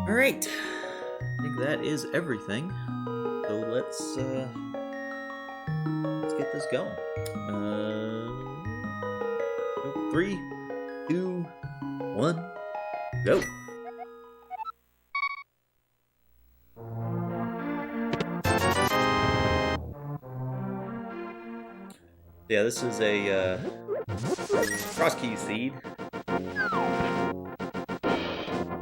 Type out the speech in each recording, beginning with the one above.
Alright. I think that is everything. So let's get this going. 3, 2, 1, go. Yeah, this is a Crosskeys seed.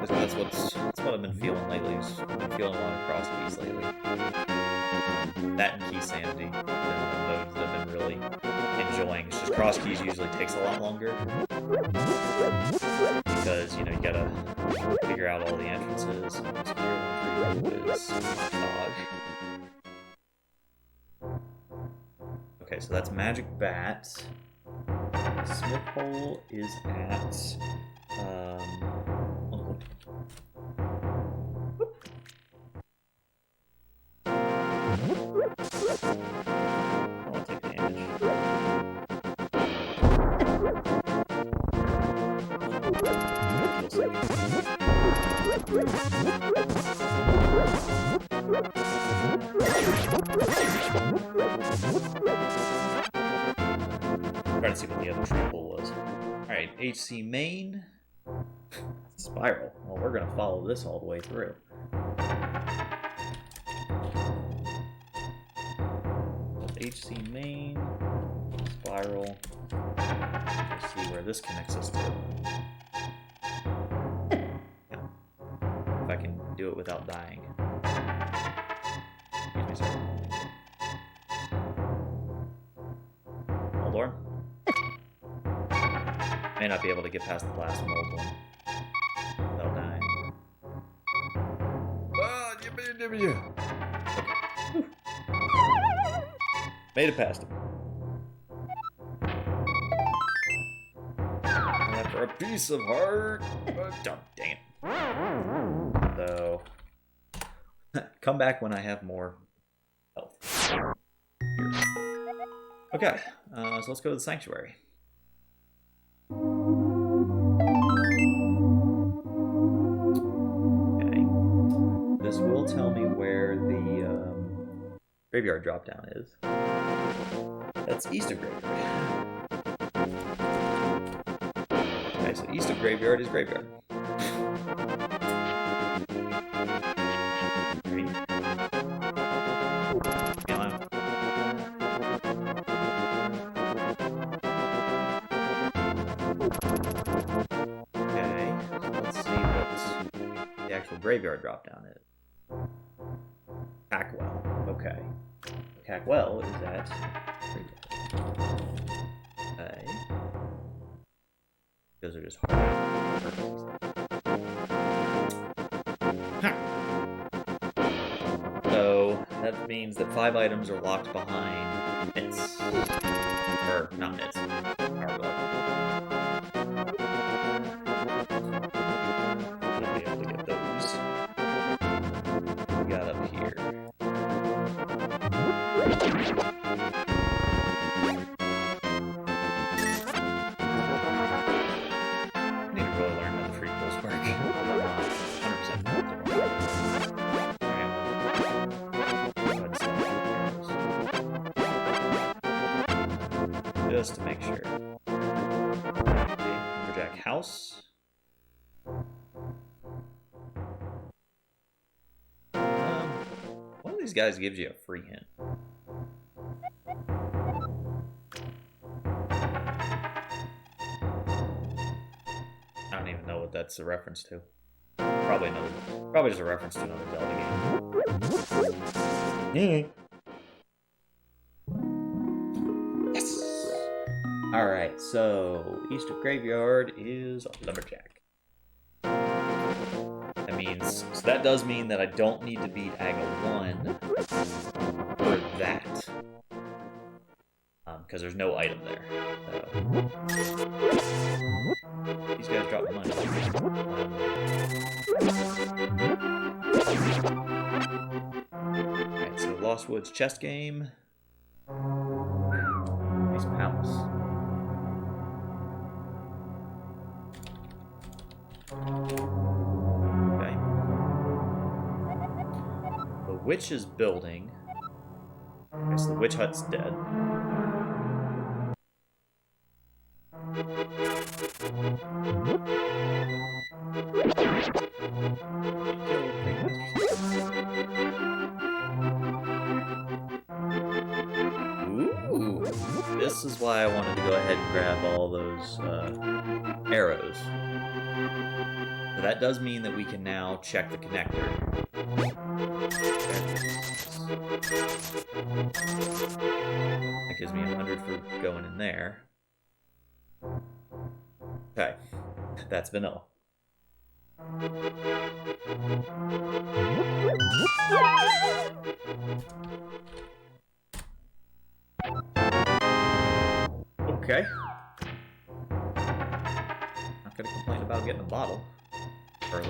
That's what I've been feeling lately. I've been feeling a lot of Crosskeys lately. That and Key Sanity. Those that I've been really enjoying. It's just Crosskeys usually takes a lot longer because you gotta figure out all the entrances. So is dodge. Okay, so that's Magic Bat. Smith Hole is at try to see what the other triple was. Alright, HC main. Spiral. Well, we're going to follow this all the way through. HC main. Spiral. Let's see where this connects us to. If I can do it without dying. Excuse me, sir. Hold on. May not be able to get past the last mold one without dying. Okay. Made it past him. And for a piece of heart. Oh, dang it. So, come back when I have more health. Here. Okay, so let's go to the sanctuary. Okay, this will tell me where the graveyard drop down is. That's east of graveyard. Okay, so east of graveyard is graveyard. Graveyard drop down is. Cackwell. Okay. Cackwell is at graveyard. Okay. Those are just hard. So that means that 5 items are locked behind nits. Or not nits. Power glove. Got up here. I need to really learn how the free pulls work. I'm not 100% just to make sure. Okay, Lumberjack House. These guys gives you a free hint. I don't even know what that's a reference to. Probably just a reference to another Zelda game. Yes. All right, so east of graveyard is Lumberjack. So that does mean that I don't need to beat Aga 1 for that. Because there's no item there. These guys drop money. Alright, so Lost Woods chest game. Nice palace. witch is building. Okay, so the witch hut's dead. Ooh, this is why I wanted to go ahead and grab all those arrows. So that does mean that we can now check the connector. That gives me 100 for going in there. Okay, that's vanilla. Okay. Not gonna complain about getting a bottle early.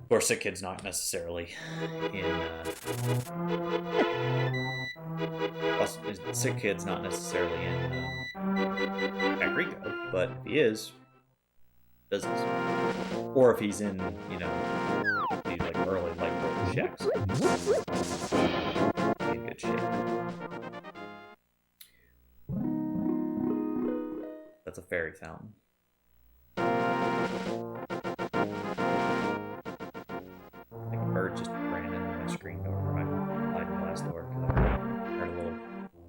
Of course, Sick Kid's not necessarily in. Sick Kid's not necessarily in Agrico, but if he is, does this. Or if he's in, you know, these like early light broken shacks. In good shape. That's a fairy fountain. Like a bird just ran into my screen door, or my sliding glass door, because I heard a little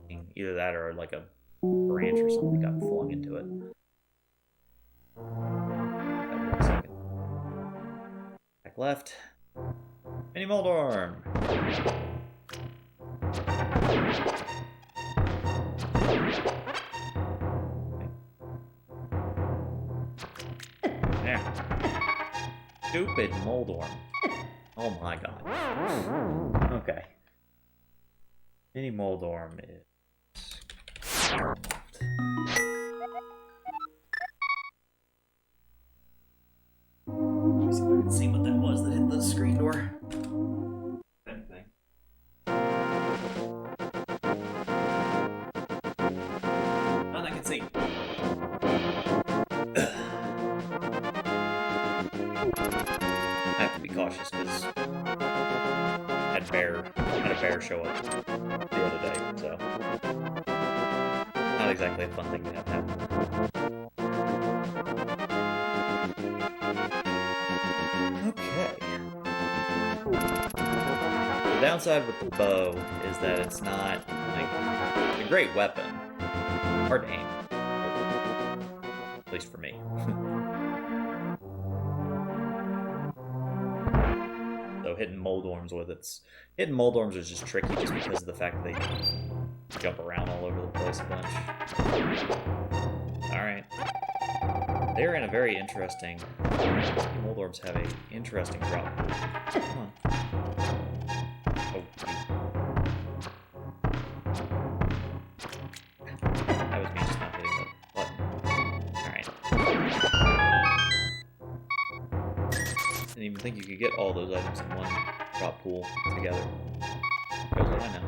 thing. Either that or like a branch or something got flung into it. Back left. Mini Moldorm! There. Stupid Moldorm. Oh my god. Okay. Mini Moldorm is... Let me see if I can see what that was that hit the screen door. Anything. None I can see. I have to be cautious because I had a bear show up the other day, so not exactly a fun thing to have happen. Okay. The downside with the bow is that it's not like a great weapon. Hard to aim. At least for me. So hitting Moldorms with hitting Moldorms is just tricky just because of the fact that they jump around all over the place a bunch. Alright. They're in a very interesting... Moldorms have an interesting drop. Huh. Oh. That was me just not hitting the button. Alright. Didn't even think you could get all those items in one drop pool together. Goes what I know.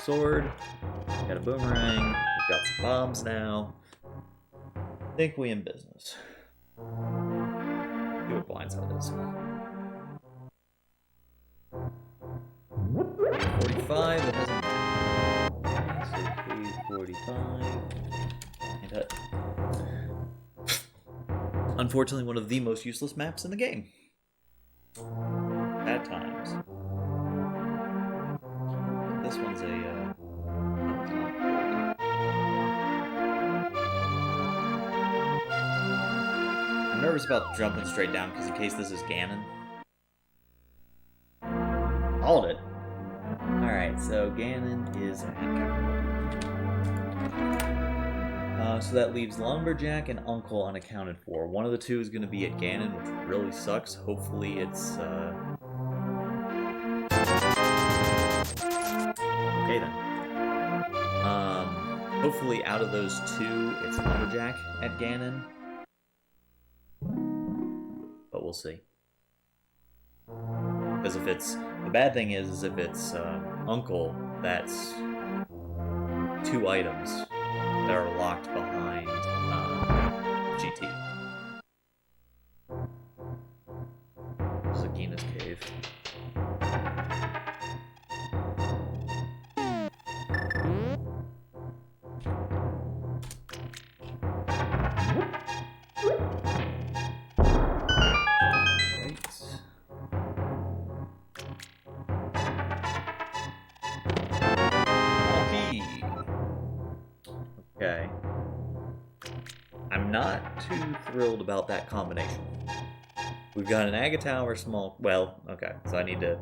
Sword, got a boomerang, we've got some bombs now. I think we in business. See what blindside is. 45, it hasn't. So 45. And unfortunately, one of the most useless maps in the game. At times. This one's a I'm nervous about jumping straight down because in case this is Ganon. Called it. Alright, so Ganon is a so that leaves Lumberjack and Uncle unaccounted for. One of the two is going to be at Ganon, which really sucks. Hopefully it's okay then. Hopefully out of those two, it's Lumberjack at Ganon. But we'll see. Because if it's... The bad thing is if it's uncle that's 2 items that are locked behind GT. This is Agina's cave. Okay. I'm not too thrilled about that combination. We've got an Aga Tower small... Well, okay, so I need to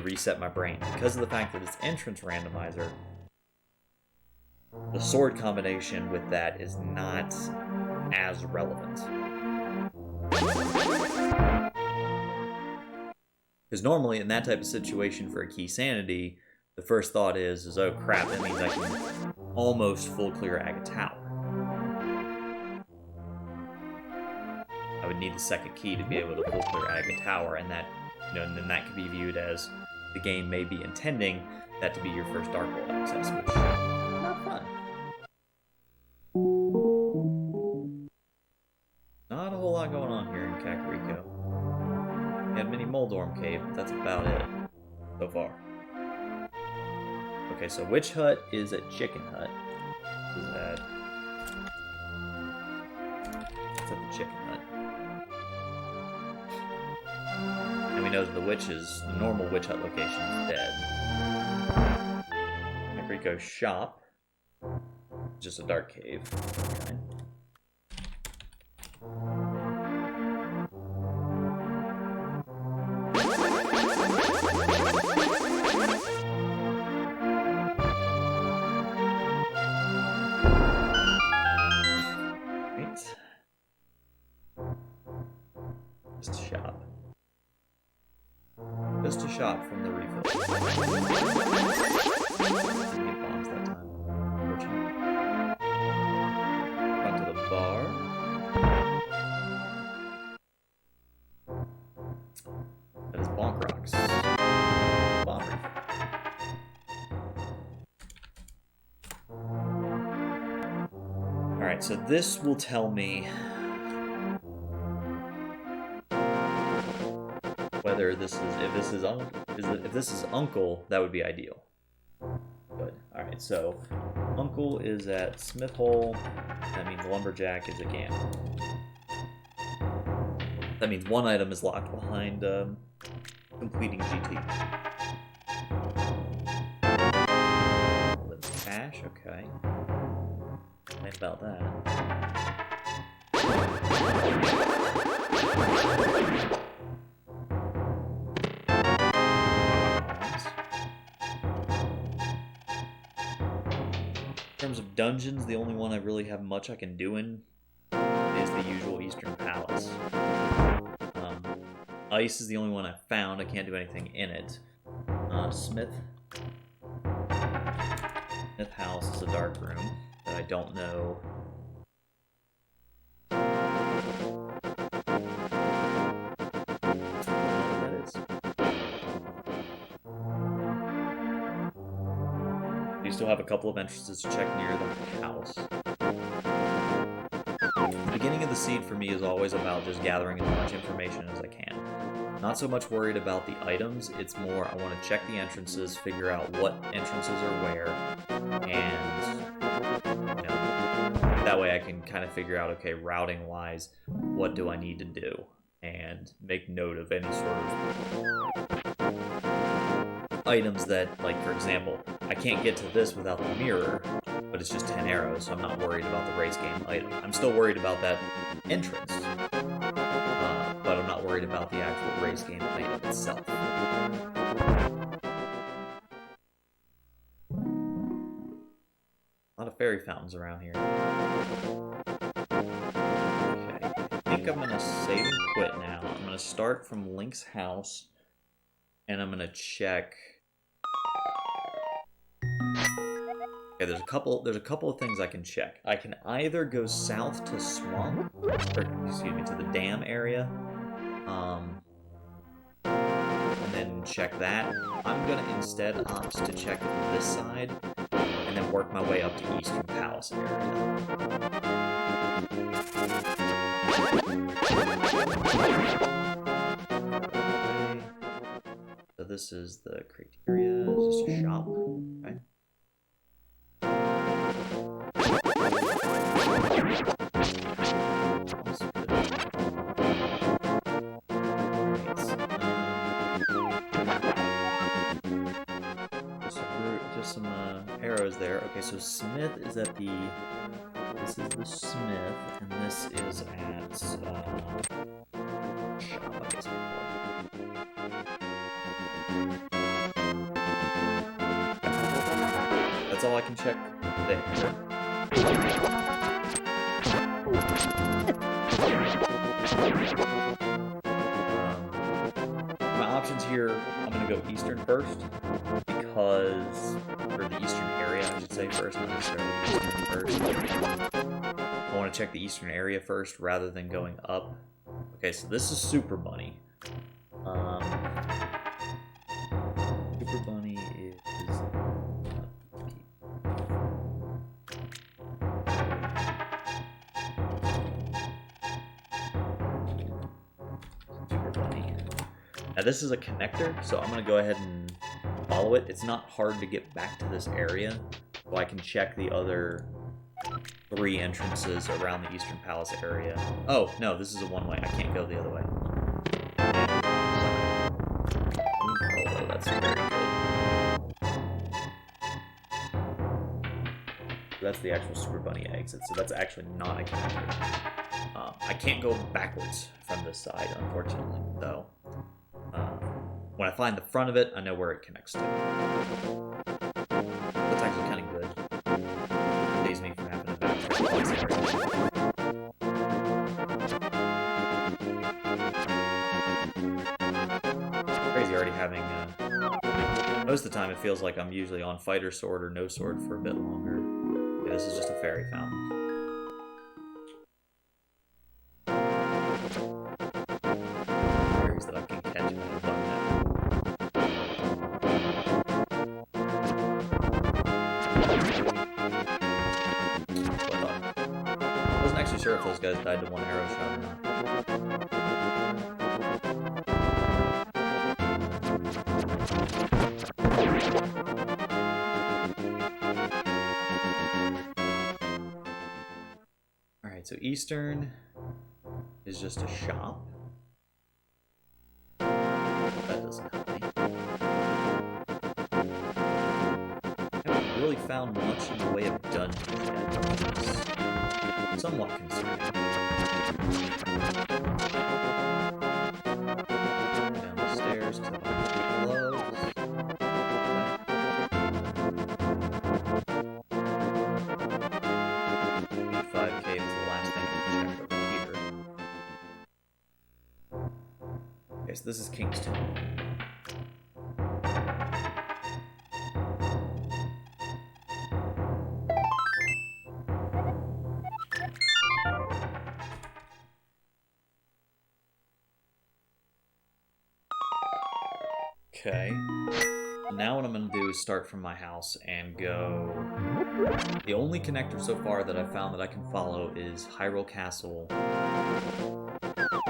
reset my brain. Because of the fact that it's entrance randomizer, the sword combination with that is not as relevant. Because normally in that type of situation for a key sanity, the first thought is oh crap, that means I can almost full clear Aga Tower. I would need the second key to be able to full clear Aga Tower, and that, and then that could be viewed as the game may be intending that to be your first Dark World access, which is not fun. Not a whole lot going on here in Kakariko. We had Mini Moldorm Cave, but that's about it so far. Okay, so Witch Hut is at Chicken Hut. Is that? It's at the Chicken Hut. And we know that the normal Witch Hut location is dead. Kakariko Shop, just a dark cave. Okay. Just a shop from the refill. Didn't get bombs that time, unfortunately. Run to the bar. That is Bonk Rocks. Bomb refill. Alright, so this will tell me whether if this is Uncle, that would be ideal. Good. All right. So Uncle is at Smith Hole. That means Lumberjack is at Gam. That means one item is locked behind completing GT. Let's cash. Okay. Think about that. In terms of dungeons, the only one I really have much I can do in is the usual Eastern Palace. Ice is the only one I found. I can't do anything in it. Smith House is a dark room that I don't know. You still have a couple of entrances to check near the house. The beginning of the seed for me is always about just gathering as much information as I can. Not so much worried about the items, it's more I want to check the entrances, figure out what entrances are where, and that way I can kind of figure out, okay, routing wise, what do I need to do, and make note of any sort of items that, like, for example, I can't get to this without the mirror, but it's just 10 arrows, so I'm not worried about the race game item. I'm still worried about that entrance, but I'm not worried about the actual race game item itself. A lot of fairy fountains around here. Okay, I think I'm going to save and quit now. I'm going to start from Link's house, and I'm going to check... Okay, there's a couple of things I can check. I can either go south to Swamp, or excuse me, to the dam area, and then and check that. I'm gonna instead opt to check this side and then work my way up to Eastern Palace area. So this is the criteria, it's just a shop, right? Just some arrows there. Okay, so Smith is at the... This is the Smith, and this is at... shop, I guess. That's all I can check there. My options here, I'm going to go Eastern first, because, or the Eastern area, I should say first, not necessarily Eastern first. I want to check the Eastern area first rather than going up. Okay, so this is Super Bunny. Super Bunny is... Now this is a connector, so I'm going to go ahead and follow it. It's not hard to get back to this area, so I can check the other 3 entrances around the Eastern Palace area. Oh, no, this is a one-way. I can't go the other way. Oh, that's very good. That's the actual Super Bunny exit, so that's actually not a connector. I can't go backwards from this side, unfortunately, though. When I find the front of it, I know where it connects to. That's actually kind of good. It saves me from having to backtrack twice every. Crazy already having... most of the time it feels like I'm usually on Fighter Sword or No Sword for a bit longer. Yeah, this is just a fairy fountain. Fairies that I can catch and I've done that. I wasn't actually sure if those guys died to one arrow shot or not. Alright, so Eastern is just a shop. That doesn't help me. I haven't really found much in the way of dungeons yet, which is somewhat concerning. Down the stairs to the gloves. 5K was the last thing I checked over here. Okay, so this is Kingston. Okay. Now what I'm going to do is start from my house and go... The only connector so far that I've found that I can follow is Hyrule Castle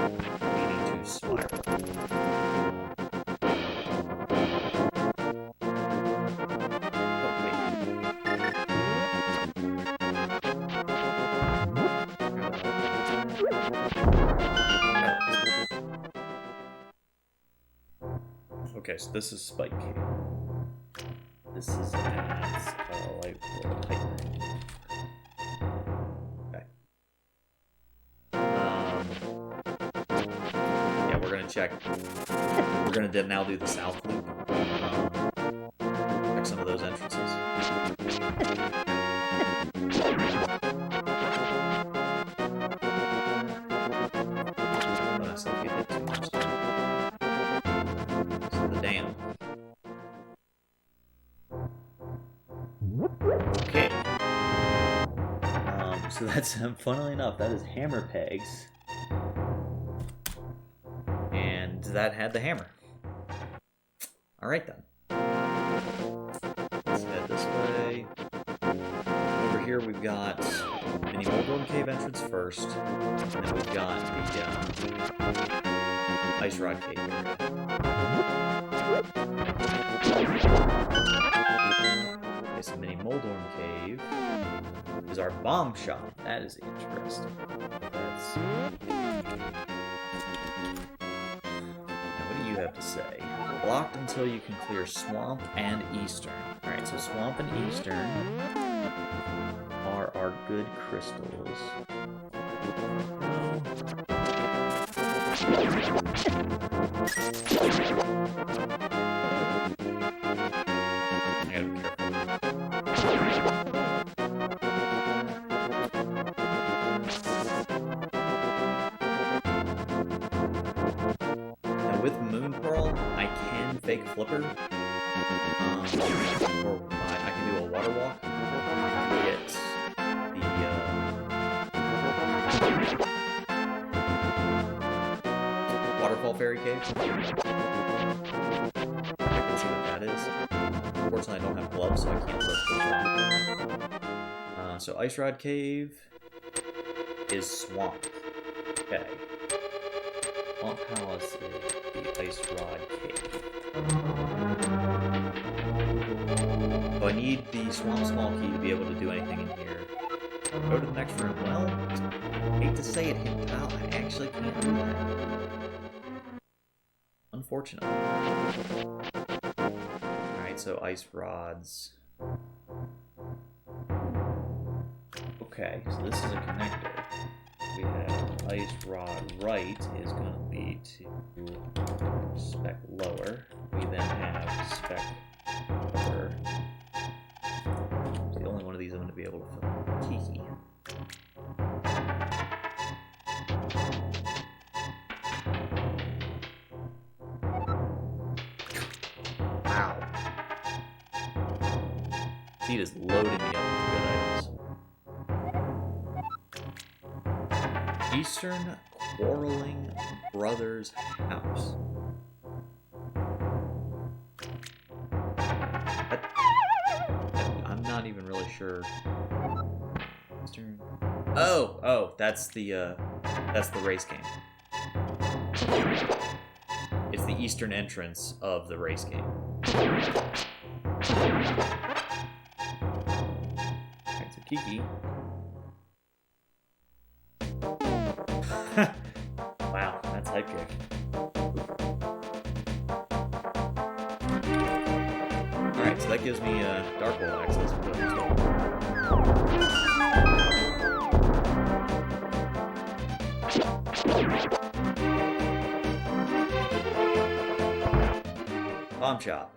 leading to Spiral. Okay, so this is Spike Cave. This is at Light World Height. Okay. Yeah, we're gonna check. We're gonna now do the South Loop. Check some of those entrances. Damn. Okay. So that's, funnily enough, that is hammer pegs. And that had the hammer. Alright then. Let's head this way. Over here we've got Mini Moldorm Cave entrance first, and then we've got the Ice Rod Cave area. Okay, so Mini Moldorm Cave is our bomb shop. That is interesting. That's... Now, what do you have to say? Blocked until you can clear Swamp and Eastern. Alright, so Swamp and Eastern are our good crystals. With Moon Pearl, I can fake Flipper, or I can do a water walk and get the Waterfall Fairy Cave. I can see what that is. Unfortunately, I don't have gloves, so I can't lift this. So Ice Rod Cave is Swamp. Okay. Swamp Palace is the Ice Rod Cave. So I need the Swamp Small Key to be able to do anything in here. Go to the next room. Well, hate to say it, Hint Pal, I actually can't do that. Unfortunately. Alright, so Ice Rods. Okay, so this is a connector. We have Ice Rod right is going to lead to spec lower. We then have spec upper. It's the only one of these I'm going to be able to fill. Kiki. Wow. Seed is loading me up with good items. Eastern Quarreling Brothers House. I'm not even really sure. Eastern. Oh, that's the race game. It's the eastern entrance of the race game. Alright, so Kiki. Wow, that's hype kick. Alright, so that gives me Dark World access. Bomb Chop.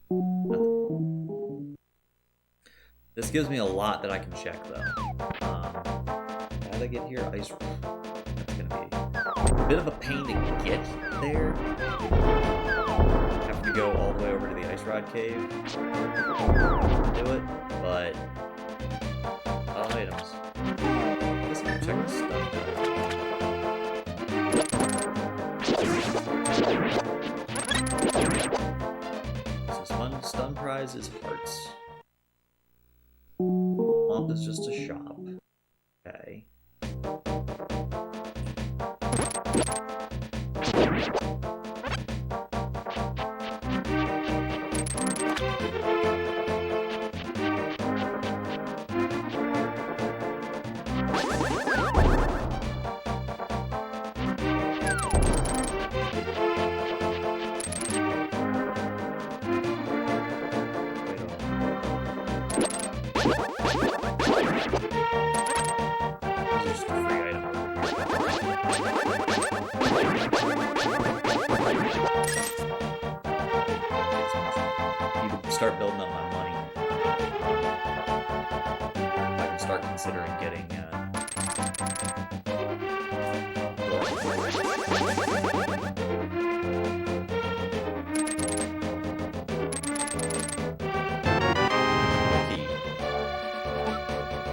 Nothing. This gives me a lot that I can check, though. How did I get here? Ice. That's gonna be a bit of a pain to get there. Have to go all the way over to the Ice Rod Cave to do it, but items. I guess I can check the stuff. So stun prize is hearts. Swamp is just a shop. Okay. Start building up my money. I can start considering getting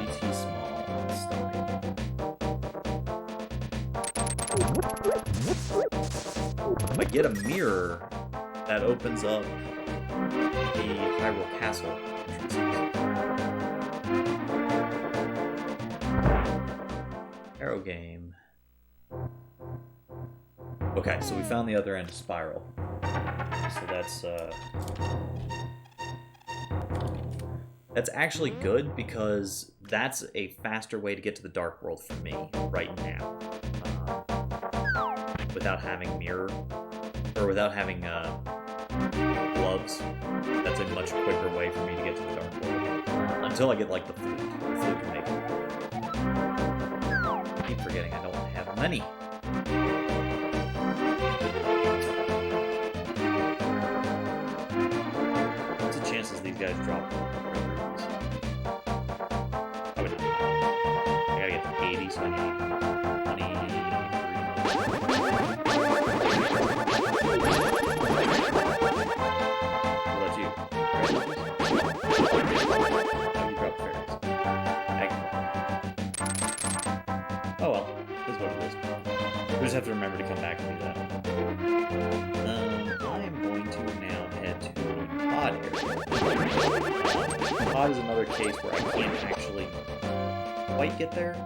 BT small stomach. If I get a mirror, that opens up the Hyrule Castle entrances. Arrow game. Okay, so we found the other end of Spiral. So that's actually good because that's a faster way to get to the Dark World for me right now. Without having mirror, or without having gloves, that's a much quicker way for me to get to the Dark World. Until I get like the flute to make it. I keep forgetting I don't have money. What's the chances these guys drop? I would not. I gotta get to 80, so I need 23. Oh well, this is what it is. We just have to remember to come back and do that. I am going to now head to the pod area. Pod is another case where I can't actually quite get there.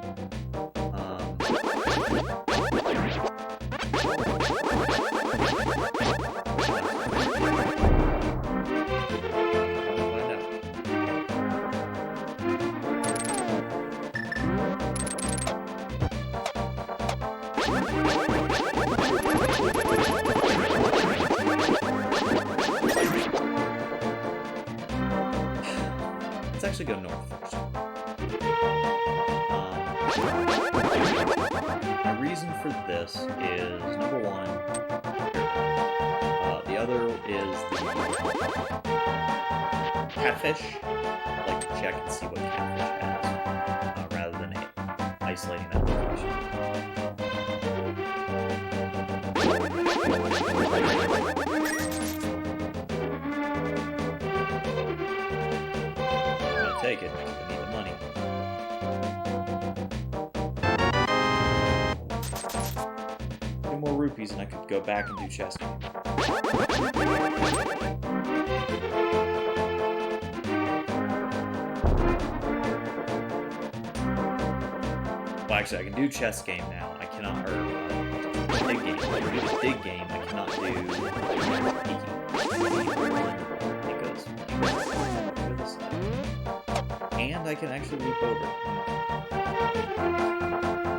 Let's actually go north first. My reason for this is, number one, the other is the catfish. I'd like to check and see what catfish has, rather than isolating that location. Take it, because I need the money. Two more rupees and I could go back and do chest game. Well, actually, I can do chess game now. I cannot, dig game. I can do the dig game. I cannot do because and I can actually loop over.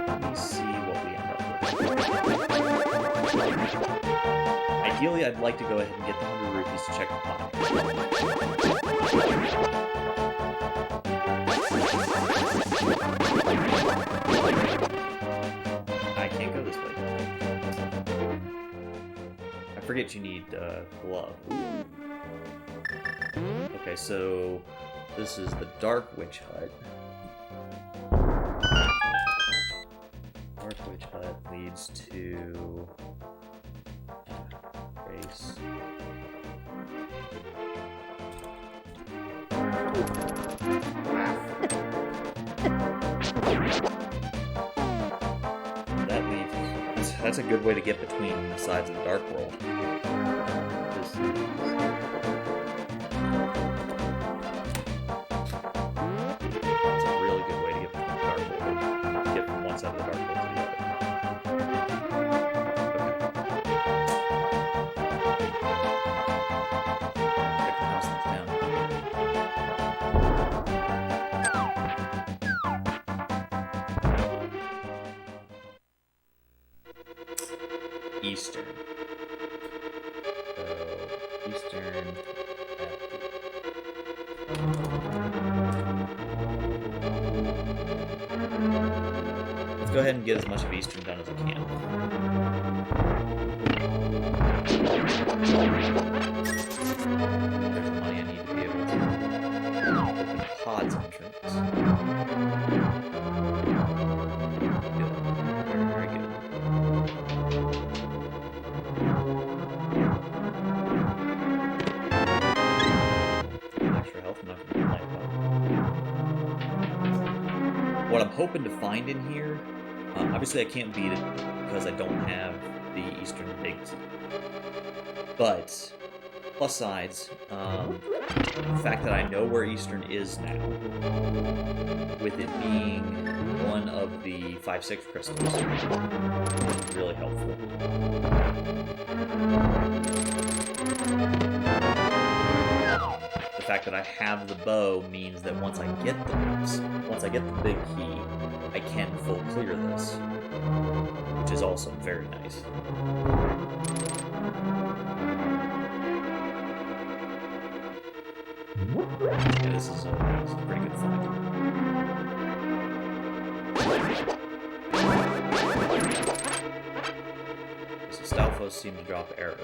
Let me see what we end up with. Ideally, I'd like to go ahead and get the 100 rupees to check the pot. I can't go this way. I forget you need glove. Ooh. Okay, so this is the Dark Witch Hut. Dark Witch Hut leads to base. That leads. That's a good way to get between the sides of the Dark World. This is. Eastern. So, Eastern. Let's go ahead and get as much of Eastern done as I can. There's money I need to be able to open Pod's entrance. Good. Very good. Extra health, I'm not going to complain about it. What I'm hoping to find in here, obviously I can't beat it because I don't have the Eastern Digs. But plus sides. The fact that I know where Eastern is now, with it being one of the 5/6 crystals, is really helpful. The fact that I have the bow means that once I get the big key, I can full clear this, which is also very nice. Yeah, this is a pretty good fight. So Stalfos seem to drop arrows.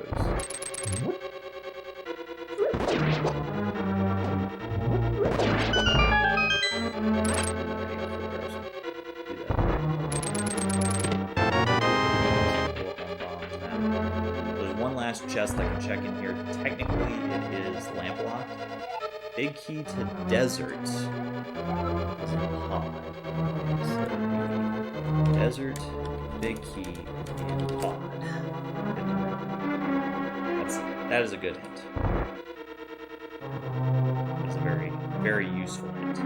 There's one last chest I can check in here. Technically, it is lamp locked. Big key to desert is in pod. So desert, big key in pod. That is a good hint. It's a very, very useful hint.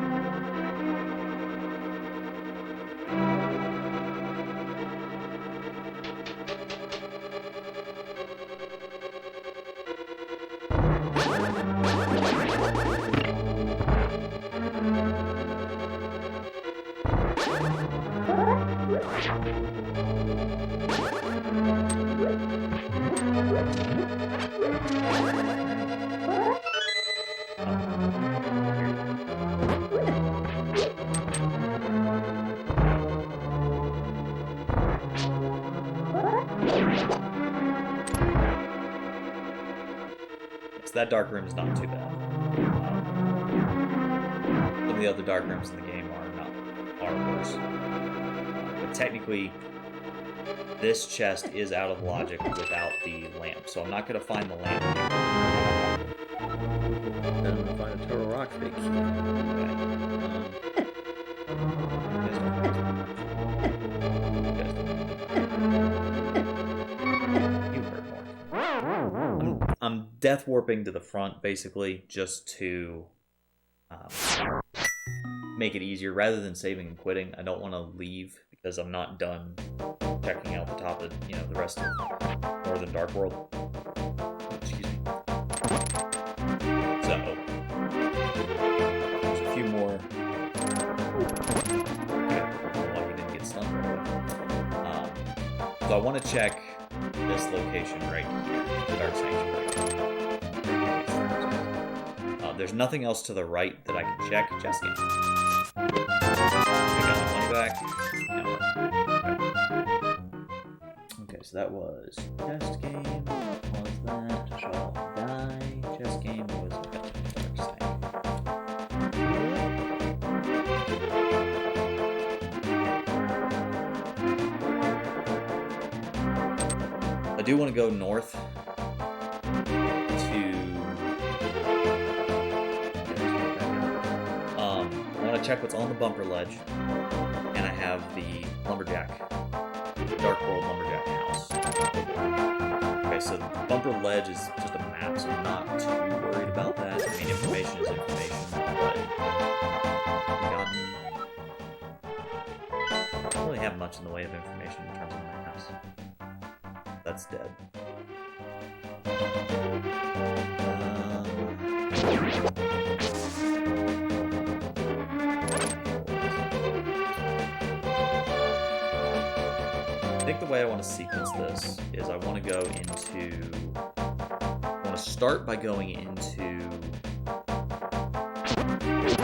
So that dark room is not too bad. Some of the other dark rooms in the game are worse. But technically, this chest is out of logic without the lamp, so I'm not going to find the lamp here. Then I'm going to find a Turtle Rock big key. You heard more. I'm death warping to the front, basically, just to make it easier. Rather than saving and quitting, I don't want to leave because I'm not done checking out the top of, the rest of Northern Dark World. Excuse me. So, there's a few more. Okay, lucky didn't get stunned right away. So I want to check this location right here, the Dark Sanctuary. There's nothing else to the right that I can check. Chest game. I got my money back. No. Okay, so that was chest game. What was that? Shall die. Chest game was Dark Sanctuary. I do want to go north I want to check what's on the bumper ledge, and I have the Dark World Lumberjack house. Okay, so the bumper ledge is just a map, so I'm not too worried about that. I mean, information is information, but I don't really have much in the way of information in terms of my house. That's dead. I think the way I want to sequence this is I want to start by going into the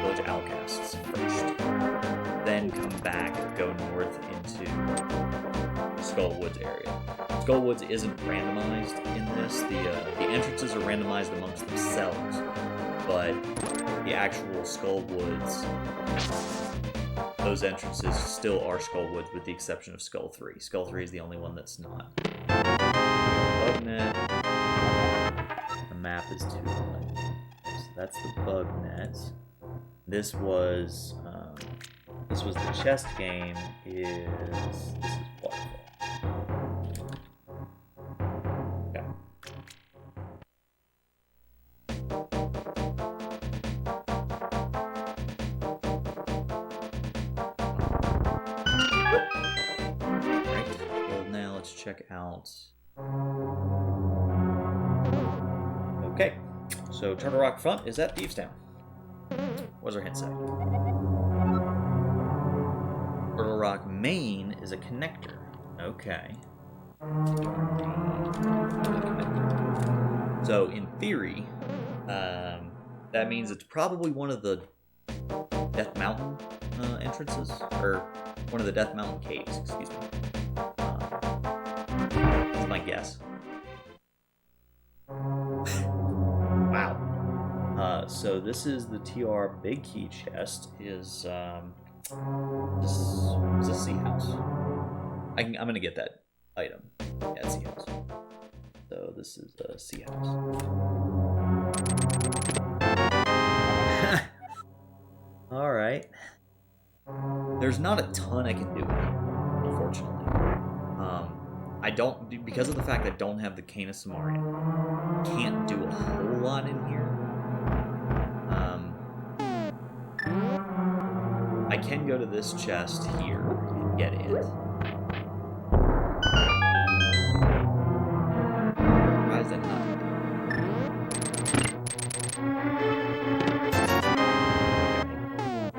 Village Outcasts first, then come back, go north into Skull Woods area. Skull Woods isn't randomized in this. The entrances are randomized amongst themselves, but the actual Skull Woods, those entrances still are Skull Woods with the exception of Skull 3. Skull 3 is the only one that's not. Bug net. The map is 2 line. So that's the bug net. This was the chest game. This is waterfall. Okay. check out. Okay, so Turtle Rock Front is at Thieves Town. What does our hint say? Turtle Rock Main is a connector. Okay. So in theory, that means it's probably one of the Death Mountain entrances, or one of the Death Mountain caves, excuse me. That's my guess. Wow. So this is the TR Big Key chest. Is this a sea house? I'm gonna get that item. Yeah, it's sea house. So this is the sea house. All right. There's not a ton I can do, unfortunately. I don't, because of the fact that I don't have the Canis Samarian, can't do a whole lot in here. I can go to this chest here and get it. Why is that not?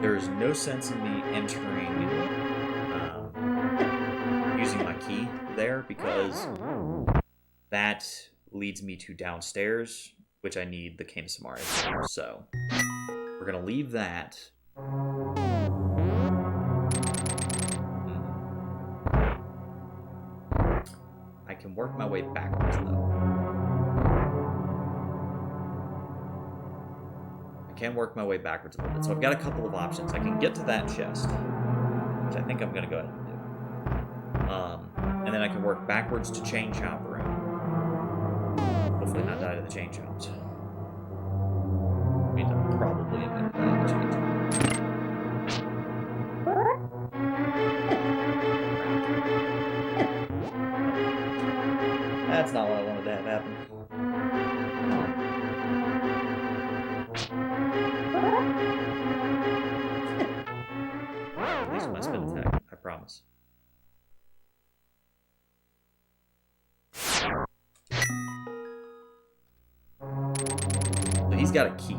There's no sense in me entering, using my key there, because that leads me to downstairs, which I need the Canis Samarian for. So we're gonna leave that. I can work my way backwards though. I can work my way backwards a little bit. So I've got a couple of options. I can get to that chest, which I think I'm gonna go ahead and do. And then I can work backwards to Chain Chomp Room. Hopefully not die to the Chain Chomps. I mean, I'm probably going to die to the Chain Chomps. That's not what I wanted to have happen. At least my spin attack, I promise. So he's got a key.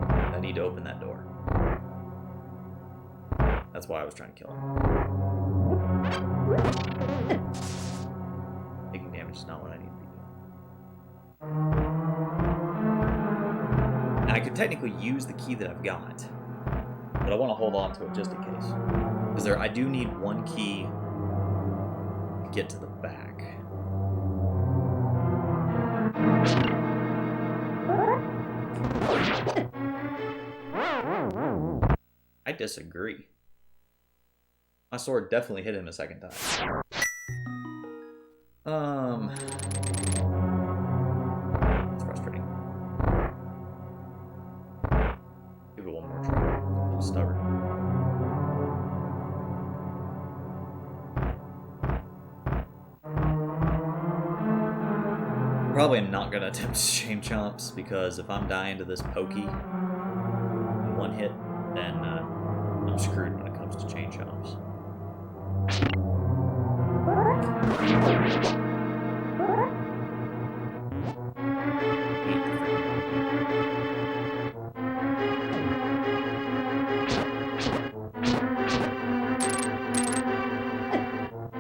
I need to open that door. That's why I was trying to kill him. Taking damage is not what I need to be doing. Now, I could technically use the key that I've got, but I want to hold on to it just in case. Because I do need one key to get to the back. I disagree. My sword definitely hit him a second time. It's frustrating. Give it one more try. I'm stubborn. Probably am not gonna attempt to Chain Chomps, because if I'm dying to this pokey in one hit, then I'm screwed when it comes to Chain Chomps.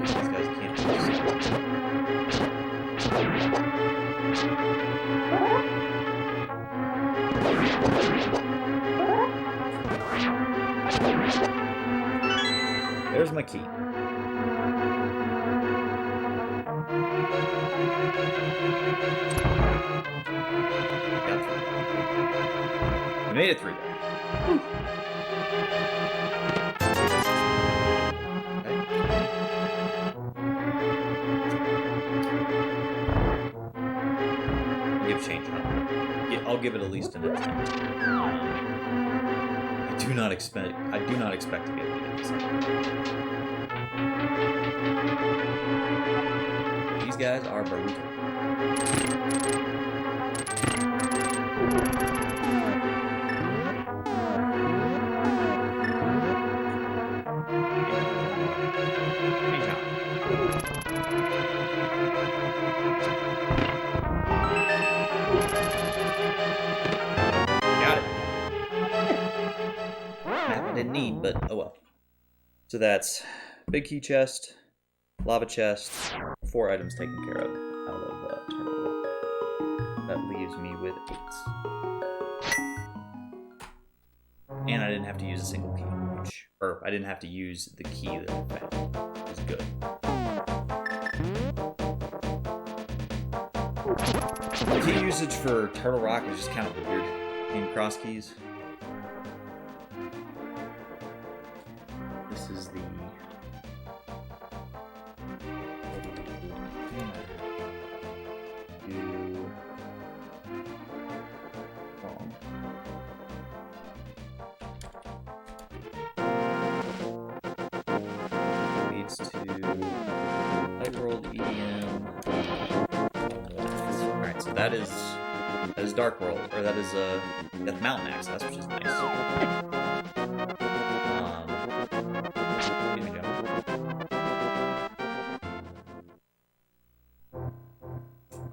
These guys can't do this. There's my key. We made it through that. Okay. Give Chain Chomp. Yeah, I'll give it at least an attempt. I do not expect to be able to get this. These guys are brutal. So that's big key chest, lava chest, 4 items taken care of out of Turtle Rock. That leaves me with 8. And I didn't have to use a single key, or I didn't have to use the key that I found, which is good. The key usage for Turtle Rock is just kind of weird in Crosskeys. This is the... Leads to Light World EDM. Alright, so that is Dark World, or that is Death Mountain access, which is nice. Excuse me, Joe.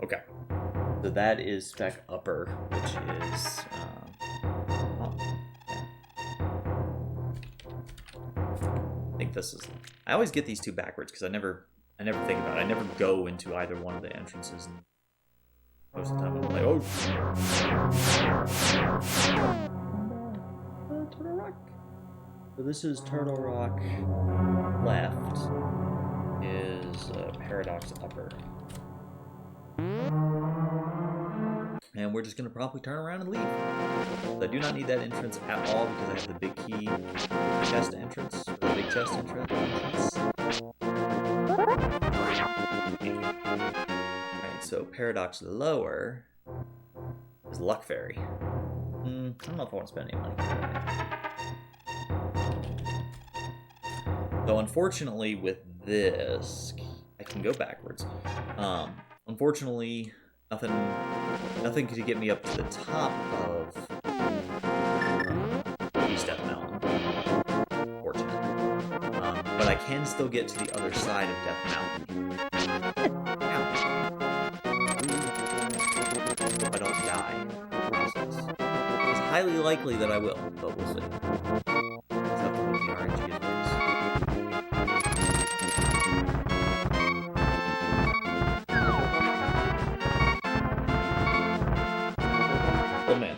Okay, so that is Spec Upper, which is I think this is. I always get these two backwards because I never think about it. I never go into either one of the entrances. And most of the time I'm like, oh, Turtle Rock. So this is Turtle Rock. Left is Paradox Upper. And we're just going to probably turn around and leave. I do not need that entrance at all because I have the big key chest entrance. Or the big chest entrance. Alright, so Paradox Lower is Luck Fairy. I don't know if I want to spend any money. Though unfortunately with this, I can go backwards. Unfortunately, nothing could get me up to the top of East Death Mountain. Fortunate. But I can still get to the other side of Death Mountain. Hope I don't die in the process. It's highly likely that I will, but we'll see. Let's have to move the RNG as well. Oh man.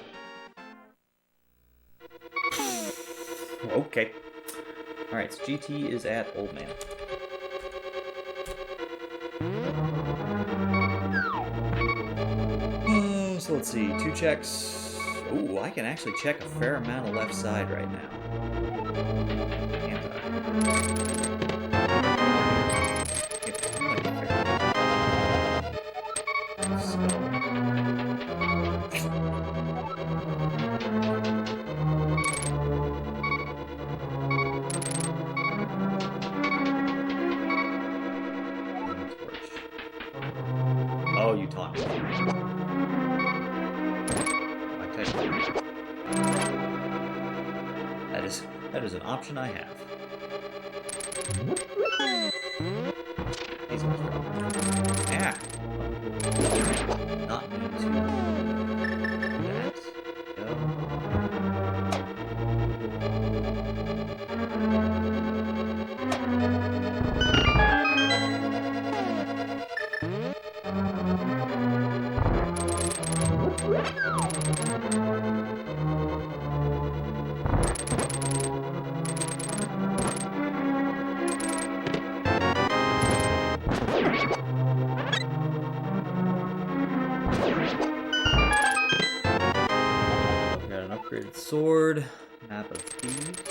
Okay. Alright, so GT is at Old Man. So let's see, 2 checks. Ooh, I can actually check a fair amount of left side right now. Can't I? Oh, you taught me. That is an option I have. Yeah. Not need to do that. Go. Got an upgraded sword, map of thieves.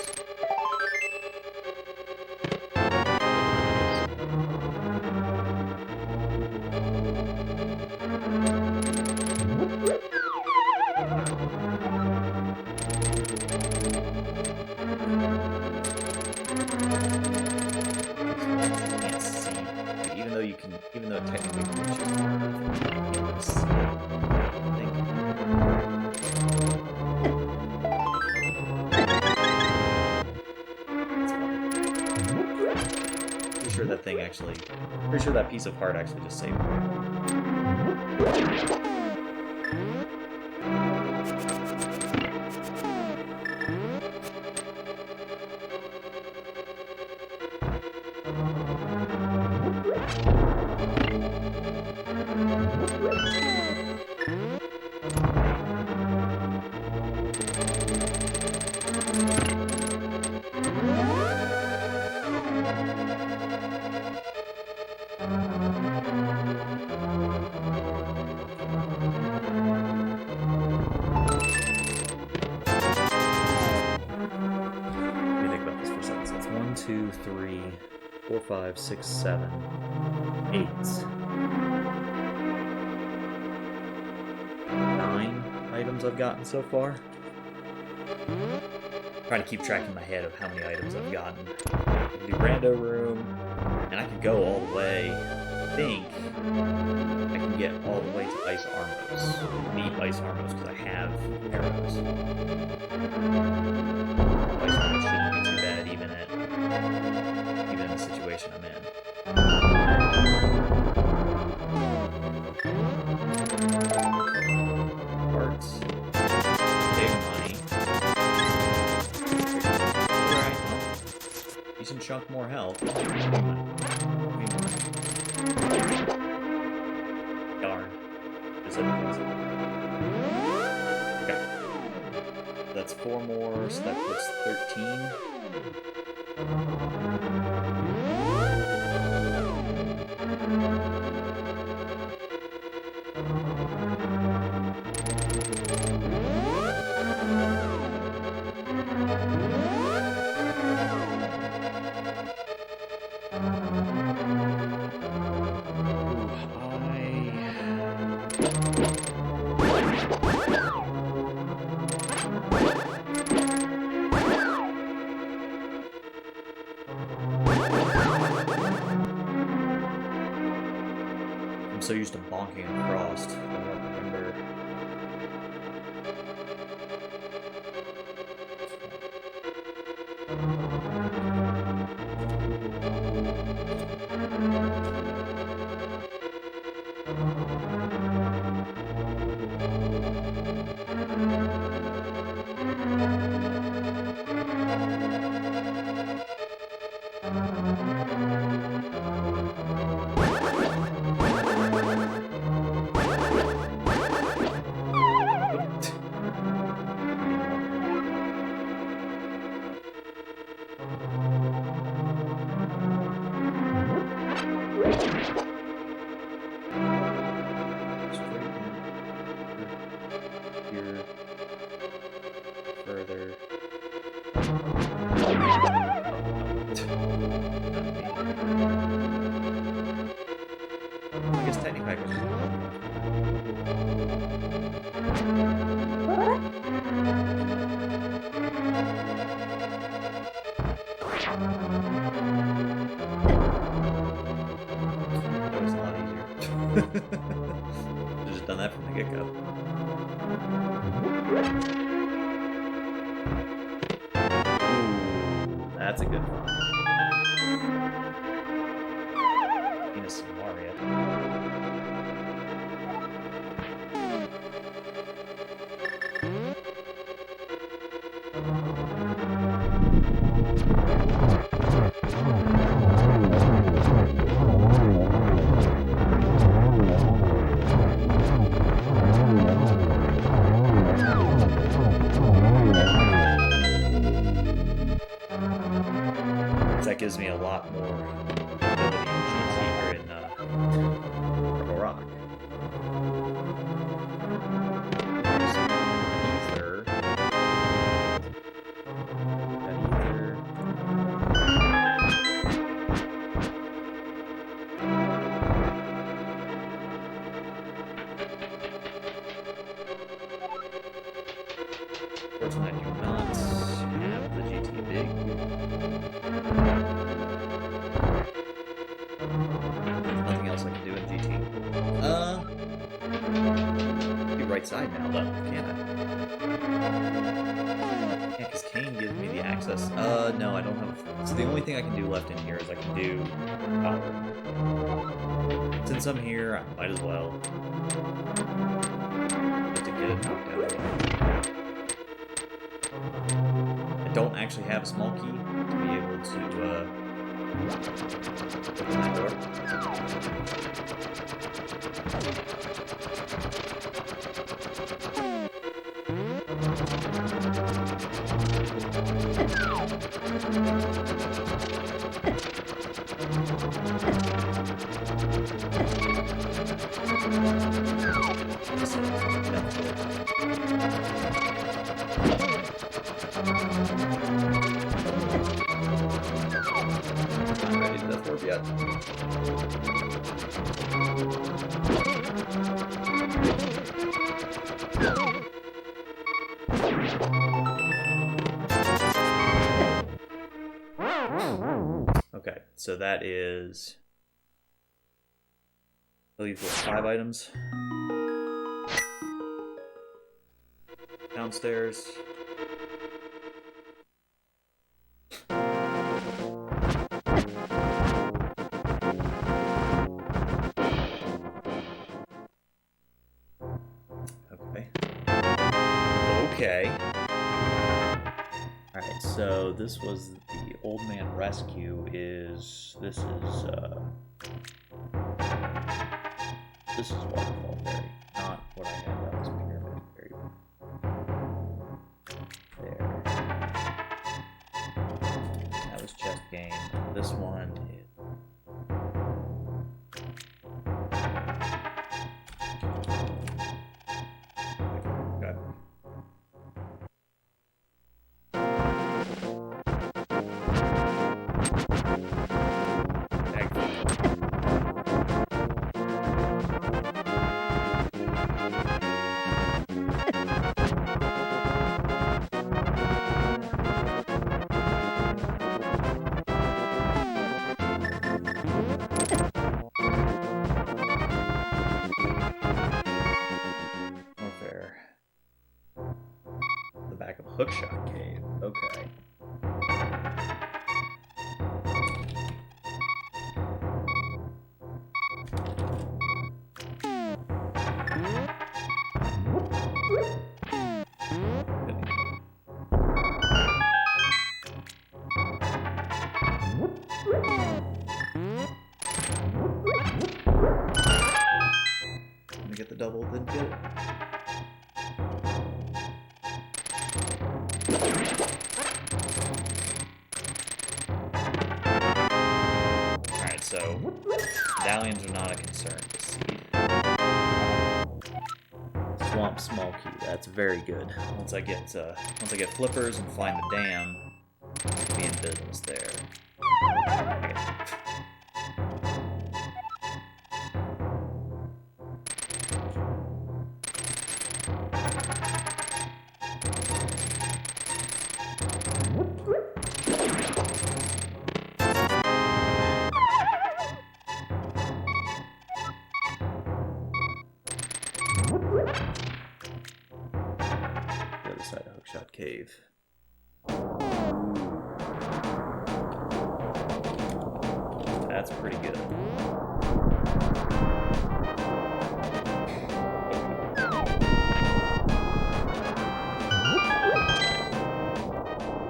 Can't see, even though technically you can't see. Pretty sure that piece of card actually just saved me. 3, 4, 5, 6, 7, 8, 9 items I've gotten so far. I'm trying to keep track in my head of how many items I've gotten. I can do Rando Room, and I can go all the way. I think I can get all the way to Ice Armos. Beat Ice Armos because I have arrows. Ice Armos shouldn't be too bad even in the situation I'm in. Parts. Big money. Alright, well, decent chunk more health. Darn. Okay. That's 4 more, so that puts 13. I'm so used to bonking across. I don't remember. I guess technically I can just that was a lot easier. Should've just done that from the get-go. Ooh, that's a good one. Samaria. That gives me a lot more ability in GT or in Rock. Ether. Unfortunately, I do not have the GT Big. There's nothing else I can do in GT. Be right side now, though, can't I? Yeah, because Kane gives me the access. No, I don't have. So the only thing I can do left in here is I can do power. Since I'm here, I might as well. Just to get it knocked out. I don't actually have a small key to be able to open that door. Okay, so that is, I believe, what, 5 items downstairs. Okay. Okay. Alright, so this was the Old Man Rescue this is Waterfall Fairy, not what I had. That was Pyramid Fairy. There. That was Chest Game. This one is... Okay. Hookshot Cave. Okay. Let me get the double, didn't get it. So, medallions are not a concern to seed. Swamp Small Key, that's very good. Once I get flippers and find the dam, I'll be in business there. Okay. Side of Hookshot Cave. That's pretty good.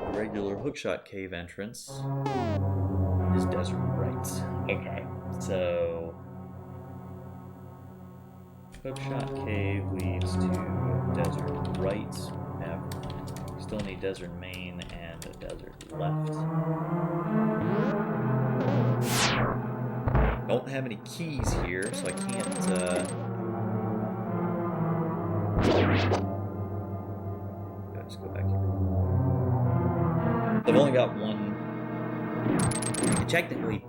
The regular Hookshot Cave entrance is Desert Rights. Okay, so Hookshot Cave leads to Desert Rights. Still need Desert Main and a Desert Left. Don't have any keys here, so I can't, Let's go back here. I've only got one. I technically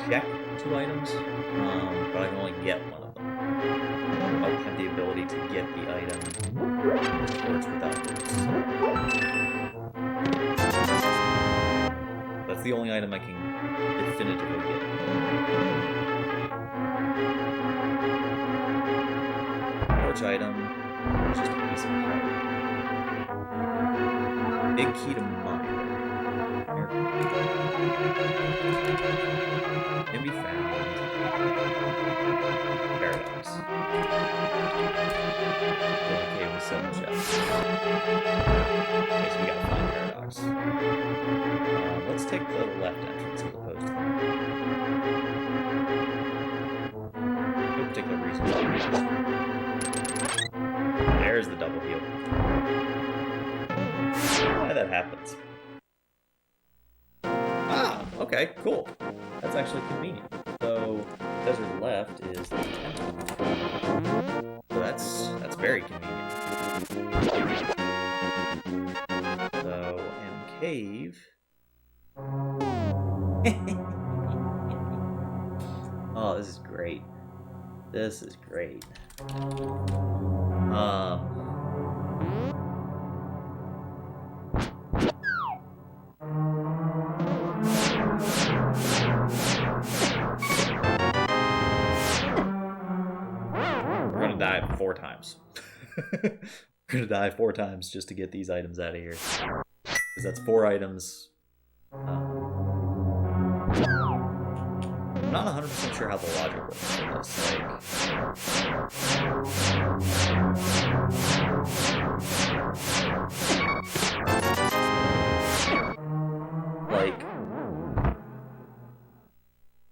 check 2 items, but I can only get one of them. I don't have the ability to get the item towards without this. That's the only item I can definitively get. Which item? It's just a piece of card. Big key to mine. Can be found. Paradox. Okay, with 7 chests. Okay, so we gotta find Paradox. Let's take the left entrance as opposed to no particular reason. There's the double heal. Why that happens? Ah, okay, cool. That's actually convenient. So, Desert Left is the 10th. So that's very convenient. So, and Cave. Oh, this is great. This is great. die 4 times. We're gonna die 4 times just to get these items out of here. Because that's 4 items. I'm not 100% sure how the logic works for this. Like,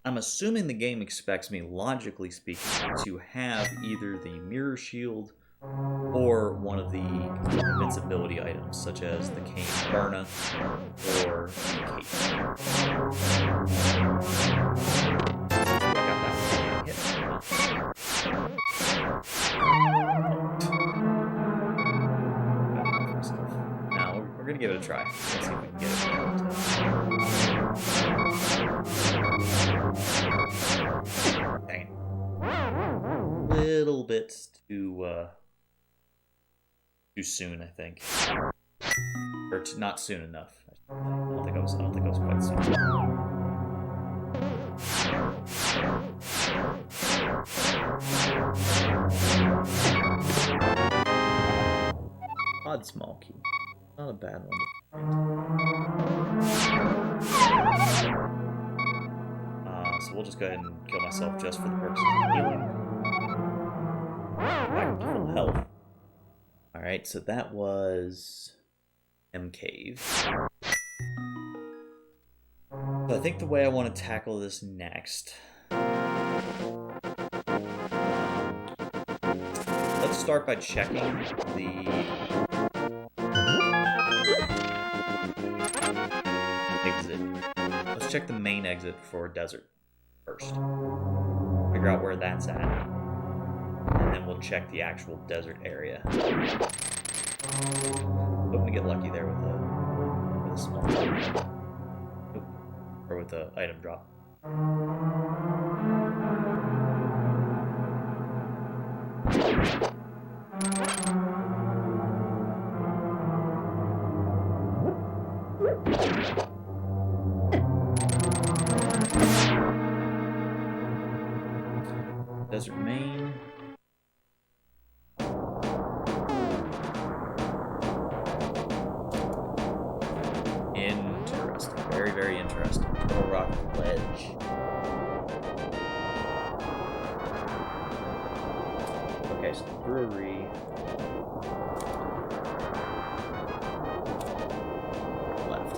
I'm assuming the game expects me, logically speaking, to have either the mirror shield or one of the invincibility items, such as the cane Burna or the cape. Now we're gonna give it a try. Let's see if we can get it. Dang it. Little bit too soon, I think, or not soon enough. I don't think I was quite soon. Odd small key, not a bad one. So we'll just go ahead and kill myself just for the purposes of healing. Back to full health. Alright, so that was M Cave. So I think the way I want to tackle this next, let's start by checking the exit. Let's check the main exit for desert first. Figure out where that's at. And then we'll check the actual desert area. Hoping to get lucky there with a small drop. Oop. Or with the item drop. Desert main. Interesting. Very, very interesting. Turtle Rock Ledge. Okay, so the brewery. Left.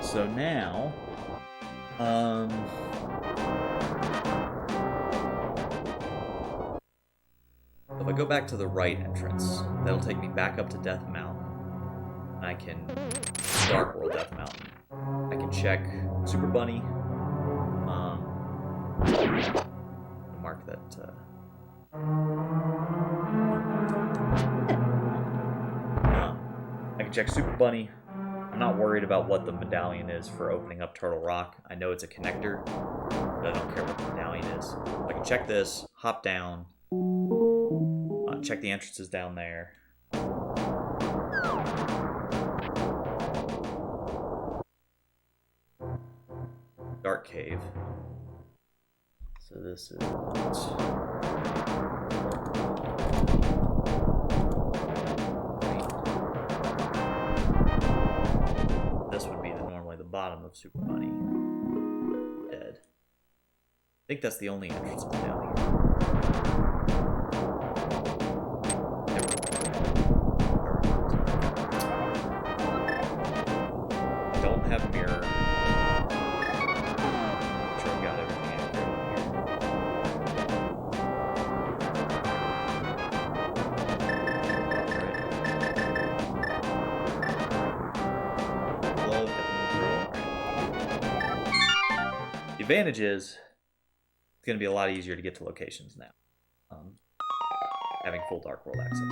So now, if I go back to the right entrance, that'll take me back up to Death Mountain. I can Dark World Death Mountain. I can check Super Bunny. Mark that. I can check Super Bunny. I'm not worried about what the medallion is for opening up Turtle Rock. I know it's a connector, but I don't care what the medallion is. I can check this, hop down, check the entrances down there. Dark Cave. So this is... This would be normally the bottom of Super Bunny. Dead. I think that's the only entrance down here. Don't have a mirror. I'm sure I've got everything accurate on here. The advantage is it's going to be a lot easier to get to locations now. Having full Dark World access.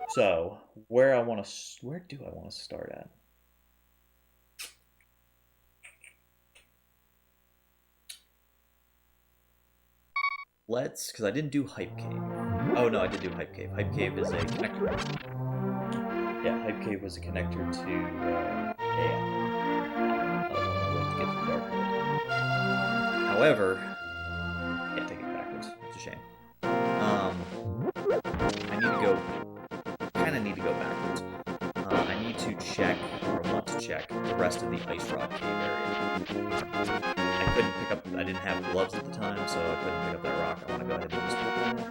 So, where do I want to start at? Because I didn't do Hype Cave. Oh no, I did do Hype Cave. Hype Cave is a connector. Yeah, Hype Cave was a connector to, to get to Dark World. However, can't take it backwards. It's a shame. I need to go. Kind of need to go backwards. I need to check, or want to check, the rest of the Ice Rod Cave area. I couldn't pick up. I didn't have gloves at the time, so I couldn't pick up that rock. I want to go ahead and just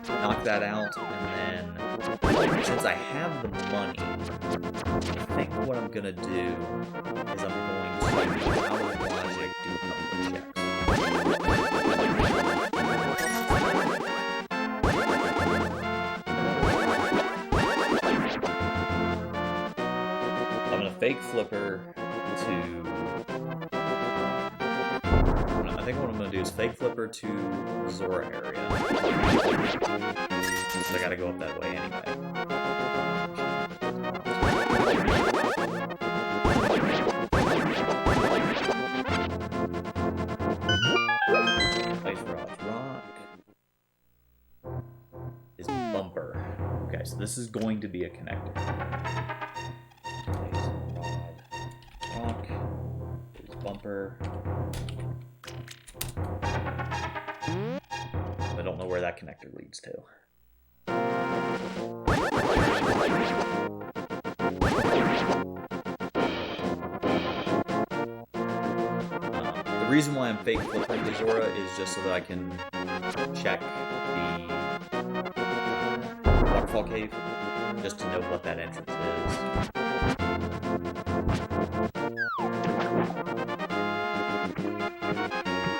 knock that out, and then since I have the money, I think what I'm gonna do is I'm going to, out of logic, do a couple of checks. I'm gonna fake flipper to. I think what I'm gonna do is fake flipper to the Zora area. So I gotta go up that way anyway. Ice Rod Rock is bumper. Okay, so this is going to be a connector. Ice Rod Rock is bumper. I don't know where that connector leads to. The reason why I'm fake flipping to Zora is just so that I can check the waterfall cave, just to know what that entrance is.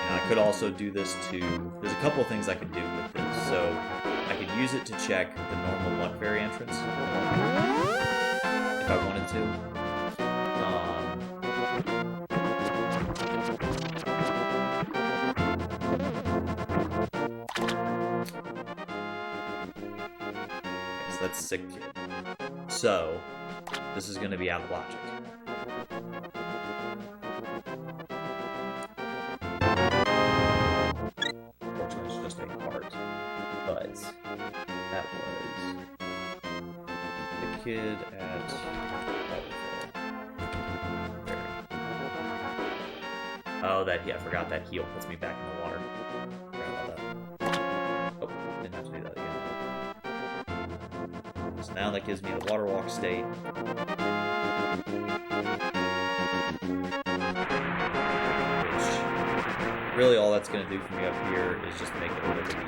I could also do this to... There's a couple of things I could do with this. So I could use it to check the normal Luck Fairy entrance if I wanted to. So that's Sick Kid. So this is going to be out of logic. That was the kid at Oh, that I forgot that heal puts me back in the water. Forgot about that. Oh, didn't have to do that again. So now that gives me the water walk state. Which really all that's gonna do for me up here is just make it a little bit easier.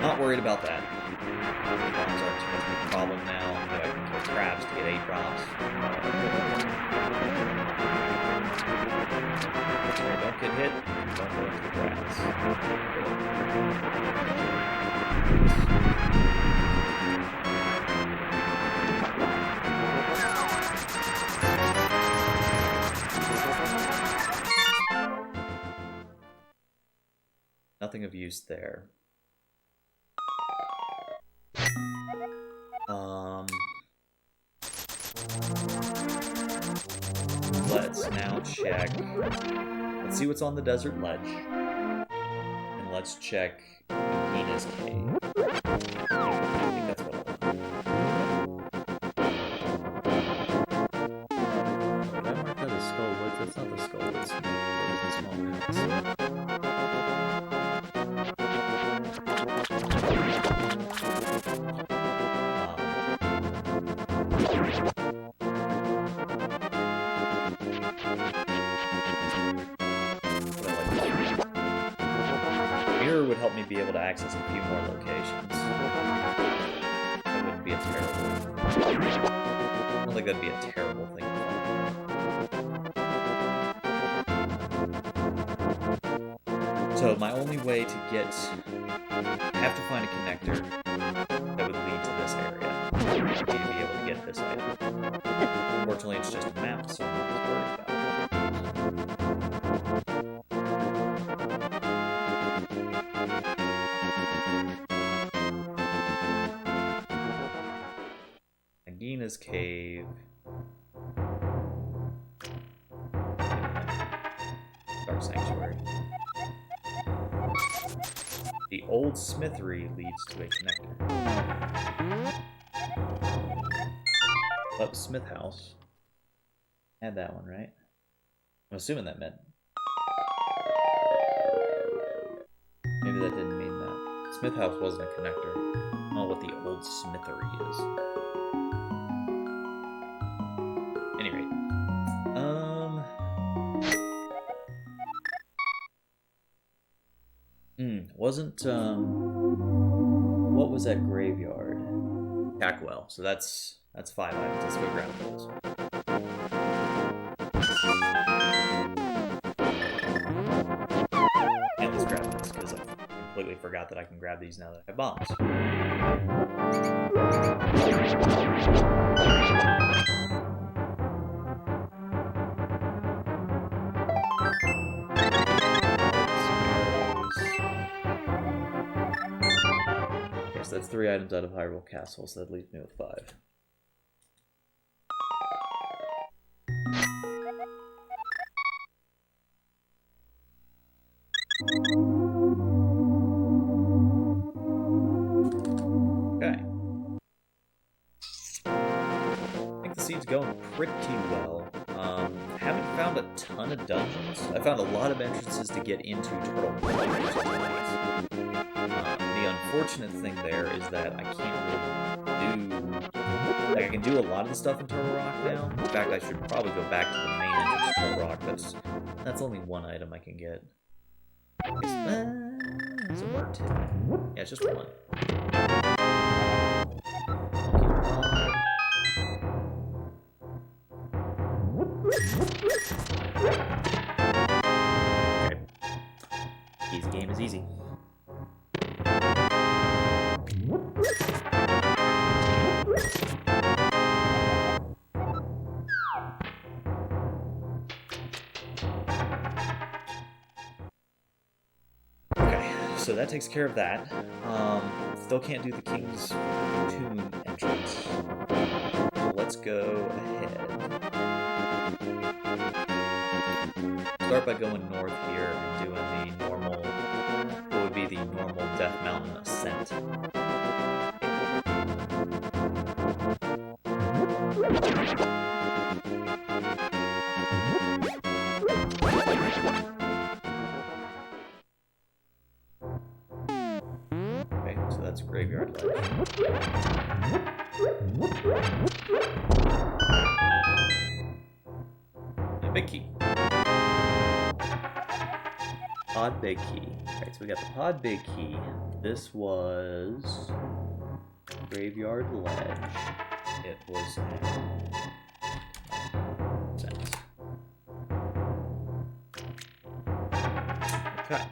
Not worried about that. Bombs aren't too much of a problem now. I know I can kill crabs to get 8 drops. Don't get hit, don't go into the grass. Nothing of use there. Let's now check. Let's see what's on the desert ledge. And let's check Nina's cave. I think that's what I want. Did I mark that as Skull Woods? That's not the Skull Woods. Those are small mountains. Would help me be able to access a few more locations. That wouldn't be a terrible... I don't think that'd be a terrible thing to find. So my only way to get... I have to find a connector that would lead to this area for me to be able to get this item. Unfortunately, it's just a map, so I'm not worried about it. Nagina's cave. Dark Sanctuary. The old smithery leads to a connector. But Smith House had that one, right? I'm assuming that meant... Maybe that didn't mean that. Smith House wasn't a connector. I don't know what the old smithery is. At any rate. Wasn't, what was that graveyard? Cackwell. So that's 5 items. Let's go grab those. And let's grab this, because I completely forgot that I can grab these now that I have bombs. So that's 3 items out of Hyrule Castle, so that leaves me with 5. Okay. I think the seed's going pretty well. Haven't found a ton of dungeons. I found a lot of entrances to get into Turtle Rock, which is nice. The unfortunate thing there is that I can't really do... Like, I can do a lot of the stuff in Turtle Rock now. In fact, I should probably go back to the main entrance to Turtle Rock. That's only 1 item I can get. Is it worth 2? Yeah, it's just 1. Okay. Easy game is easy. Okay, so that takes care of that. Still can't do the King's Tomb entrance. So let's go ahead. Start by going north here and doing the normal, what would be the normal Death Mountain ascent. Okay, so that's Graveyard Ledge. And big key. Pod Big Key. Alright, so we got the Pod Big Key. This was Graveyard Ledge. It was sense. Okay.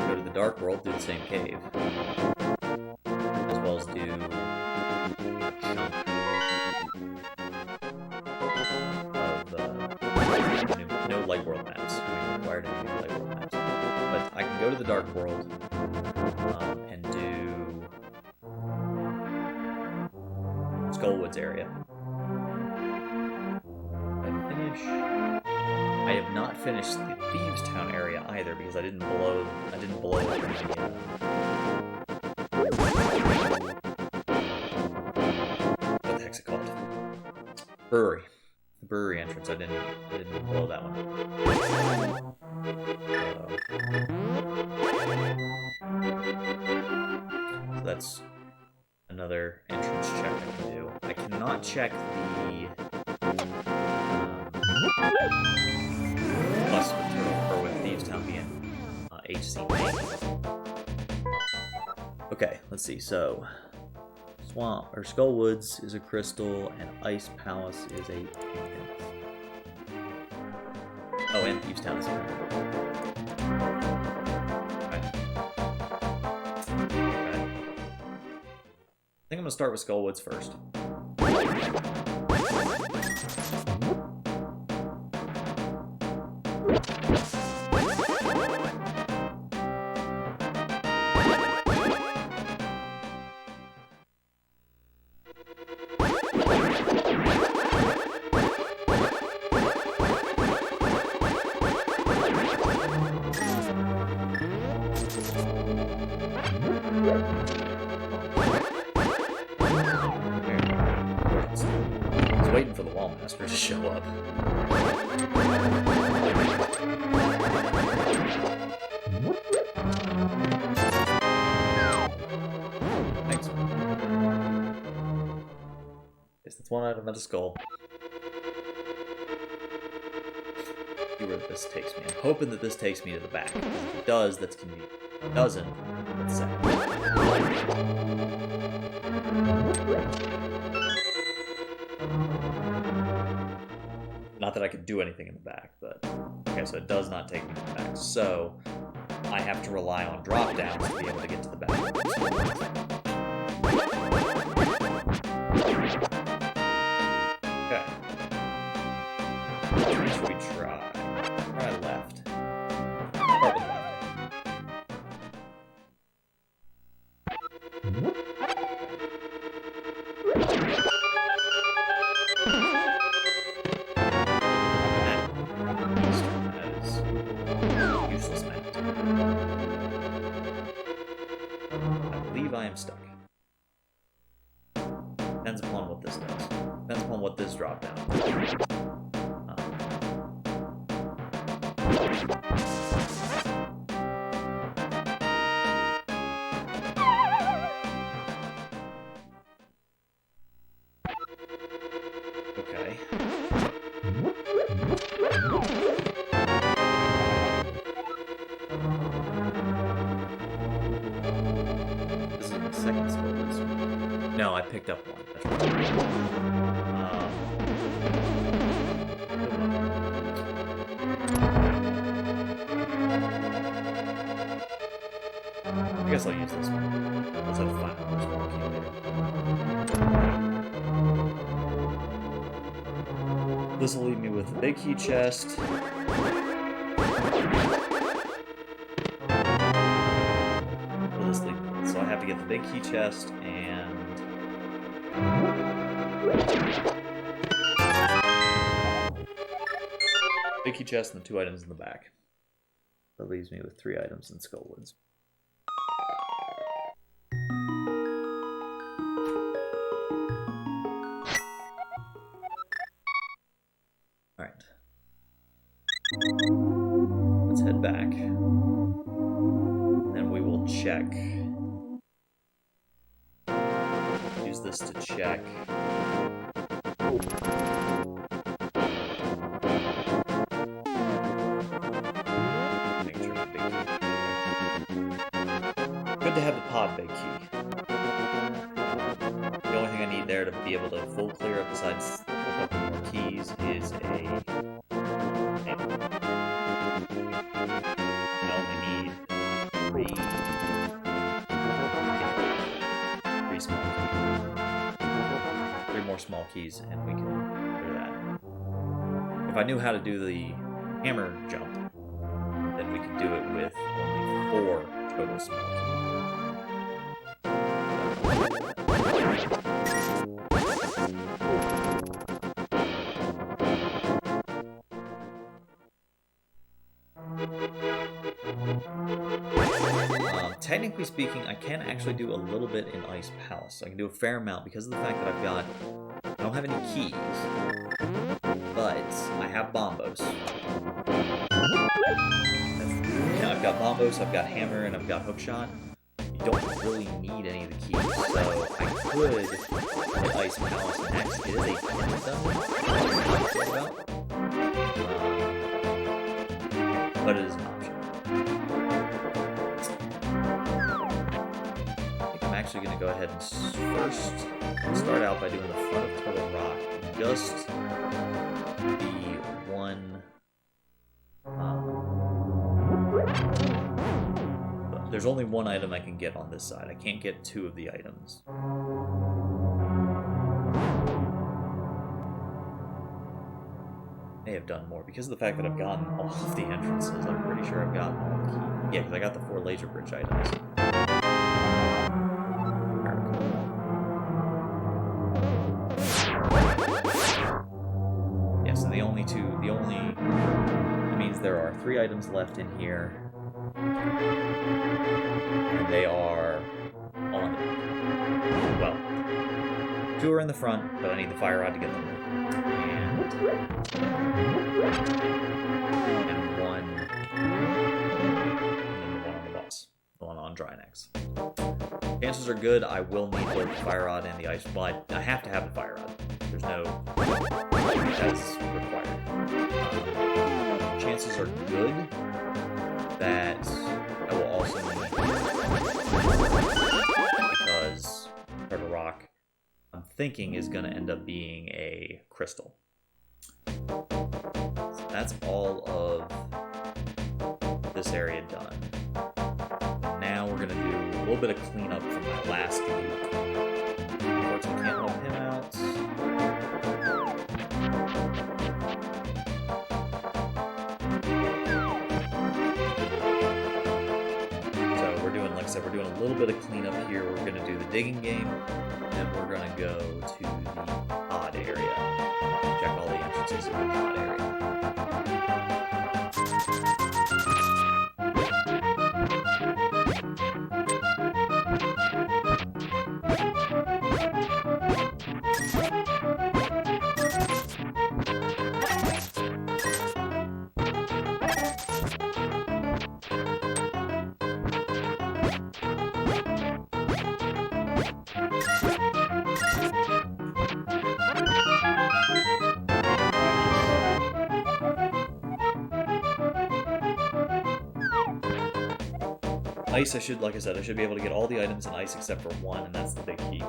Go to the Dark World, do the same cave. As well as do a chunk of no Light World maps. We required any new Light World maps. But I can go to the Dark World and do Skullwoods area. I have not finished the Thieves Town area either because I didn't blow up what the heck's it called? Brewery. The brewery entrance. I didn't blow that one. So that's another entrance check I can do. I cannot check the plus with Turtle, or with Thieves Town being HC main. Okay, let's see. So Swamp or Skullwoods is a crystal, and Ice Palace is a pendant. Oh, and Thieves Town is here. Okay. I think I'm gonna start with Skullwoods first. Master to show up. Thanks. Yes, that's one item at a skull. See where this takes me. I'm hoping that this takes me to the back. If it does, that's convenient. If it doesn't, that's sad. Not that I could do anything in the back, but... Okay, so it does not take me to the back. So, I have to rely on drop-downs to be able to get to the back. Okay. What should we try? Try left. Start with left. I am stuck. Depends upon what this does. Depends upon what this drop down does. Okay. Second spoilers. No, I picked up one. That's right. I guess I'll use this one. Let's have fun with this one later. This will leave me with the big key chest. So I have to get the big key chest and... big key chest and the 2 items in the back. That leaves me with 3 items in Skullwoods. Alright. Let's head back. Then we will check. Use this to check. Make sure the big key. Good to have the pod big key. The only thing I need there to be able to full clear up besides a couple more keys is a... I only need 3 small keys. 3 more small keys and we can clear that. If I knew how to do the hammer jump, then we could do it with only 4 total small keys. Technically speaking, I can actually do a little bit in Ice Palace. I can do a fair amount because of the fact that I don't have any keys, but I have bombos. Yeah, I've got bombos, I've got hammer, and I've got hookshot. You don't really need any of the keys, so I could hit Ice Palace next. It is a hidden dungeon, but it is an option. I'm actually going to go ahead and first start out by doing the front of Turtle Rock. Just the one... there's only one item I can get on this side. I can't get 2 of the items. May have done more. Because of the fact that I've gotten all of the entrances, I'm pretty sure I've gotten all the keys. Yeah, because I got the 4 laser bridge items. So it means there are 3 items left in here, and they are all in the back. Well, 2 are in the front, but I need the fire rod to get them. And and one on the boss. One on Drynex. Chances are good I will need both the fire rod and the ice. Well, I have to have the fire rod. There's no... That's required. Chances are good that I will also need... Because Turtle Rock, I'm thinking, is going to end up being a crystal. So that's all of this area done. Now we're going to do a little bit of cleanup from my last loop. Unfortunately, can't help him out. So we're doing, like I said, we're doing a little bit of cleanup here. We're going to do the digging game, and we're going to go to the pod area. Check all the entrances in the pod area. Ice, like I said, I should be able to get all the items in ice except for one, and that's the big key.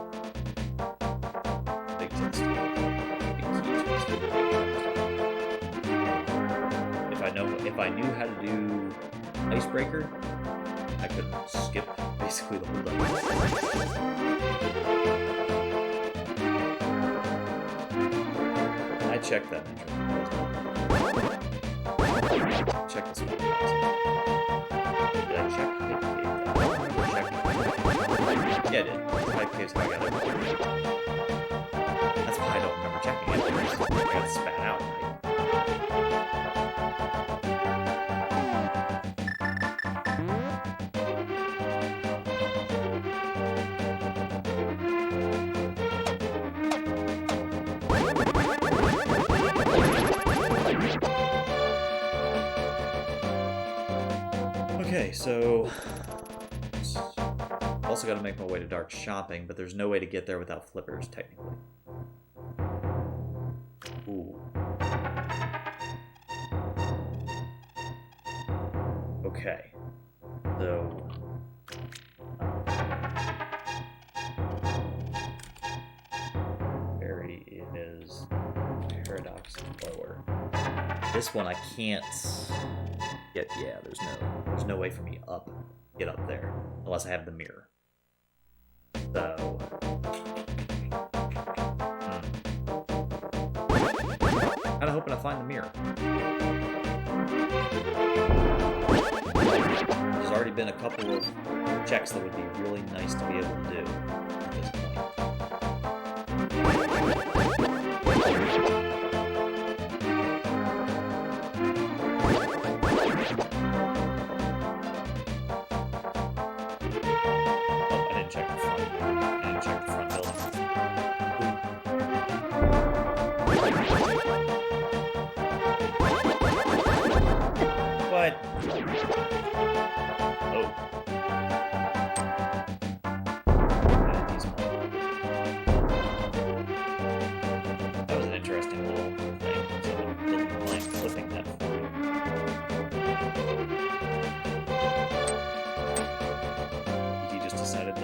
Big chest. Big key chest. If I knew how to do Icebreaker, I could skip basically the whole thing. I checked that entrance. Check this one. Did I check? Yeah, I did. 5 caves, how I got it. That's why I don't remember checking it. I got spat out, right? Okay, so... also got to make my way to Dark Shopping, but there's no way to get there without flippers, technically. Ooh. Okay. So... Very is Paradox Explorer. This one I can't get. Yeah, there's no way for me get up there unless I have the mirror. So, kinda hoping I find the mirror. There's already been a couple of checks that would be really nice to be able to do at this point.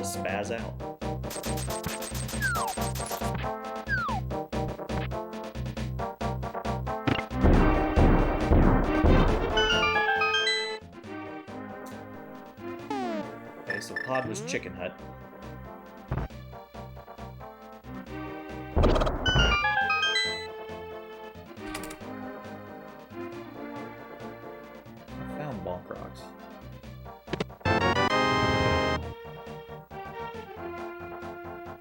Spaz out. Okay, so Pod was Chicken Hut. I found Bonk Rocks.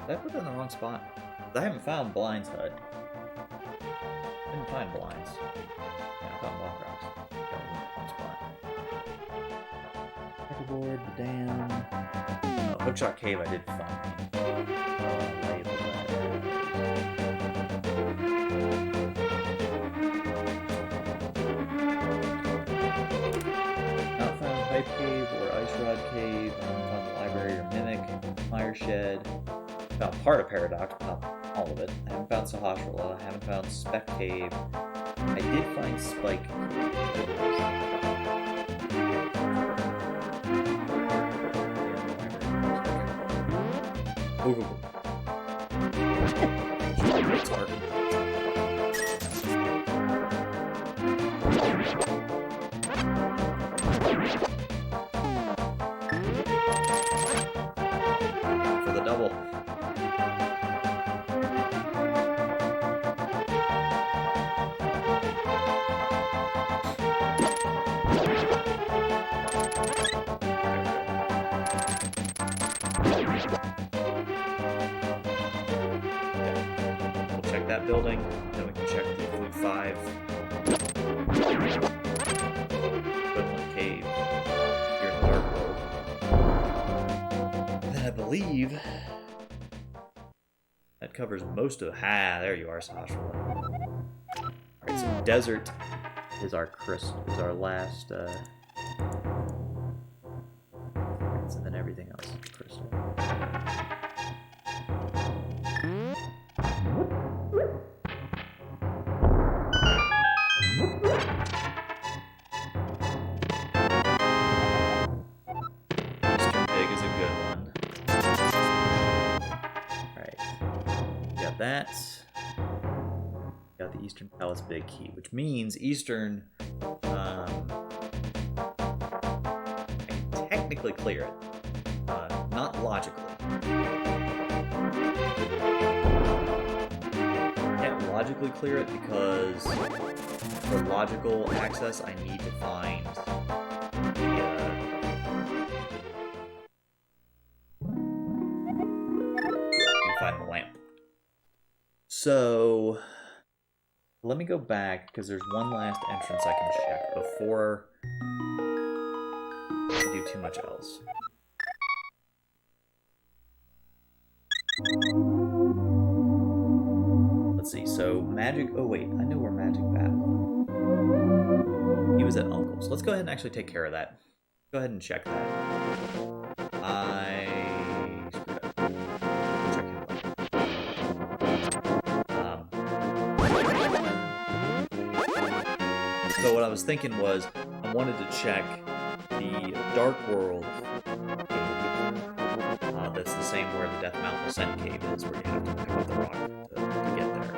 Did I put that in the wrong spot? I haven't found Blind's hut. I didn't find Blind's. Yeah, I found Bonk Rocks. Got it in the wrong spot. Checkerboard, the dam. Oh, Hookshot Cave I did find. Mire Shed. Found part of Paradox, but not all of it. I haven't found Sahasrahla. I haven't found Spec Cave. I did find Spike. Ooh. It's hard. For the double. We'll check that building, then we can check the Flute 5. Equivalent cave here in the Dark World. And then I believe that covers most of. There you are, Sahasrahla. Alright, so desert is our last. And then everything else is crystal. Eastern Big is a good one. Alright. Got that. Got the Eastern Palace Big Key, which means Eastern I can technically clear it. Not logically. Can't logically clear it because for logical access I need to find the lamp. So let me go back because there's one last entrance I can check before I do too much else. Let's see, so Magic... Oh, wait, I know where Magic Bat was. He was at Uncle's. Let's go ahead and actually take care of that. Go ahead and check that. I screwed up. Check him out. So what I was thinking was, I wanted to check the Dark World that's the same where the Death Mountain Ascent Cave is, where you have to pick up the rock to get there.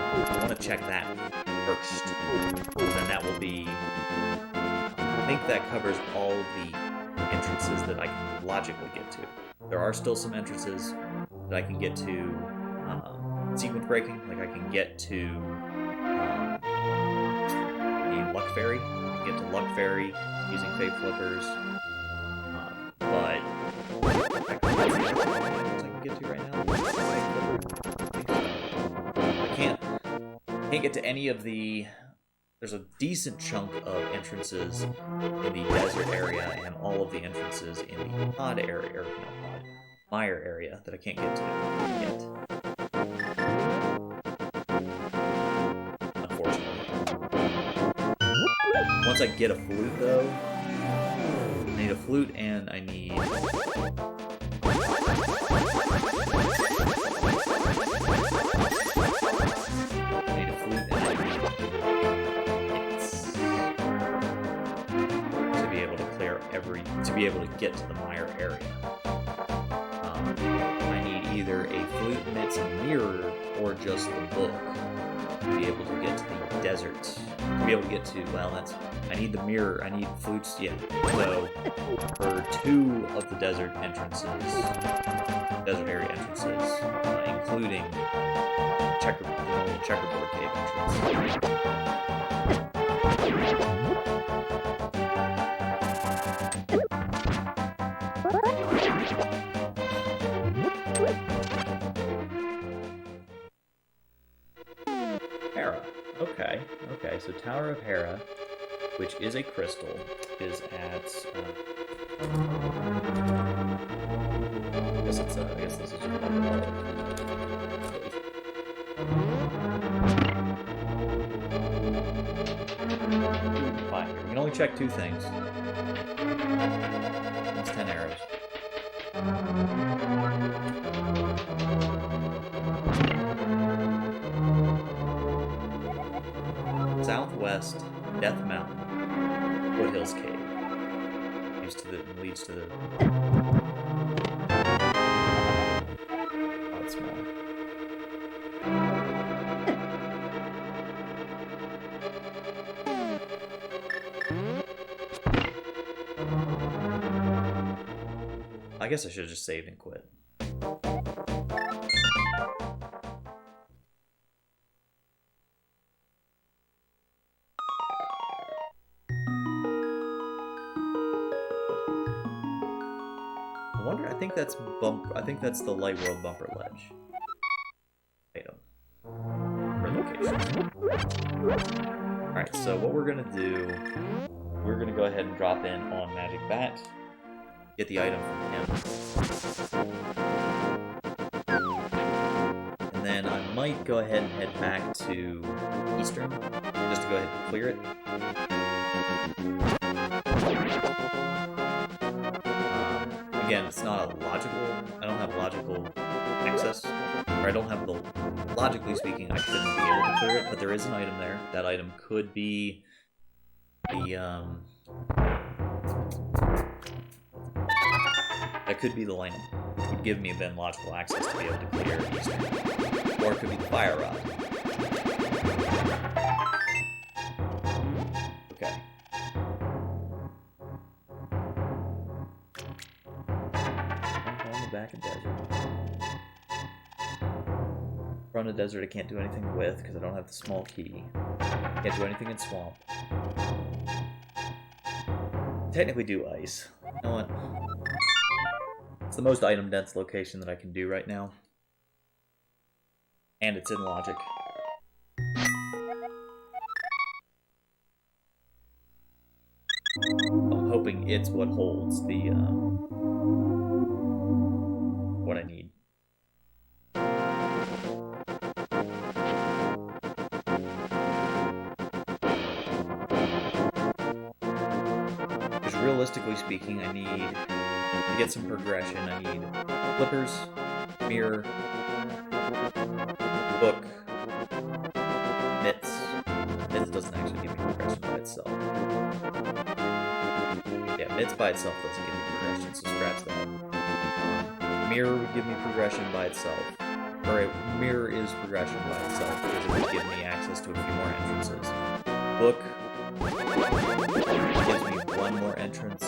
I want to check that first. And then that will be... I think that covers all the entrances that I can logically get to. There are still some entrances that I can get to sequence breaking. Like I can get to the Luck Fairy. I can get to Luck Fairy using Fate Flippers. But I can get to right now. I can't get to any of the... There's a decent chunk of entrances in the desert area and all of the entrances in the pod area, or no pod, Mire area that I can't get to yet. Unfortunately. Once I get a flute though, I need a flute and I need... to be able to get to the Mire area. I need either a flute, mitts, and mirror, or just the book to be able to get to the desert. To be able to get to, well, that's... I need the mirror, I need flutes, yeah. So, for 2 of the desert entrances, desert area entrances, including the checkerboard cave entrance. Okay, so Tower of Hera, which is a crystal, is at... I guess this is just fine. We can only check 2 things. That's 10 arrows. West, Death Mountain, Foothills Cave. Leads to the... Oh, it's small. I guess I should have just saved and quit. I think that's the Light World bumper ledge. Item. Or location. Alright, so what we're gonna do, we're gonna go ahead and drop in on Magic Bat, get the item from him. And then I might go ahead and head back to Eastern, just to go ahead and clear it. Again, it's not a logical, I don't have logical access, or I don't have the, logically speaking, I shouldn't be able to clear it, but there is an item there. That item could be the, that could be the lineup, which would give me then logical access to be able to clear Eastern. Or it could be the Fire Rod. Okay. Back in desert. Front of desert I can't do anything with because I don't have the small key. Can't do anything in swamp. Technically do ice. You know what? It's the most item dense location that I can do right now. And it's in logic. I'm hoping it's what holds the what I need. Because realistically speaking, I need to get some progression. I need flippers, mirror, book, mitts. Mitts doesn't actually give me progression by itself. Yeah, mitts by itself doesn't give me progression, so scratch that. Mirror would give me progression by itself. Or mirror is progression by itself, because it would give me access to a few more entrances. Book gives me one more entrance.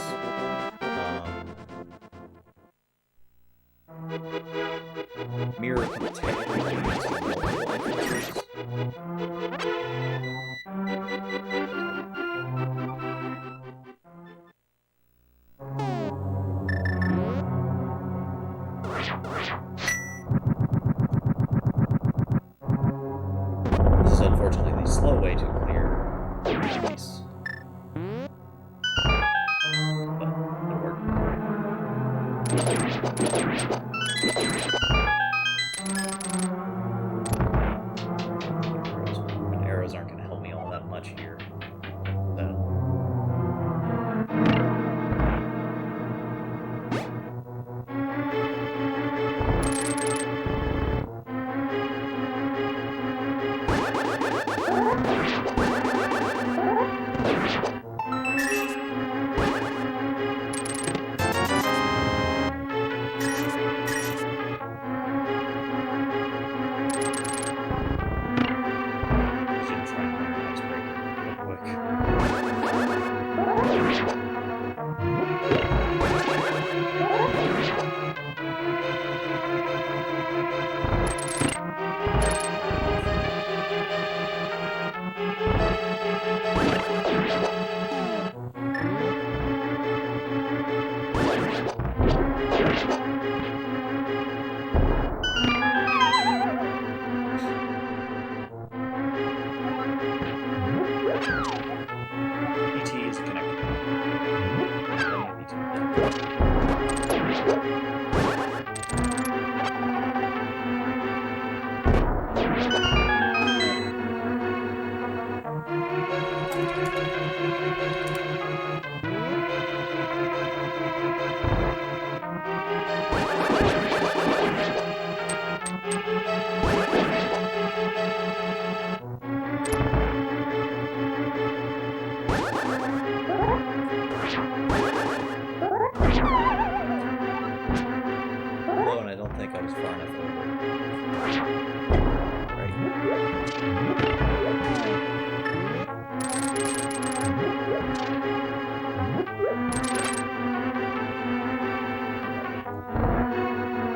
Mirror can technically give me multiple entrances. This is unfortunately the slow way to clear these. But it'll work. Arrows aren't going to help me all that much here.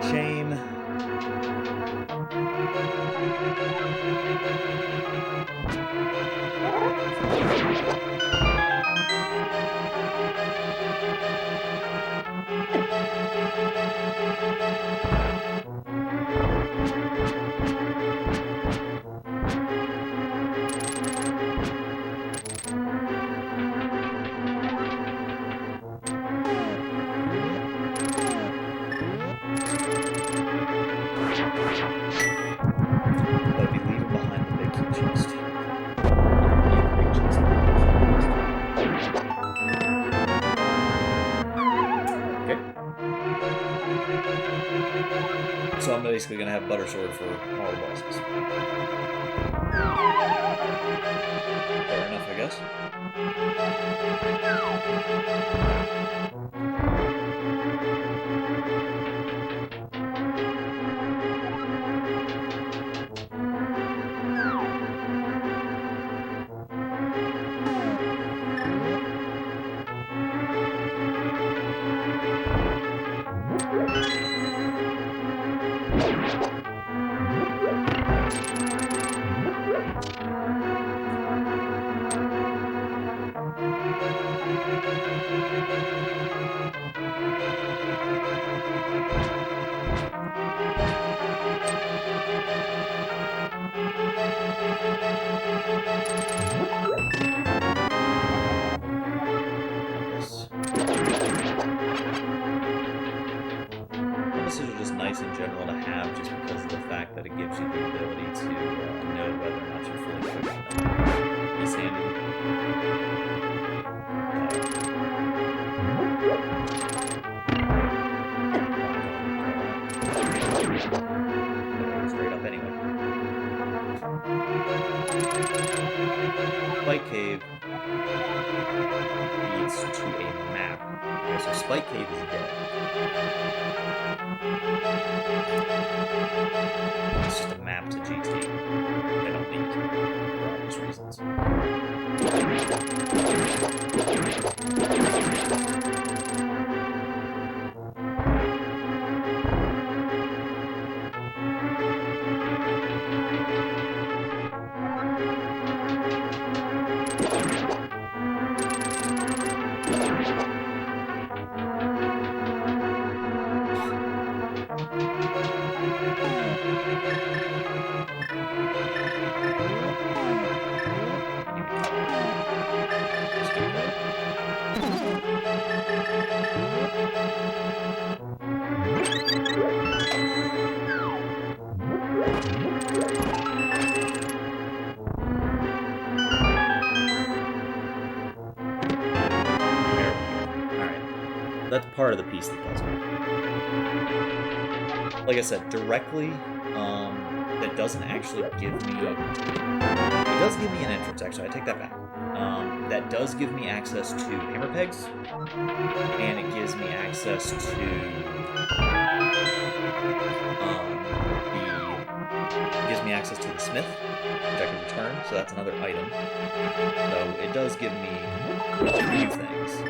Shame. But be leaving behind the big key chest. Okay. So I'm basically gonna have Butter Sword for all the bosses. Fair enough, I guess. Bonuses are just nice in general to have, just because of the fact that it gives you the ability to know whether or not you're fully equipped with them. Miss Handy. Straight up anyway. Spike Cave leads to a map. Okay, so Spike Cave is dead. It's just a map to GT. They don't need for obvious reasons. That's part of the piece that does me. Like I said, directly, that doesn't actually give me... It does give me an entrance, actually. I take that back. That does give me access to hammer pegs, and it gives me access to the smith, which I can return, so that's another item. So it does give me a few things.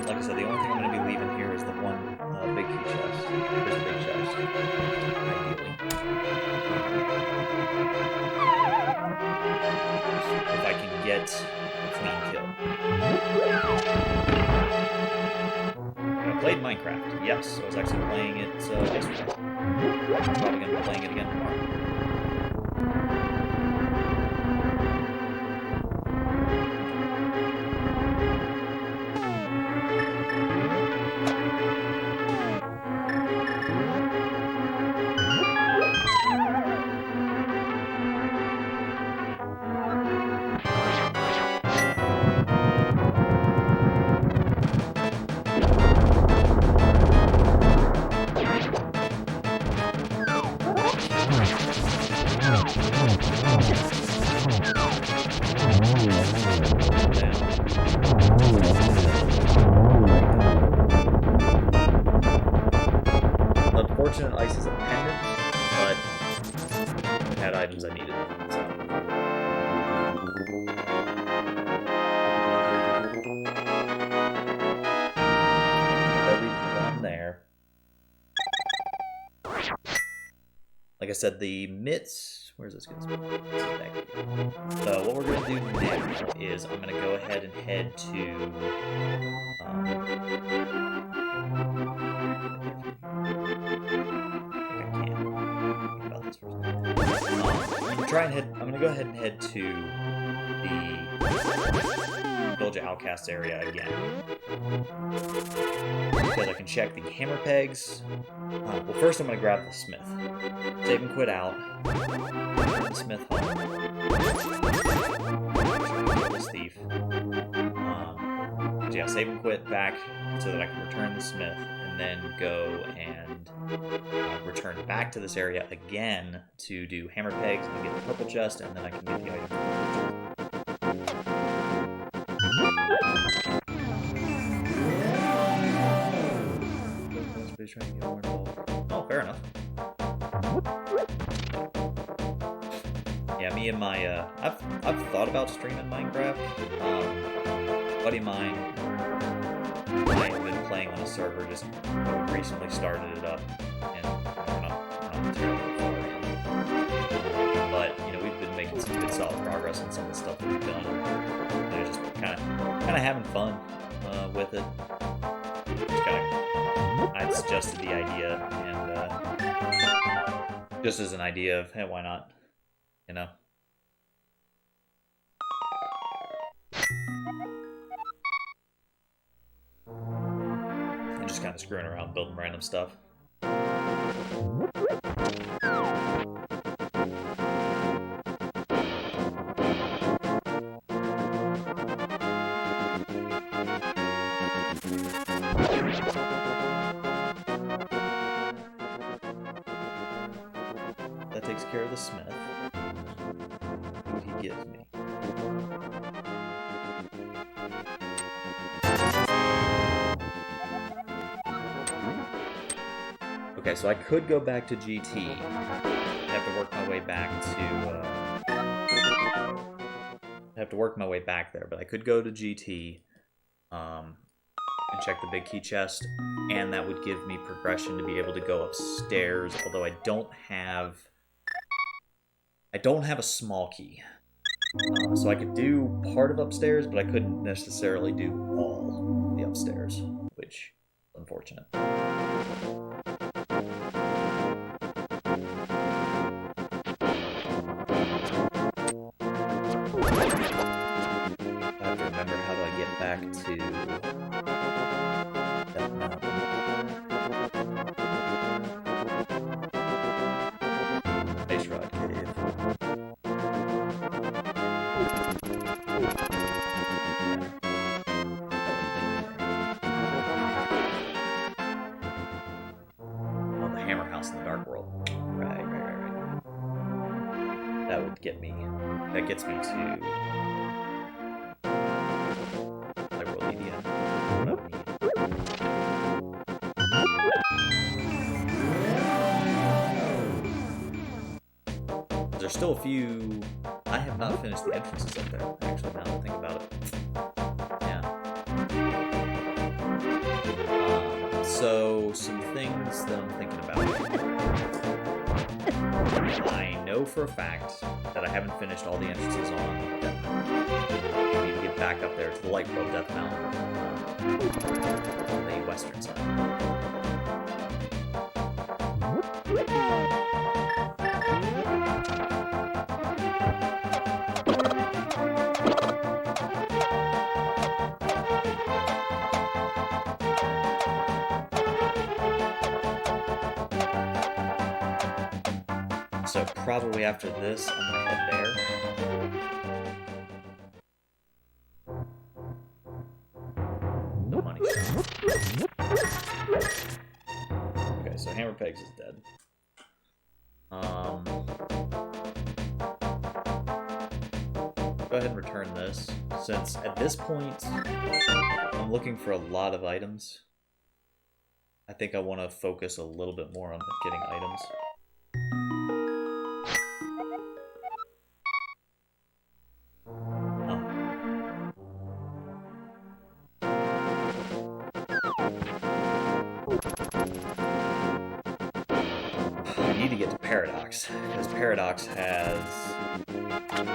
Like I said, the only thing I'm going to be leaving here is the one big key chest. There's a big chest, ideally. If I can get a clean kill. I played Minecraft, yes. I was actually playing it yesterday. I'm probably going to be playing it again tomorrow. like I said, the mitts. Where's this going to be? Back here. So what we're going to do now is I'm going to go ahead and head to. I'm gonna go ahead and head to the Village of Outcasts area again. Because I can check the hammer pegs. Well, first I'm gonna grab the smith. Save and quit out. The smith home. This thief. So yeah, save and quit back so that I can return the smith. And then go and return back to this area again to do hammer pegs and get the purple chest, and then I can get the item. Oh, fair enough. Yeah, me and my I've thought about streaming Minecraft. A buddy of mine. I have been playing on a server, just recently started it up, and we're not terribly far in. But you know, we've been making some good solid progress on some of the stuff that we've done. And just kind of having fun with it. I suggested the idea, and just as an idea of, hey, why not? You know. Just kind of screwing around, building random stuff. That takes care of the smith. What he gives me. Okay, so I could go back to GT. I have to work my way back there, but I could go to GT and check the big key chest, and that would give me progression to be able to go upstairs, although I don't have a small key. So I could do part of upstairs, but I couldn't necessarily do all the upstairs, which is unfortunate. Back to that mountain. Base Rod Cave. Oh, the Hammer House in the Dark World. Right. That would get me. That gets me to. There's still a few. I have not finished the entrances up there, actually, now that I think about it. Yeah. So, some things that I'm thinking about. I know for a fact that I haven't finished all the entrances on Death Mountain. I need to get back up there to the Light World Death Mountain on the western side. So probably after this, I'm gonna head there. No money. Okay, so Hammer Pegs is dead. Go ahead and return this, since at this point, I'm looking for a lot of items. I think I want to focus a little bit more on getting items. need to get to Paradox, because Paradox has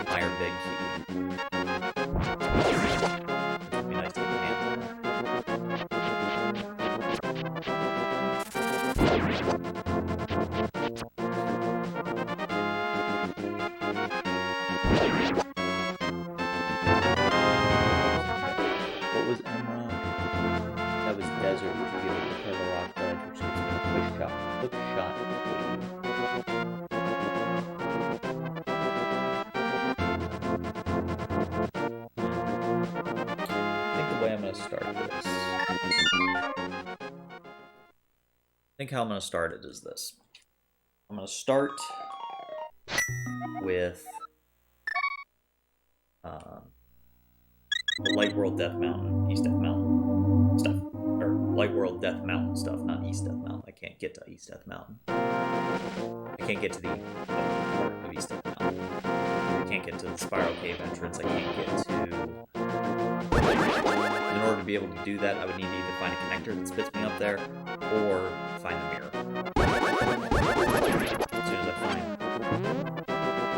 higher big key. It'd be nice to get a handle on. What was Emerald? That was Desert, which would give it the Turtle Rock Ledge, which gives me a quick shot. I think how I'm going to start it is this. I'm going to start with the Light World Death Mountain, East Death Mountain stuff. Or Light World Death Mountain stuff, not East Death Mountain. I can't get to East Death Mountain. I can't get to the part of East Death Mountain. I can't get to the Spiral Cave entrance. I can't get to... In order to be able to do that, I would need to either find a connector that spits me up there, or find the mirror.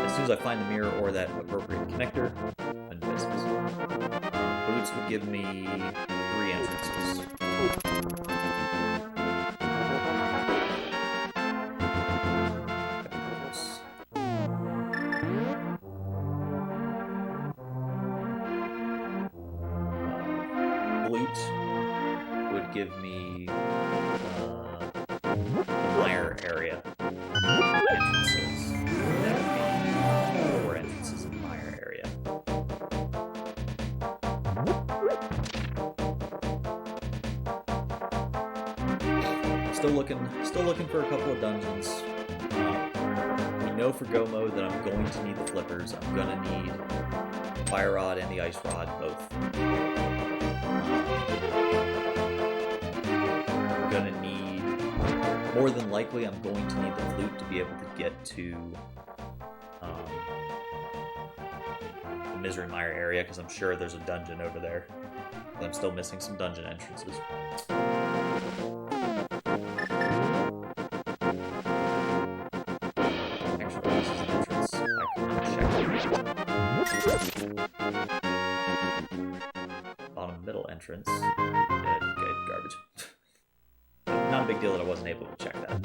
As soon as I find the mirror or that appropriate connector, then business. Boots would give me 3 entrances. Flute would give me the Mire area entrances. That would be 4 entrances in the Mire area. Still looking for a couple of dungeons. We know for go mode that I'm going to need the flippers. I'm going to need Fire Rod and the Ice Rod both. I'm going to need, more than likely, I'm going to need the flute to be able to get to the Misery Mire area, because I'm sure there's a dungeon over there. I'm still missing some dungeon entrances. Actually, this is an entrance. I can check it. Bottom middle entrance. Good garbage. Not a big deal that I wasn't able to check that.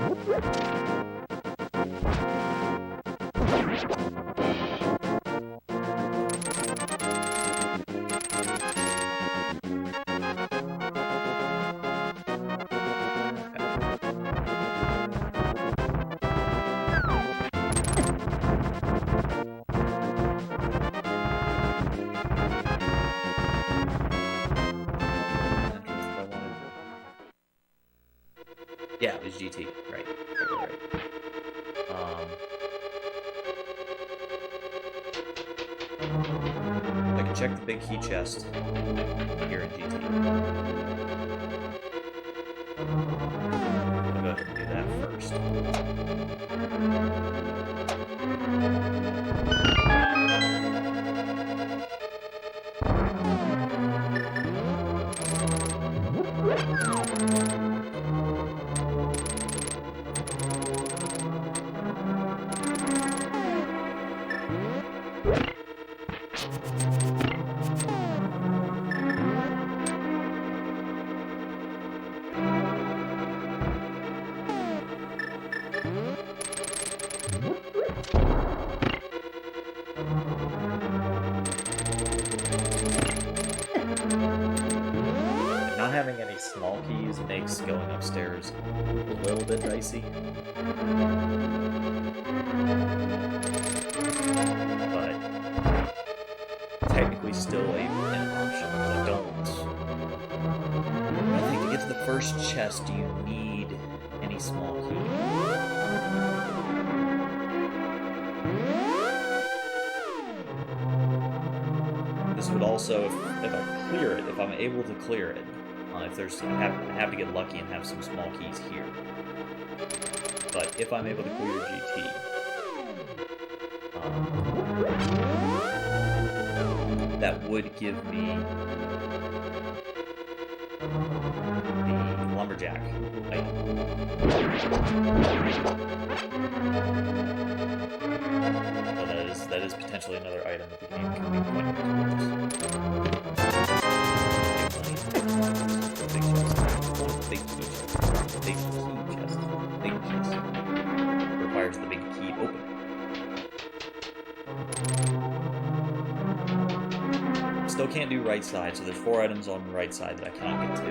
Yeah, it was GT. Right. I can check the big key chest here in GT. I'll go ahead and do that first. Having any small keys makes going upstairs a little bit dicey. But technically still an option, because I think to get to the first chest, do you need any small key? This would also, if I clear it, if I'm able to clear it, if there's, I have to get lucky and have some small keys here. But if I'm able to clear GT, that would give me the lumberjack item. So that is potentially another item that the game can be pointing towards. Big key chest. Big chest. Requires the big key open. Still can't do right side, so there's 4 items on the right side that I cannot get to.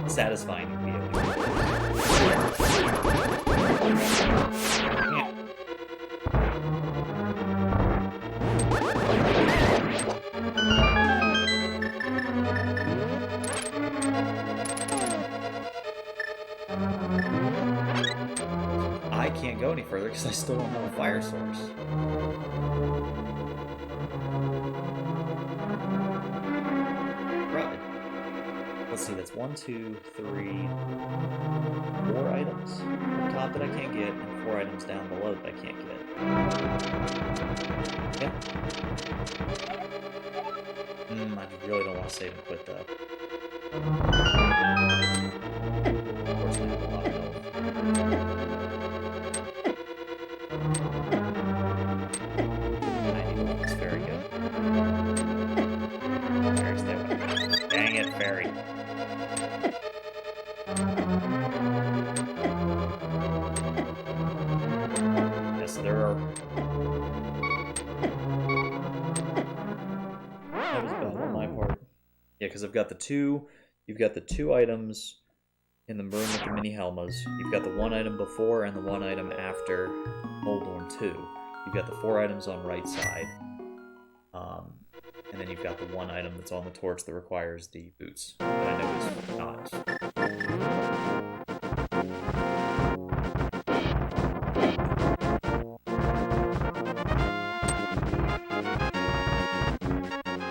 Satisfying to be able to I can't go any further because I still don't have a fire source. Let's see, that's 1, 2, 3, 4 items up top that I can't get, and 4 items down below that I can't get. Yeah. I really don't want to save and quit, though. Unfortunately, I have a lot of health. Very good. Fairy's there. Dang it, fairy. Yes, there are. That was bad on my part. Yeah, because I've got the two. You've got the two items in the room with the mini Helmas. You've got the one item before and the one item after Moldorm 2. You've got the 4 items on right side. And then you've got the one item that's on the torch that requires the boots. That I know is not.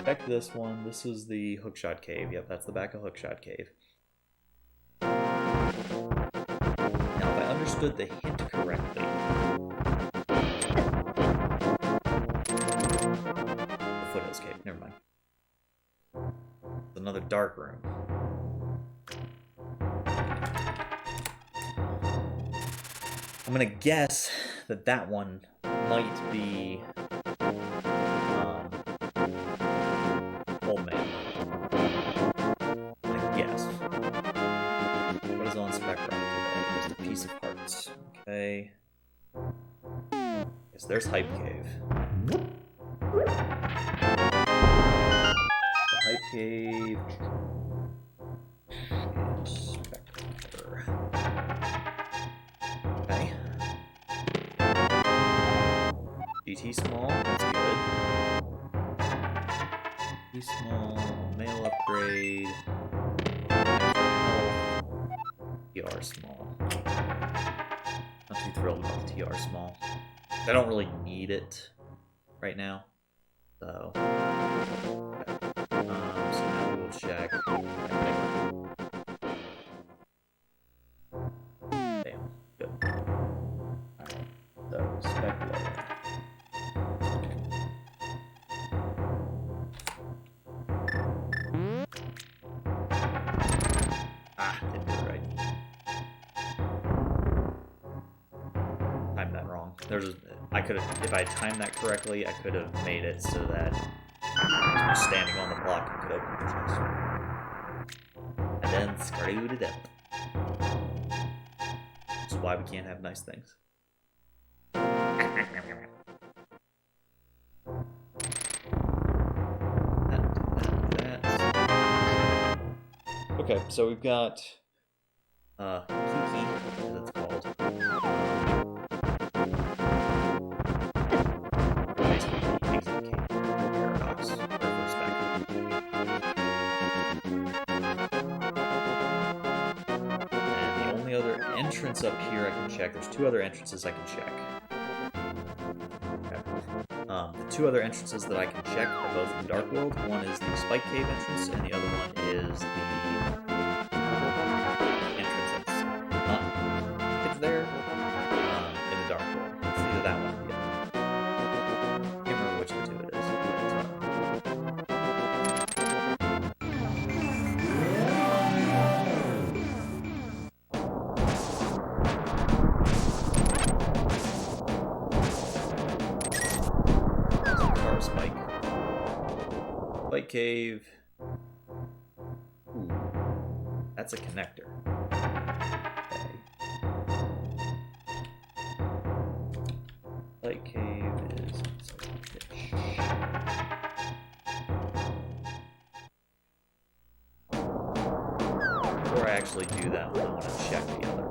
Back to this one. This is the Hookshot Cave. Yep, that's the back of Hookshot Cave. Now, if I understood the hint correctly, Foothills Cave, never mind. It's another dark room. I'm gonna guess that that one might be Old Man. I guess. What is on Spectrum today? Just a piece of parts. Okay. Yes, there's Hype Cave. Hype Cave. Inspector. Okay. GT small, that's good. GT small, mail upgrade. TR small. Not too thrilled about the TR small. I don't really need it right now. So. So now we'll check. Damn, good. Alright, so spec lower. Didn't do it right. Timed that wrong. I could have, if I timed that correctly, I could have made it so that standing on the block and could open the chest. And then screwed it up. That's why we can't have nice things. That. Okay, so we've got Kiki, as it's called. Basically, the exit key. Paradox. And the only other entrance up here I can check, there's 2 other entrances I can check. Okay. The 2 other entrances that I can check are both in Dark World. One is the Spike Cave entrance, and the other one is the entrance that's not it's there in the Dark World. It's either that one or the other. I can't remember which of the 2 it is. Spike Cave. Ooh, that's a connector. Okay. Spike Cave is inside the fish. Before I actually do that one, I want to check the other one.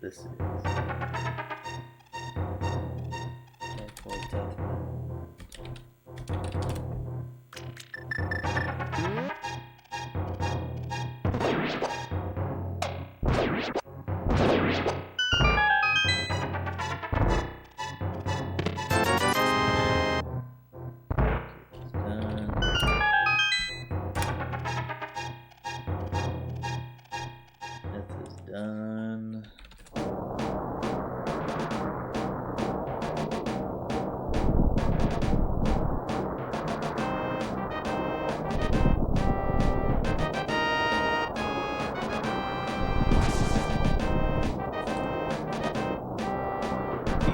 This is done.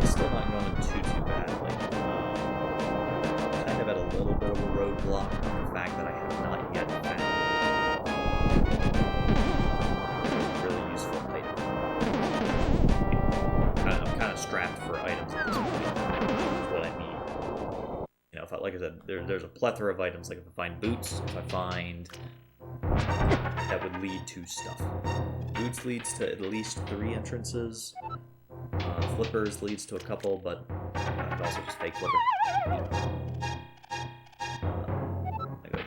He's still not going too badly. Kind of at a little bit of a roadblock. The fact that I have not yet found really useful item. I'm kind of strapped for items at this point. That's what I need. You know, if I, like I said, there's a plethora of items. Like if I find boots, if I find that would lead to stuff. Boots leads to at least 3 entrances. Flippers leads to a couple, but it's also just fake flipper. I go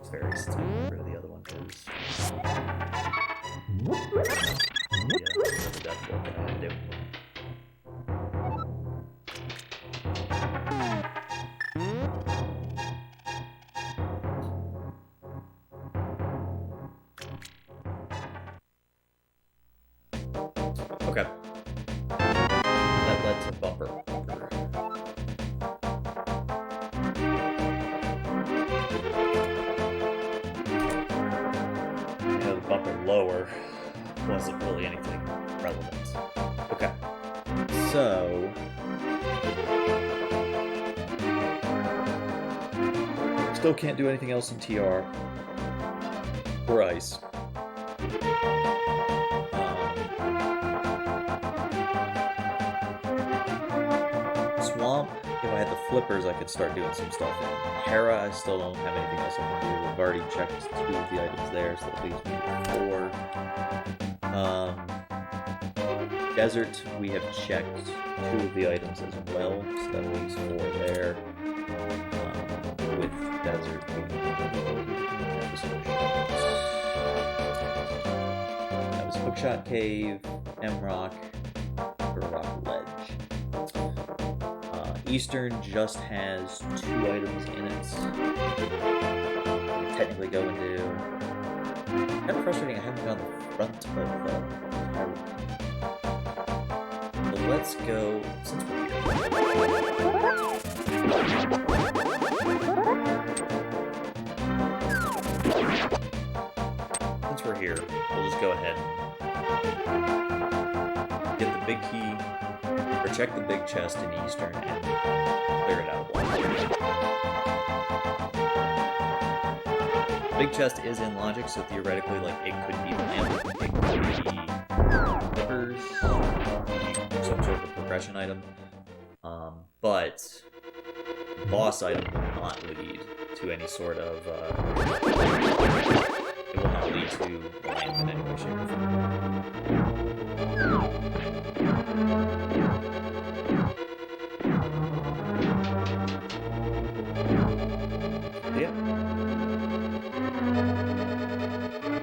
fairies to get rid of the other one because the death blow that I had to do. Okay. That led to bumper. You know, the bumper lower wasn't really anything relevant. Okay. So still can't do anything else in TR or ice. Swamp, if I had the flippers, I could start doing some stuff in. Hera, I still don't have anything else I want to do. I've already checked 2 of the items there, so that leaves me with 4. Desert, we have checked 2 of the items as well, so that leaves 4 there. With Desert, we that was Hookshot Cave, M-Rock, Rock Ledge. Eastern just has 2 items in it. Technically go and do. Kind of frustrating, I haven't found the front of Hyrule. So let's go, since we're here, we'll just go ahead and get the big key, or check the big chest in Eastern and clear it out. The big chest is in logic, so theoretically, like, it could be lamp, it could be flippers, some sort of a progression item. But boss item will not lead to any sort of it will not lead to lamp in any way, shape, or form. Yeah.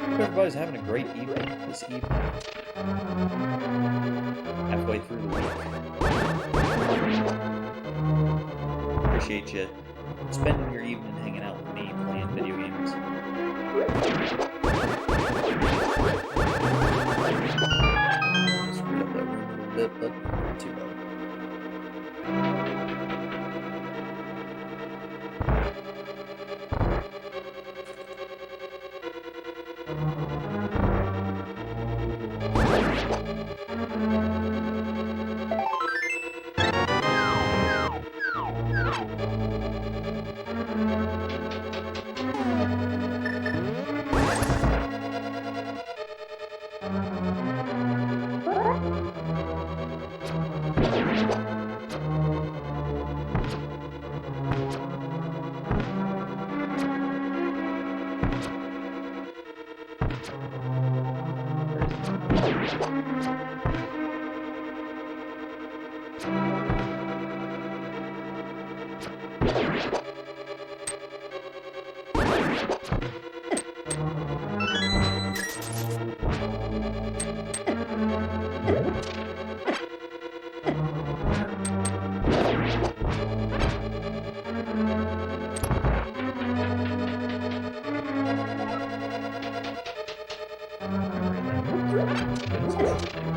Hope everybody's having a great evening this evening. Halfway through the week. Appreciate you spending your evening hanging out with me playing video games. Just read up that room a little bit, but not too bad. good as it should be.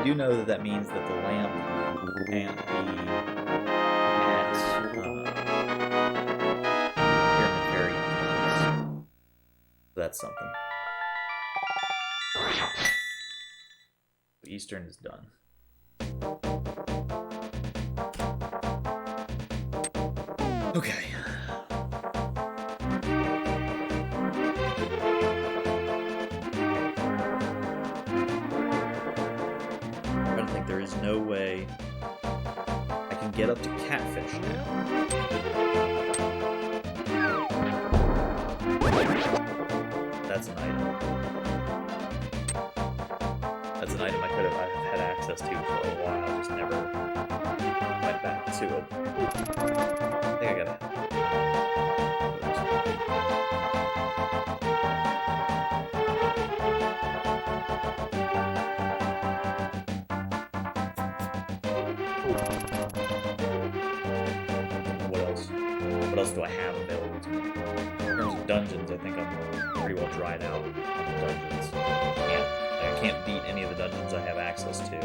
Do know that means that the lamp can't be at Pyramid Fairy ends. So that's something. Eastern is done. Okay. There is no way I can get up to Catfish now. That's an item. That's an item I've had access to for a while, just never went back to it. I think I got it. What else do I have available to me? In terms of dungeons, I think I'm pretty well dried out on the dungeons. I can't beat any of the dungeons I have access to.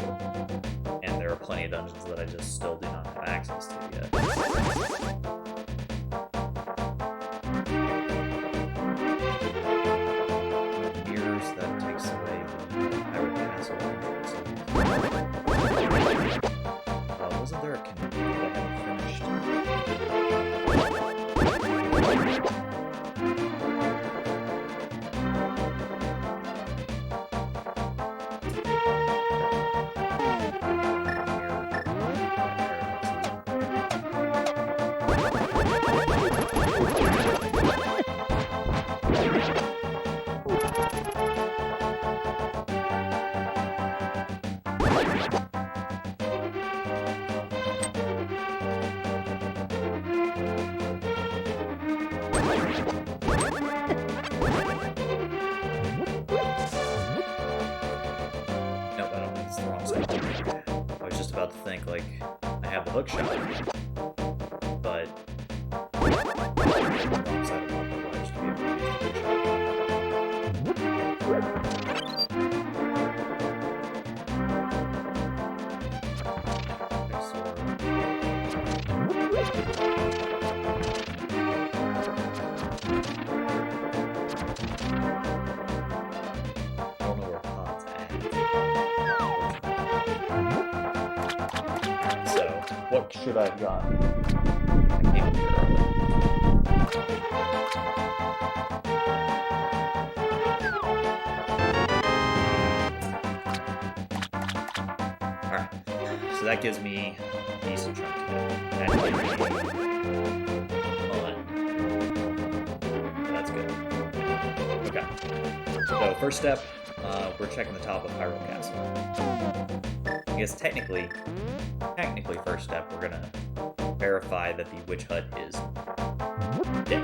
And there are plenty of dungeons that I just still do not have access to yet. Mirrors, that takes away the Pirate Castle entrance. Wasn't there a canoe that I haven't finished? I was just about to think, like, I have the hook shot, but the wrong side of the wires to be able to use the hook shot. I don't know where Pod's at. So, what should I have gotten? I can't hear early. Alright, so that gives me a decent chunk to do. That gives me that's good. Okay. So, first step, we're checking the top of Pyro Castle. I guess technically, first step, we're gonna verify that the witch hut is dead.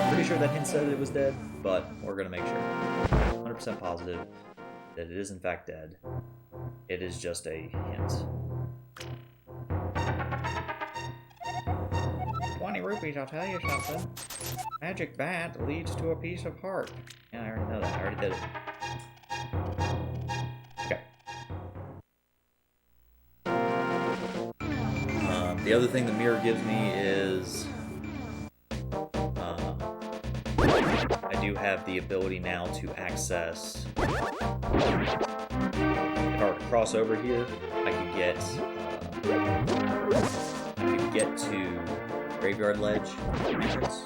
Pretty sure that hint said it was dead, but we're gonna make sure. 100% positive that it is in fact dead. It is just a hint. 20 rupees, I'll tell you something. Magic bat leads to a piece of heart. Yeah, I already know that. I already did it. Okay. The other thing the mirror gives me is... I do do have the ability now to access. If I were to cross over here, I could get to Graveyard Ledge entrance.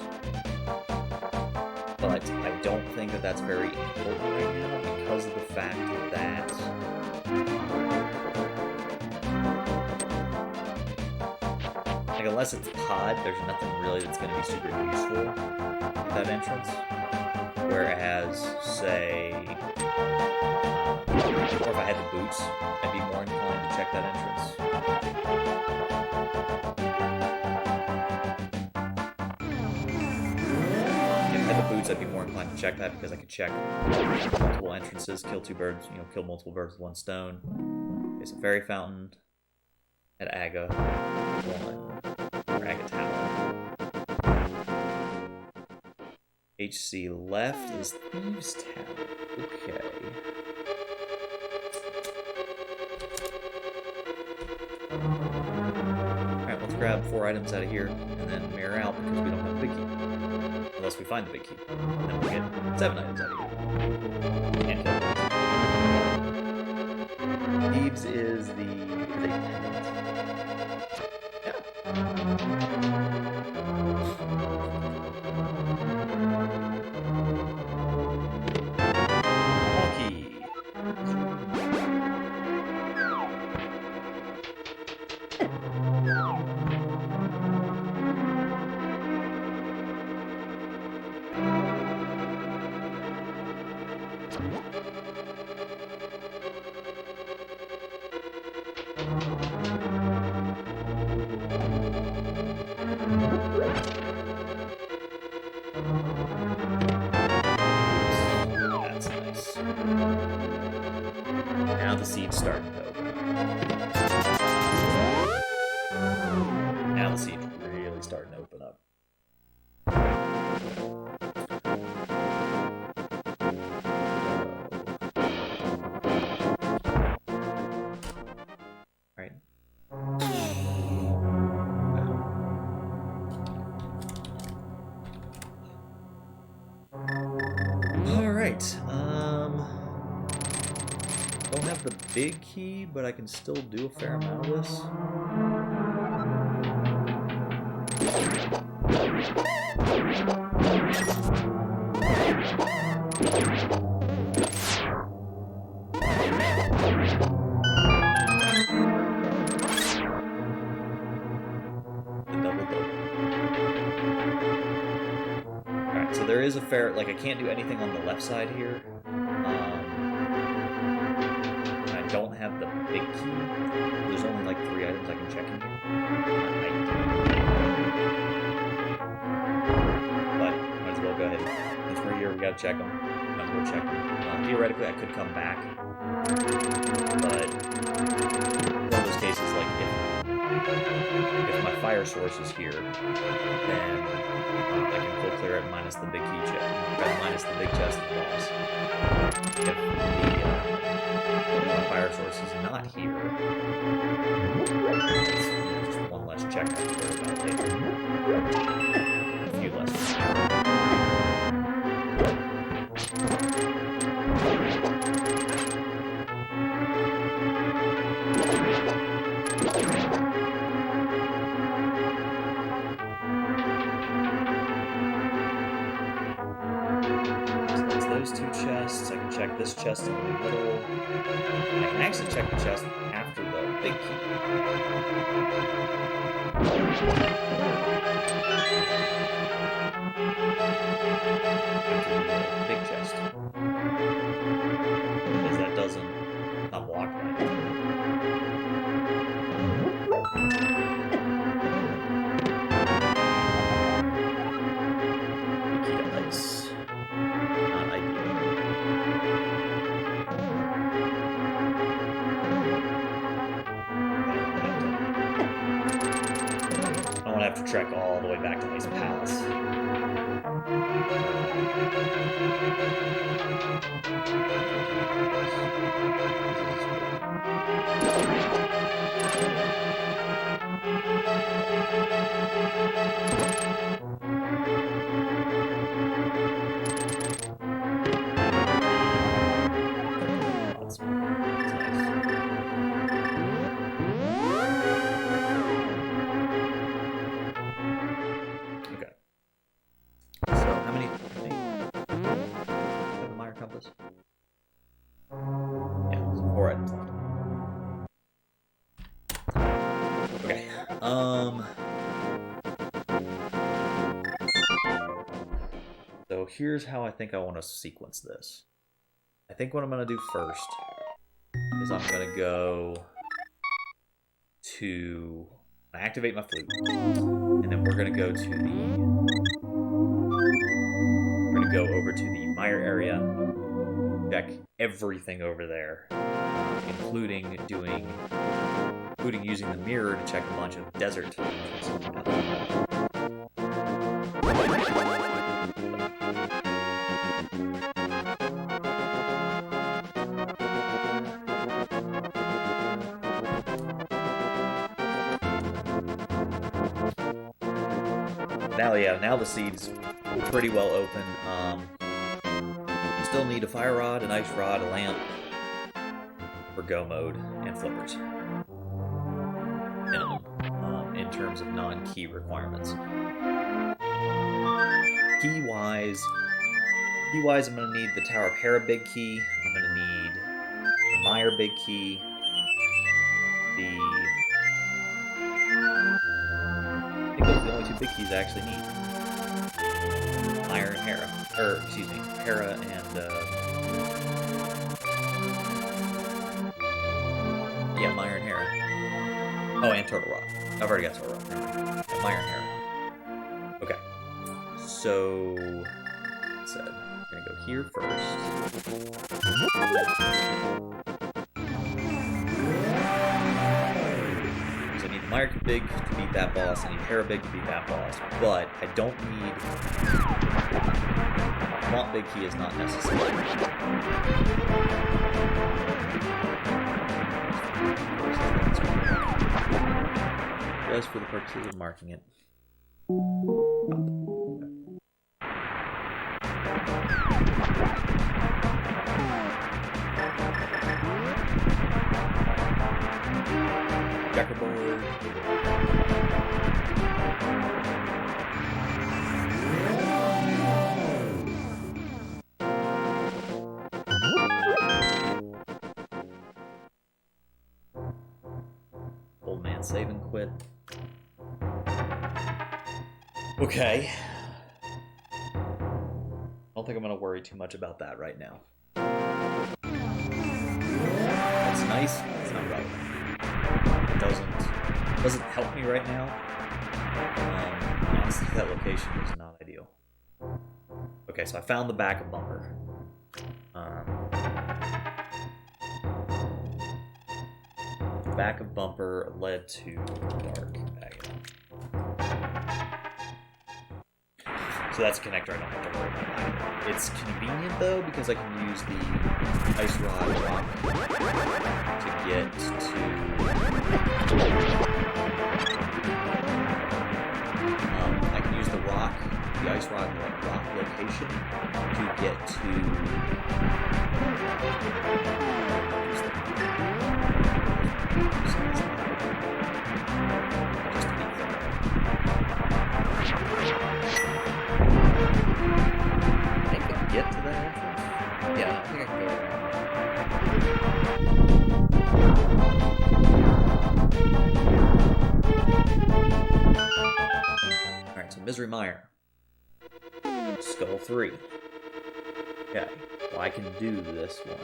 But I don't think that that's very important right now because of the fact that like unless it's pod, there's nothing really that's going to be super useful at that entrance. Whereas, say, or if I had the boots, I'd be more inclined to check that entrance. If I had the boots, I'd be more inclined to check that because I could check multiple entrances, kill two birds, kill multiple birds with one stone. There's a fairy fountain at Aga 1, or Aga Tower. HC left is Thieves Tower. Okay. Alright, let's grab 4 items out of here and then mirror out because we don't have the big key. Unless we find the big key. And then we'll get 7 items out of here. And kill. Thieves is the pendant. Yeah. That's nice. Now the seed's starting to open up. Now the seed's really starting to open up. Right. Alright, don't have the big key, but I can still do a fair amount of this. Alright, so there is a fair, like I can't do anything on the left side here. I don't have the big key. There's only like 3 items I can check in here. But might as well go ahead. Since we're here, we gotta check them. Might as well check them. Theoretically, I could come back. But one of those cases, like if my fire source is here, then I can full clear it minus the big key chest, minus the big chest of loss. If the fire source is not here, it's just one less check I have to worry about later. A few less. Those 2 chests. I can check this chest in the middle. I can actually check the chest after the big key. After the big chest. Because that doesn't not block right. Big key to ice. I have to trek all the way back to Ice Palace. is. Yeah, so 4 items left. Okay. So here's how I think I want to sequence this. I think what I'm going to do first is I'm going to go to activate my flute, and then we're going to go to over to the mire area, check everything over there, including using the mirror to check a bunch of desert. Now the seed's pretty well open. Still need a fire rod, an ice rod, a lamp for go mode, and flippers. Minimum, in terms of non-key requirements. Key-wise, I'm going to need the Tower of Hera big key. I'm going to need the Mire big key. I think those are the only 2 big keys I actually need. Mire and Hera. Hera and, yeah, Mire and Hera. Oh, and Turtle Rock. I've already got Turtle Rock. Mire and Hera. Okay. So, I'm gonna go here first. So I need Mire big to beat that boss. I need Hera big to beat that boss. But I don't need... Swamp big key is not necessary. Just for the purposes of marking it. Checkerboard. Old man save and quit. Okay. I don't think I'm going to worry too much about that right now. It's nice. It's not relevant. It doesn't help me right now. Honestly, that location is not ideal. Okay, so I found the back of Bumper. The back of Bumper led to Dark Agony. So that's a connector I don't have to worry about. It's convenient though because I can use the ice rod rock to get to I can use the ice rod rock location to get to get to that entrance? Yeah, I think I can go around. Alright, so Misery Mire. Skull 3. Okay, well I can do this one.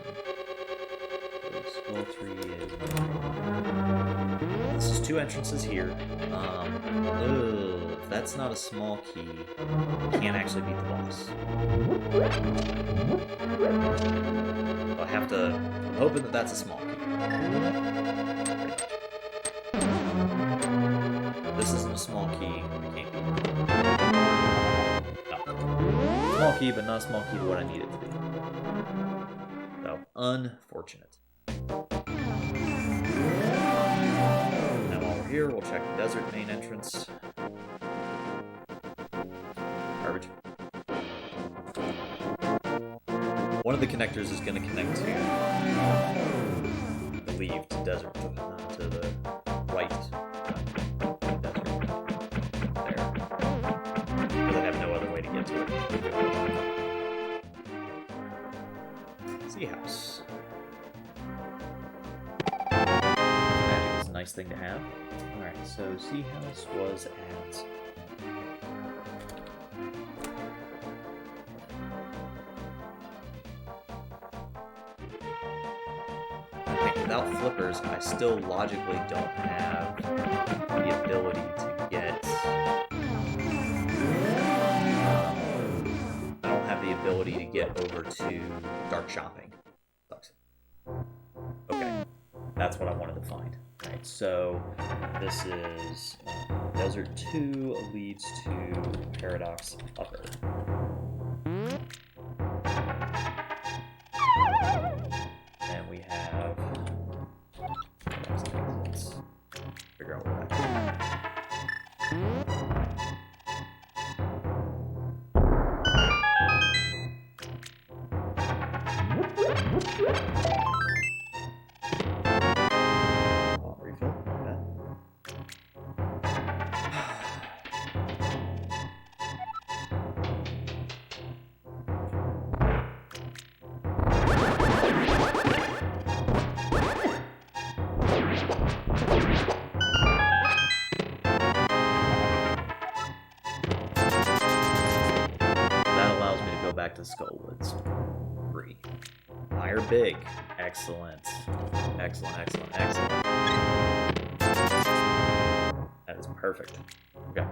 So Skull 3 is... This is 2 entrances here. If that's not a small key, I can't actually beat the boss. So I have to... I'm hoping that that's a small key. This isn't a small key. I can't beat it. No. Small key, but not a small key to what I need it to be. So, unfortunate. Now while we're here, we'll check the desert main entrance. Garbage. One of the connectors is going to connect to, I believe, to desert, to the right desert. There. Because I have no other way to get to it. Sea House. Magic is a nice thing to have. Alright, so Sea House was at... Without flippers, I still logically don't have the ability to get... I don't have the ability to get over to Dark Shopping. Sucks. Okay, that's what I wanted to find. Alright, so this is... Desert 2 leads to Paradox Upper. And we have... Let's figure out where that refill. Okay. Back to Skullwoods. 3. Fire big. Excellent. Excellent, excellent, excellent. That is perfect. Okay.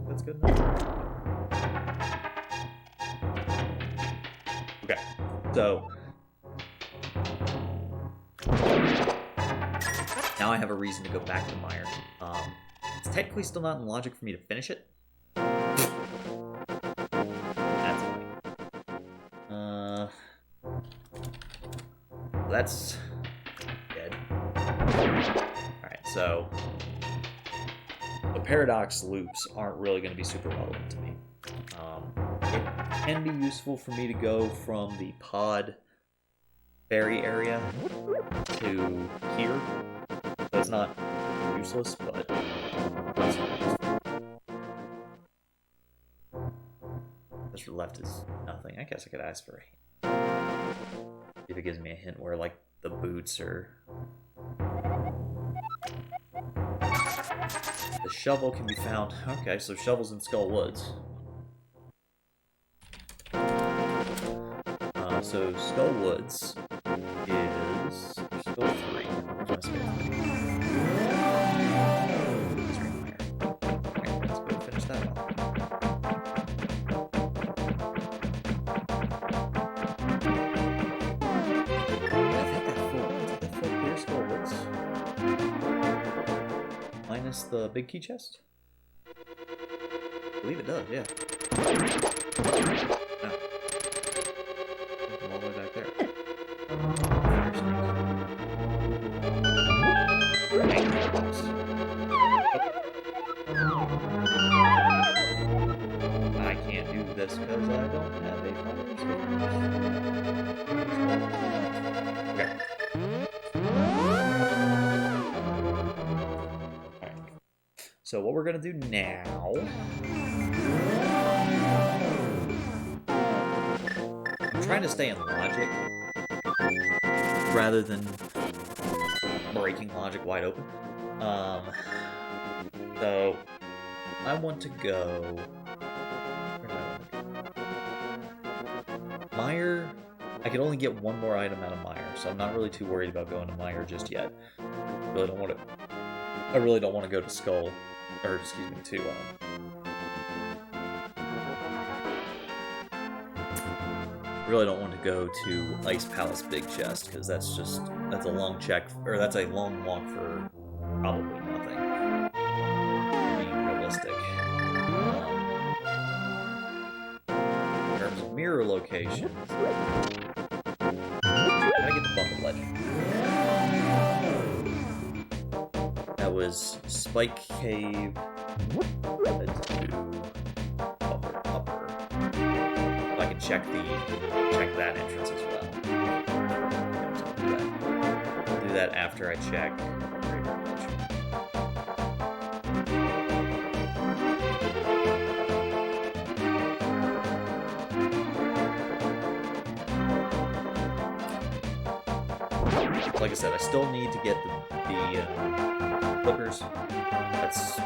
That's good enough. Okay. So now I have a reason to go back to Meyer. It's technically still not in logic for me to finish it. That's annoying. That's dead. Alright, so the paradox loops aren't really going to be super relevant to me. It can be useful for me to go from the pod ferry area to here. So it's not useless, but this left is nothing. I guess I could ask for a hint. If it gives me a hint where, like, the boots are... The shovel can be found. Okay, so shovel's in Skull Woods. So Skull Woods is still 3. Where's my Skull 3? Let's go finish that off. Minus the big key chest? I believe it does, yeah. No. All the way back there. I can't do this because I don't have a fire escape. Okay. So what we're going to do now... I'm trying to stay in logic rather than breaking logic wide open. So I want to go... Where do I want to go? Meyer... I can only get one more item out of Meyer, so I'm not really too worried about going to Meyer just yet. I really don't want to go to Skull... Or, excuse me, to, really don't want to go to Ice Palace Big Chest, because that's a long check, or that's a long walk for probably nothing. Being realistic. In terms of mirror locations, I get the Bucket Legend. That was Spike Cave to upper. I can check that entrance as well. I'll do that after I check like I said, I still need to get the flippers. That's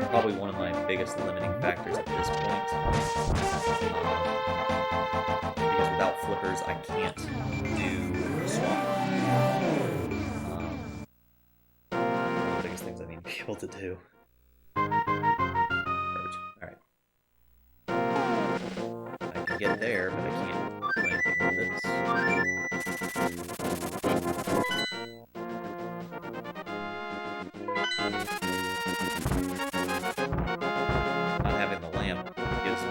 probably one of my biggest limiting factors at this point. Because without flippers, I can't do swamp. One of the biggest things I need to be able to do. Alright. I can get there, but I can't do anything with this. Not having the lamp prevents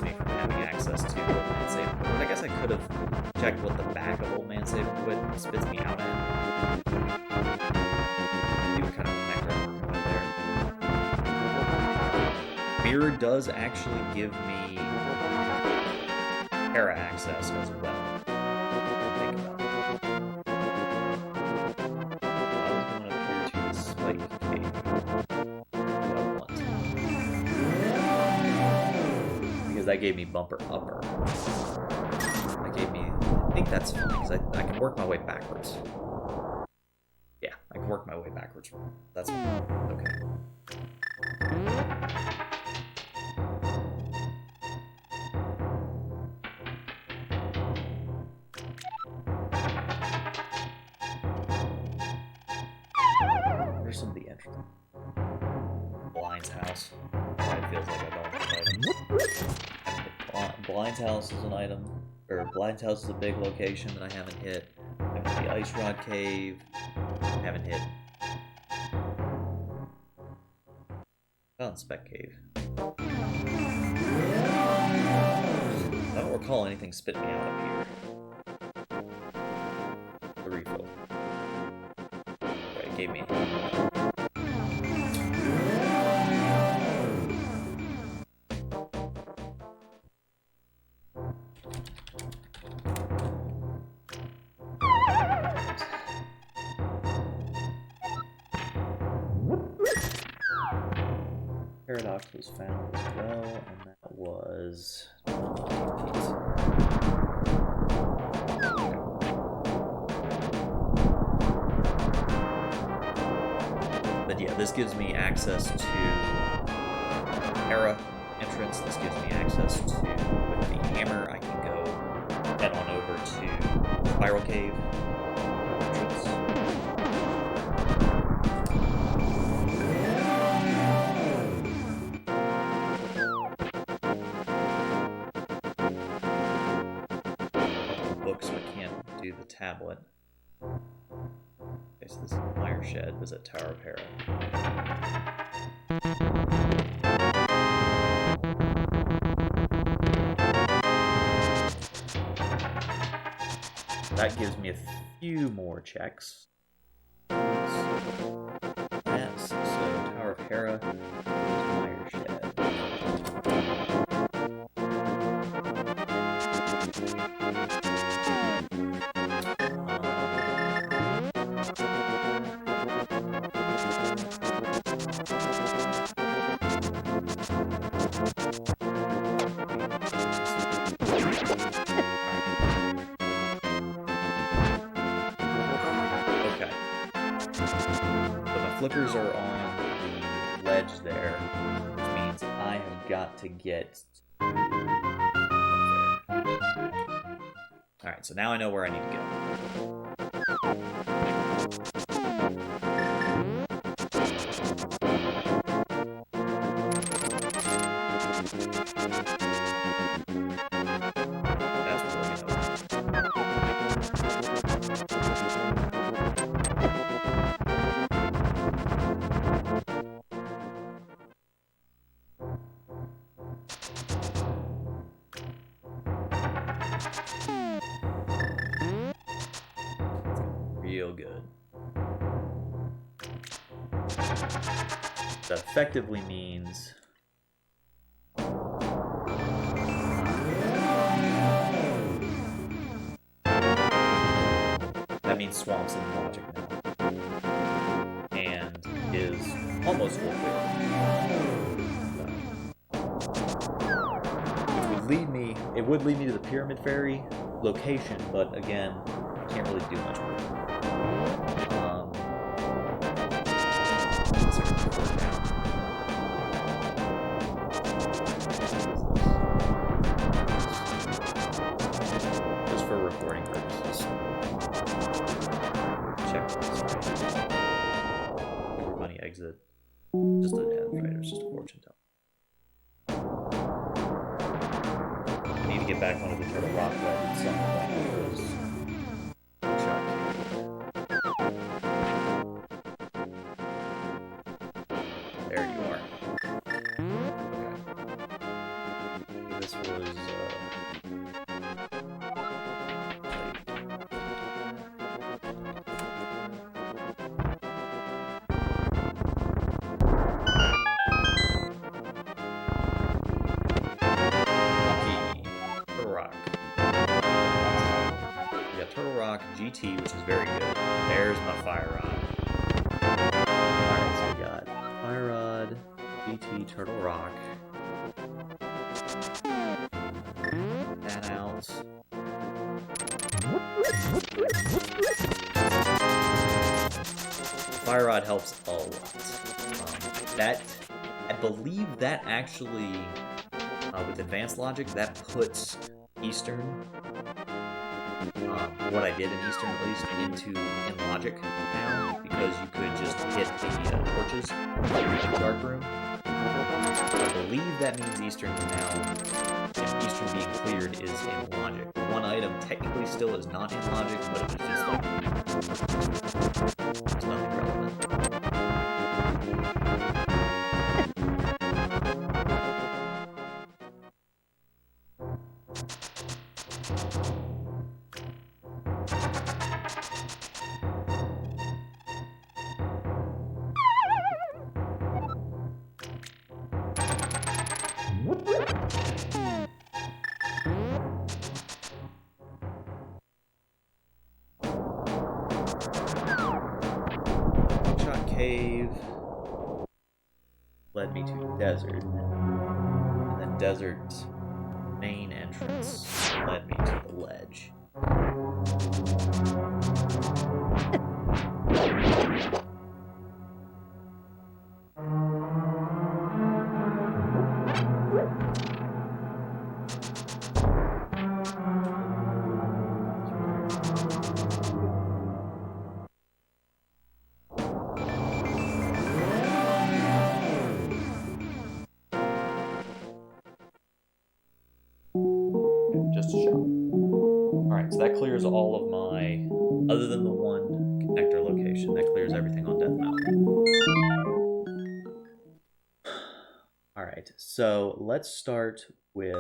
me from having access to Old Man Saving Quit. I guess I could have checked what the back of Old Man Saving Quit spits me out at. You kind of connect right there. Mirror does actually give me Hera access as well. Think about it. I was going up here to the Spike Cave. What I want. Because that gave me bumper upper. That gave me... I think that's fine, because I can work my way backwards. Yeah, I can work my way backwards. That's fine. Okay. Where's some of the entrance? Blind's house. It feels like I don't have items. Blind's house is an item. Or Blind's house is a big location that I haven't hit. I have the Ice Rod Cave. I haven't hit. Found Spec Cave. I don't recall anything spit me out up here. The refill. Right, it gave me. Paradox was found as well, and that was... But yeah, this gives me access to Hera entrance. This gives me access to, with the hammer, I can go head on over to Spiral Cave entrance. Books, but can't do the tablet. Okay, so this Fire Shed was at Tower of Hera. That gives me a few more checks. Yes, so Tower of Hera, Fire Shed. Flippers are on the ledge there, which means I have got to get to Alright, so now I know where I need to go. Real good. That effectively means swamps in logic now, and is almost full clear. Which would lead me, it would lead me to the Pyramid Fairy location, but again, can't really do much with it. Just for recording purposes. Check this. Money exit. Just a fighter, it's just a fortune teller. I need to get back onto the Turtle Rock ledge at some point. There you are. Okay. This was GT, which is very good. There's my fire rod. Alright, so we got fire rod, GT, Turtle Rock. That out. Fire rod helps a lot. That, I believe that actually, with advanced logic, that puts Eastern, what I did in Eastern at least, in logic now, because you could just hit the torches in the dark room. I believe that means Eastern now, if Eastern being cleared is in logic. One item technically still is not in logic, but it was just like, it's nothing relevant. Cave led me to desert, and then desert's main entrance led me to the ledge. Just to show. Alright, so that clears all of my, other than the one connector location, that clears everything on Death Mountain. Alright, so let's start with...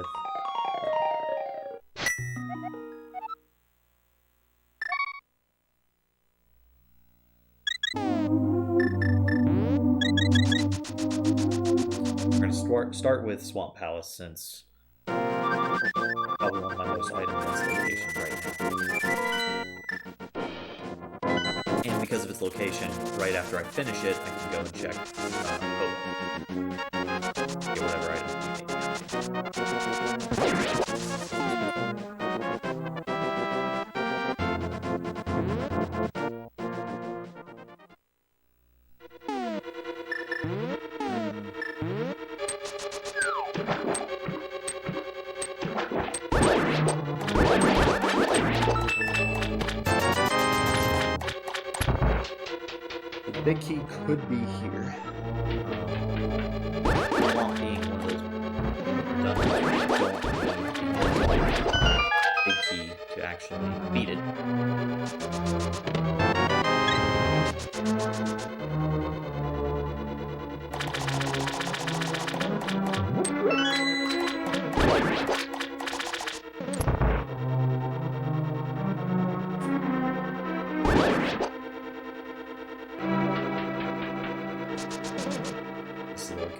We're going to start with Swamp Palace, since probably one of my most item-dense locations right now. And because of its location, right after I finish it, I can go and check get whatever items The big key could be here. Not being one of those big key to actually beat it.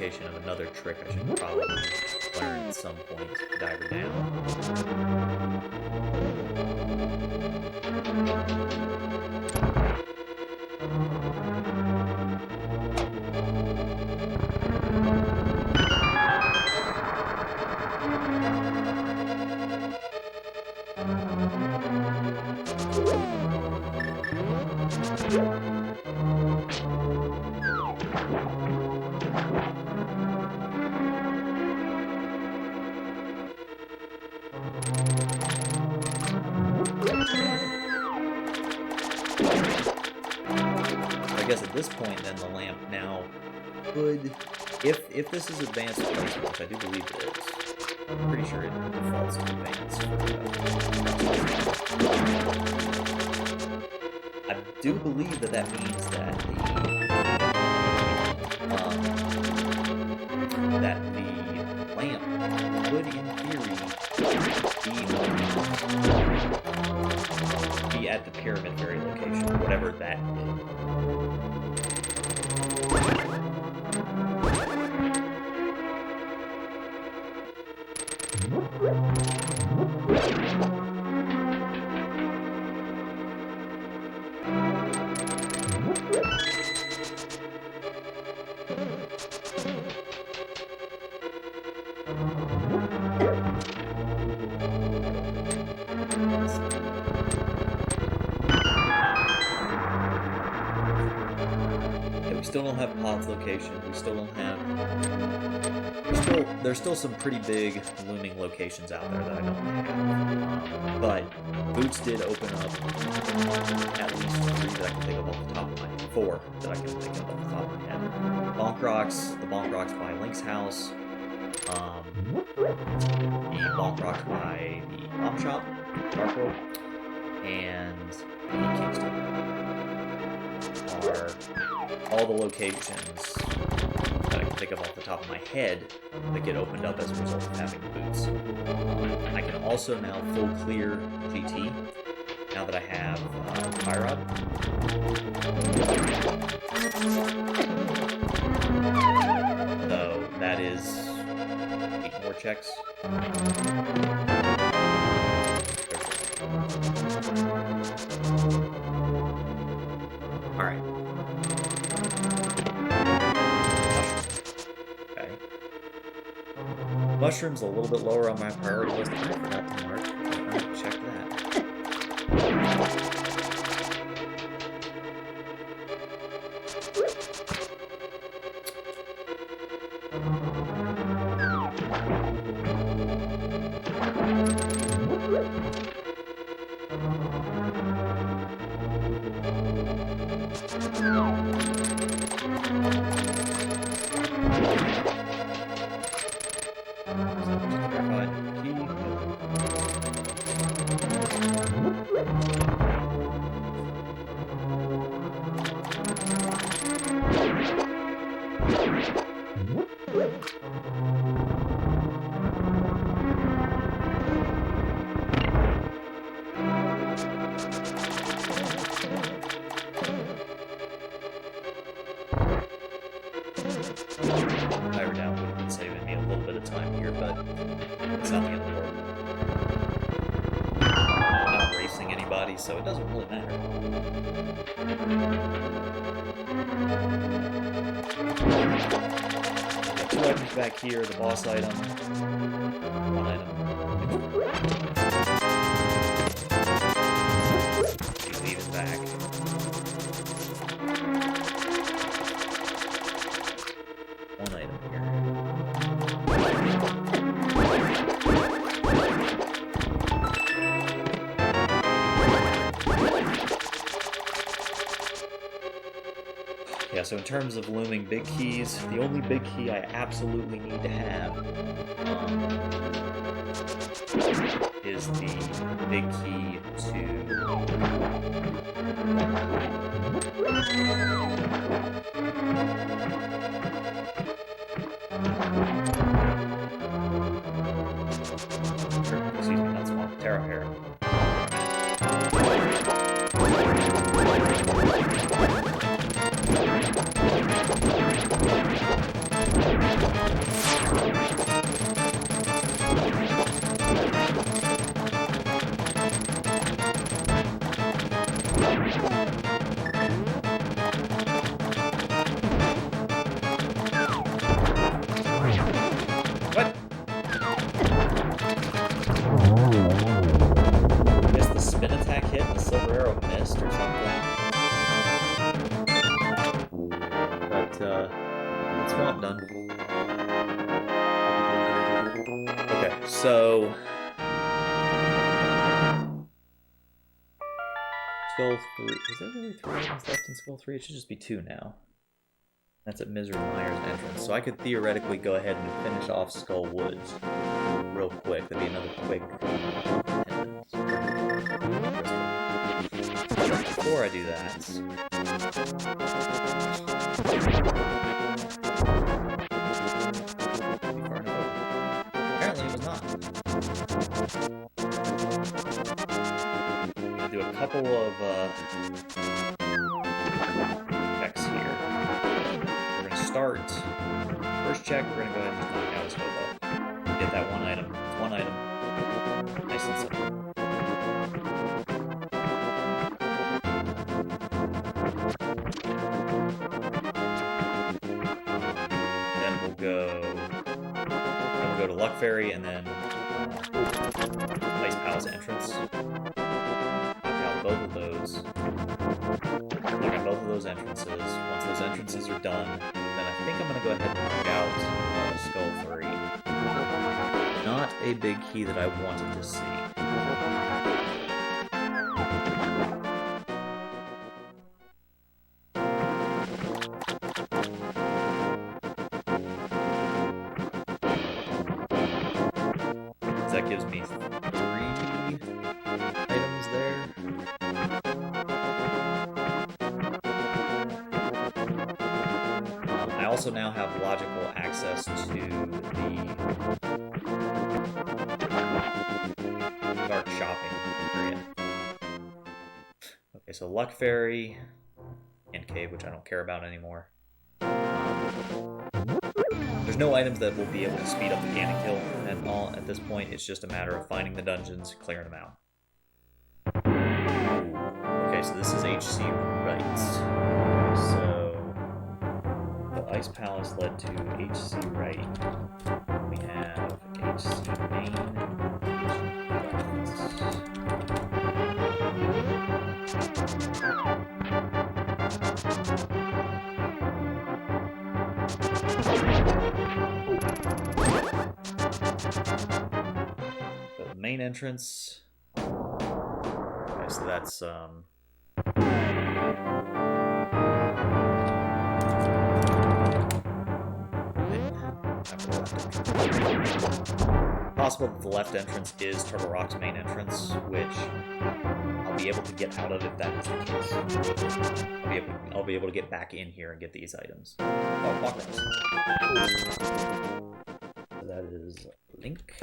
Of another trick I should probably learn at some point to dive her down. guess at this point, then the lamp now could, if this is advanced placement, which I do believe it is, I'm pretty sure it defaults to advanced. I do believe that means that the lamp would, in theory, be at the pyramid fairy location, whatever that is. We still don't have Pod's location. We still don't have... There's still some pretty big looming locations out there that I don't have. But Boots did open up at least 3 that I can think of off the top of my head. 4 that I can think of off the top of my head. The Bonk Rocks by Link's house. The Bonk Rocks by the Bomb Shop, Dark World, and the Kingston are all the locations that I can think of off the top of my head that get opened up as a result of having Boots. I can also now full clear GT now that I have Pyrod. Though that is 8 more checks. Alright. Okay. Mushroom's a little bit lower on my priority list. I forgot to mark. Alright, check that. So it doesn't really matter. Got 2 items back here, the boss item, 1 item. You leave it back. 1 item here. Yeah, so in terms of looming big keys, the only big key I absolutely need to have is the big key to... Excuse me, not Swamp, Terra Hair. Skull 3. Is there really 3 items left in Skull 3? It should just be 2 now. That's at Misery Mire's entrance. So I could theoretically go ahead and finish off Skull Woods real quick. That'd be another quick attendance. Before I do that... Apparently it was not. I'm gonna do a couple of checks here. We're gonna start. First check, we're gonna go ahead and just knock out his hobo. Get that one item. It's one item. Nice and simple. Then we'll go to Luck Fairy and then Ice Palace entrance. Knock out both of those. Knock out both of those entrances. Once those entrances are done, then I think I'm going to go ahead and knock out Skull 3. Not a big key that I wanted to see. That gives me 3 items there. I also now have logical access to the dark shopping area. Okay, so Luck Fairy and Cave, which I don't care about anymore. There's no items that will be able to speed up the cannon kill at all. At this point, it's just a matter of finding the dungeons, clearing them out. Okay, so this is HC right. So the Ice Palace led to HC right. We have HC main, the main entrance. Okay, so that's possible that the left entrance is Turtle Rock's main entrance, which I'll be able to get out of if that is the case. I'll be able to get back in here and get these items. Oh, Walk Rocks. So that is Link.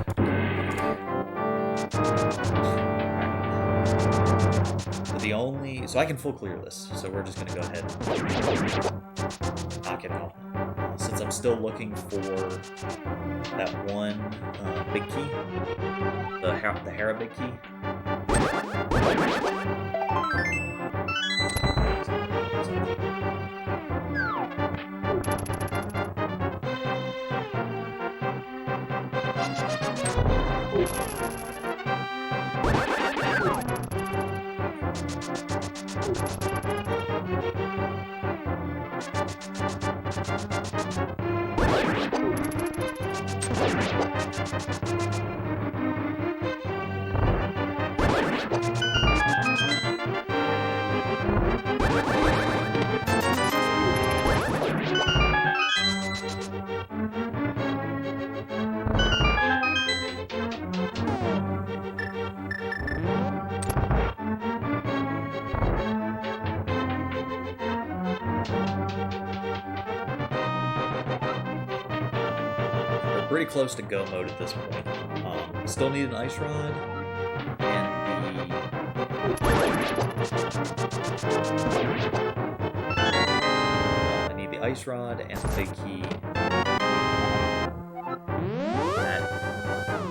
So I can full clear this, so we're just gonna go ahead and knock it out. Since I'm still looking for that one big key, the Hera big key. Pretty close to go mode at this point. Still need an Ice Rod, and I need the Ice Rod and the big key. That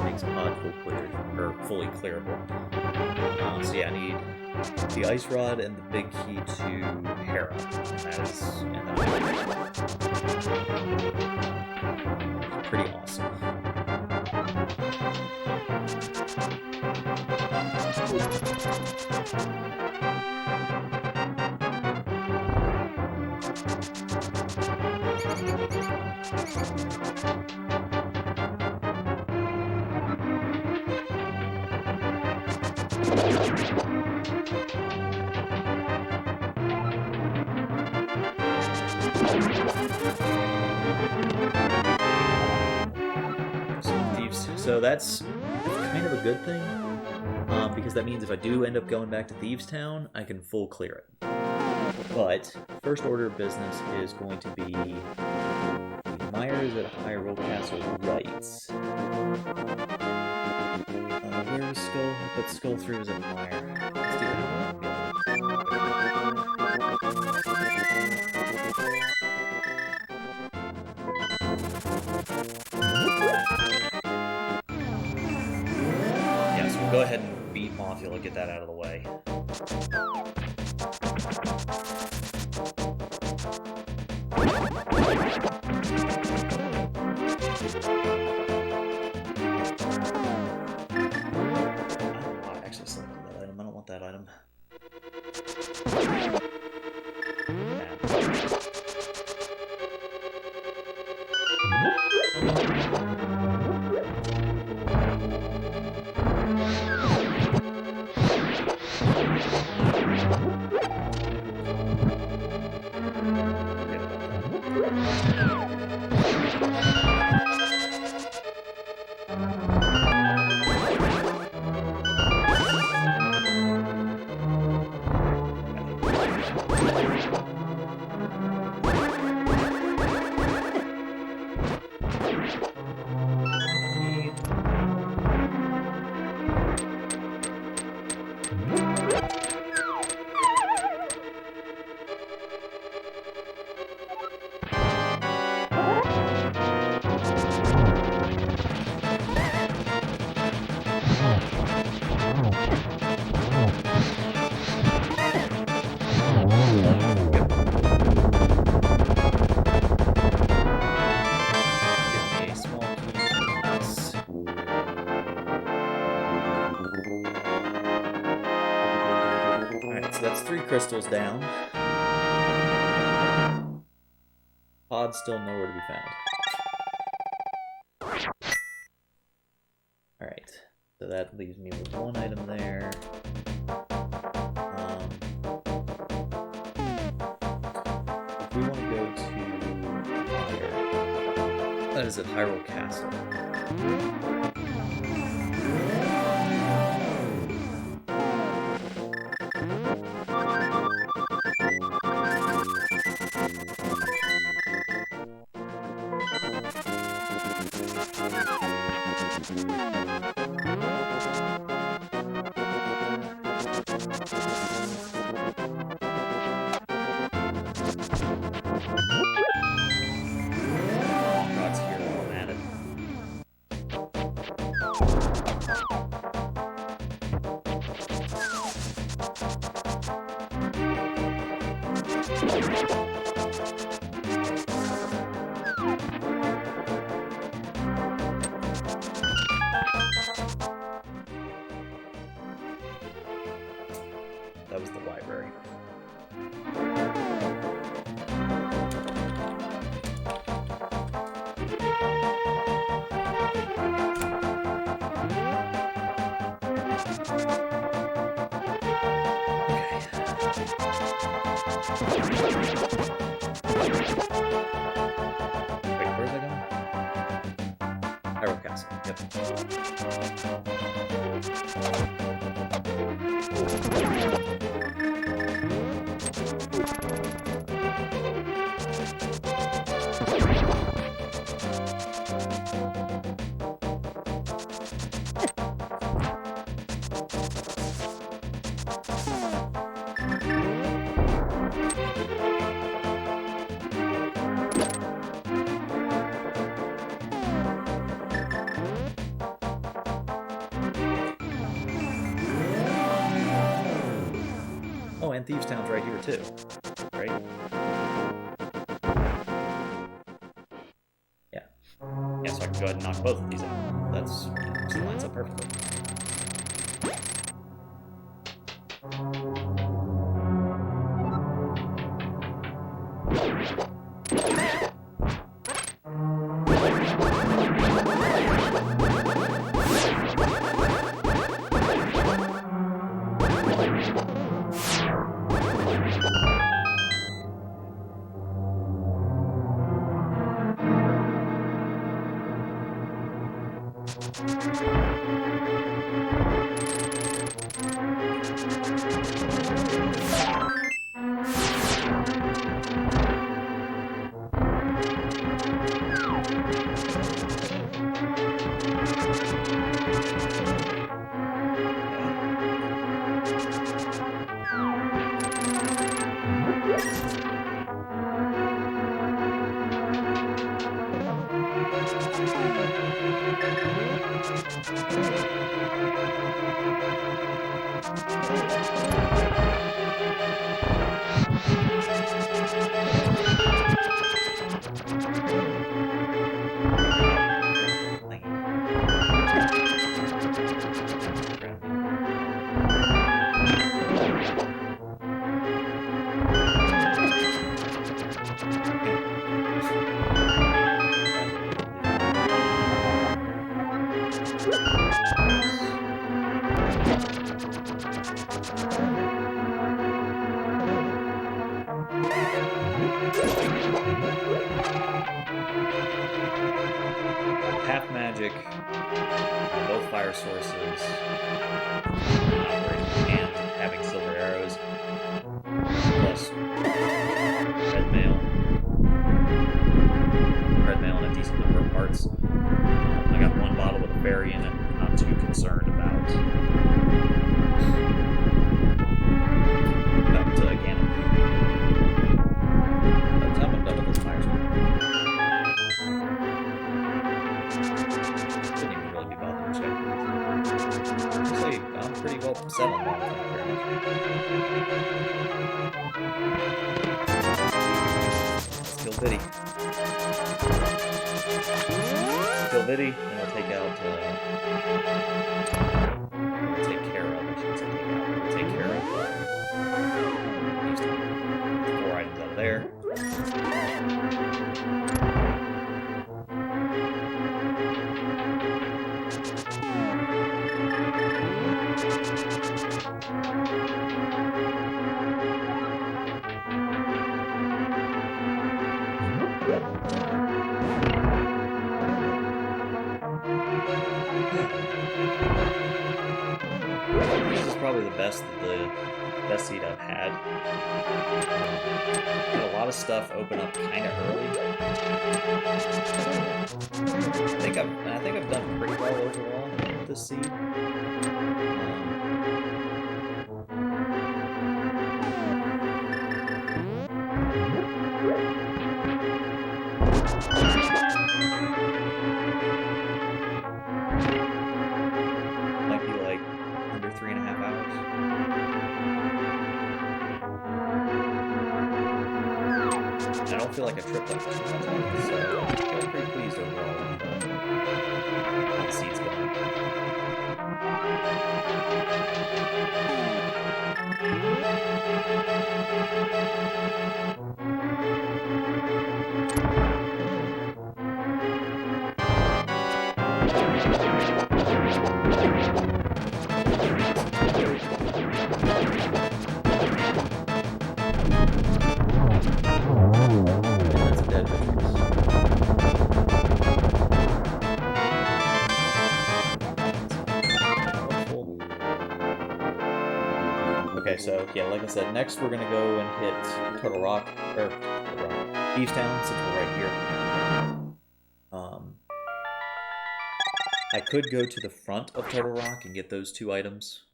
makes Pod fully clearable. So yeah, I need the Ice Rod and the big key to Hera. And then pretty awesome. So that's kind of a good thing, because that means if I do end up going back to Thieves Town, I can full clear it. But first order of business is going to be Myers at Hyrule Castle Rights. Where's Skull? I put Skull 3 was at Meyer. Let's do that. Yeah, so we'll go ahead and beat Mothula, get that out of the way. That item. That's 3 crystals down. Pod's still nowhere to be found. Alright, so that leaves me with 1 item there. If we want to go to Meyer, that is at Hyrule Castle. That was the library. Wait, where's I going? Hyrule Castle. Yep. Oh, and Thieves Town's right here too, right? Yeah. Yeah, so I can go ahead and knock both of these out. That's lines up perfectly. Half magic, both fire sources, operating and having silver arrows, plus red mail and a decent number of parts. I got one bottle with a berry in it. I'm not too concerned about Ganon. By the time I'm done with this fire source, shouldn't even really be bothered to check. Actually, I'm pretty well set on that. Thank you very much. Let's kill Biddy. Kill Biddy, and we'll take out. We'll take care of. I shouldn't say take out. We'll take care of these 4 items out of there. This is probably the best seed I've had. Had a lot of stuff open up kind of early. I think I've done pretty well overall with this seed. Might be like under 3.5 hours. I don't feel like I tripped up too much on it, so I'm pretty pleased overall with how the seed's going. That's a dead Matrix. Okay, so yeah, like I said, next we're gonna go and hit Turtle Rock, or Thieves Town, since we're right here. I could go to the front of Turtle Rock and get those 2 items.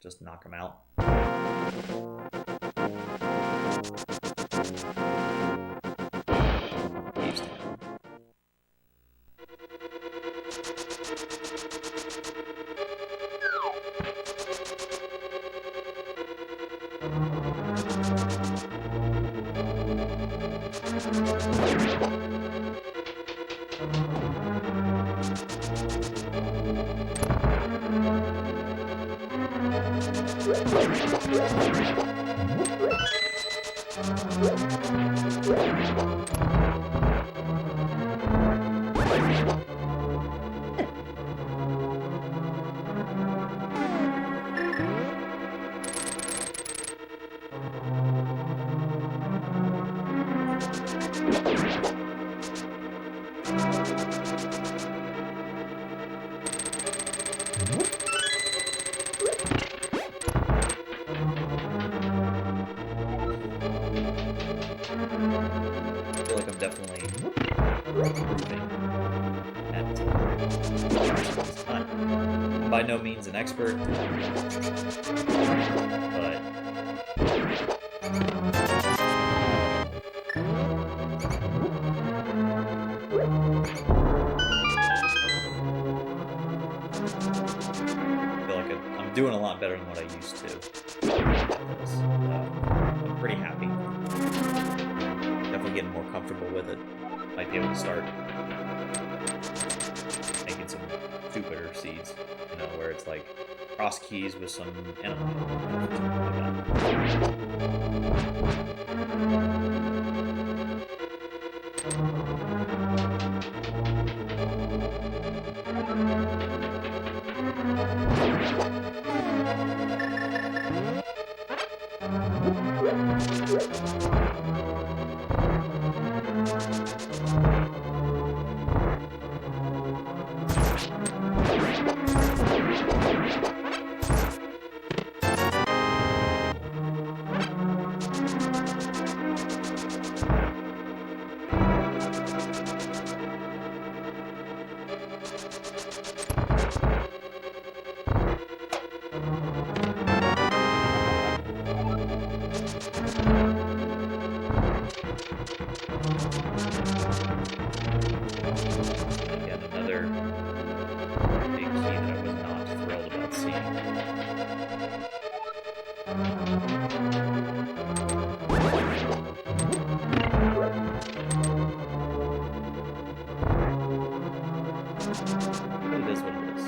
Just knock them out. Thieves Town. I feel like I'm definitely improving at I'm by no means an expert, but I feel like I'm doing a lot better than what I used to. I'm pretty happy. Definitely getting more comfortable with it. Might be able to start making some stupider seeds, you know, where it's like Crosskeys with some animal. Again, another big key that I was not thrilled about seeing. But it is what it is.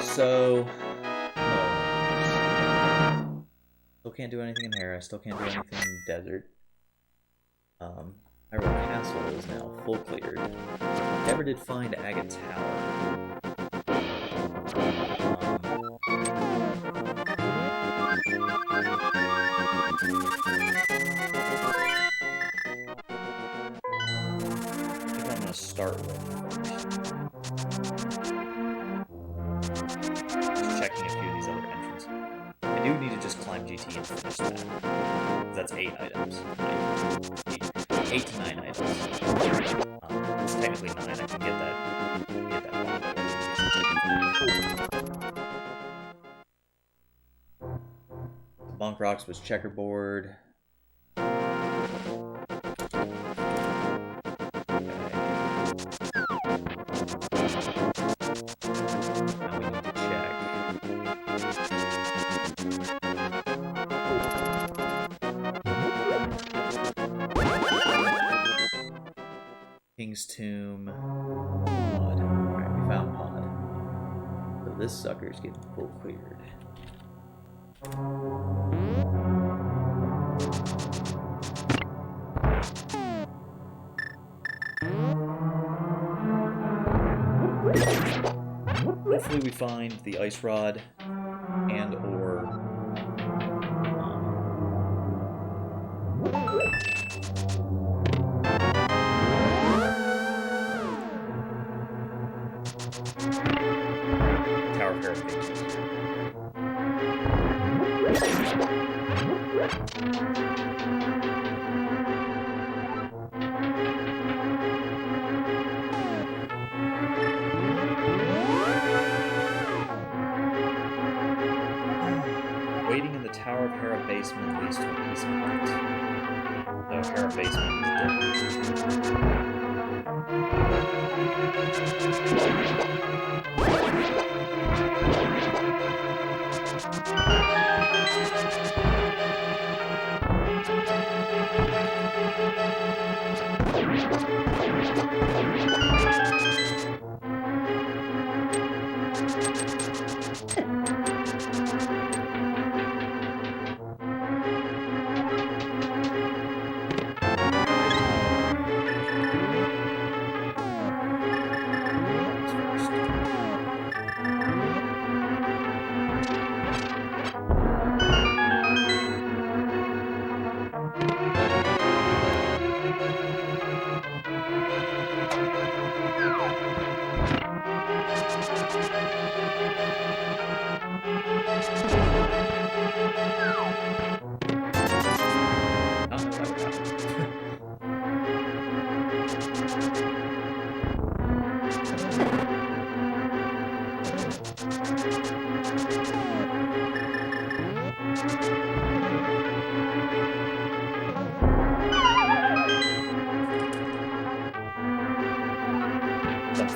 So, still can't do anything in here. I still can't do anything in the desert. Hyrule Castle is now full cleared. Never did find Agate Tower. I think I'm gonna start with first. Checking a few of these other entrances. I do need to just climb GT and finish that. That's 8 items. 8 to 9 items. It's technically 9. I can get that. The Bunk Rocks was checkerboard. King's Tomb. Pod. Alright, we found Pod. So this sucker's getting full cleared. Hopefully we find the Ice Rod and or Tower of Heretics. Waiting in the Tower of Hera basement leads to a piece of art. The Hera basement is dead.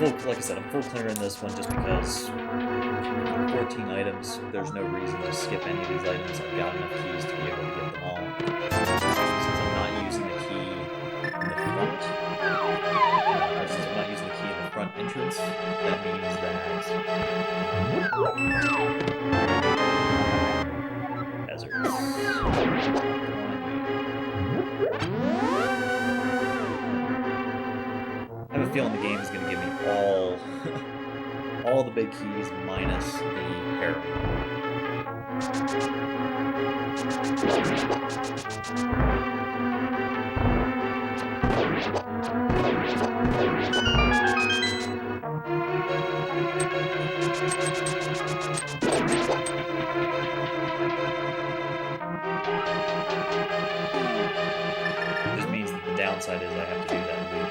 like I said, I'm full clearing this one just because 14 items, there's no reason to skip any of these items. I've got enough keys to be able to get them all. Since I'm not using the key in the front, or since I'm not using the key in the front entrance, that means that hazards. I have a feeling the game is going to give me all the big keys minus the heroin. Just means that the downside is I have to do that loop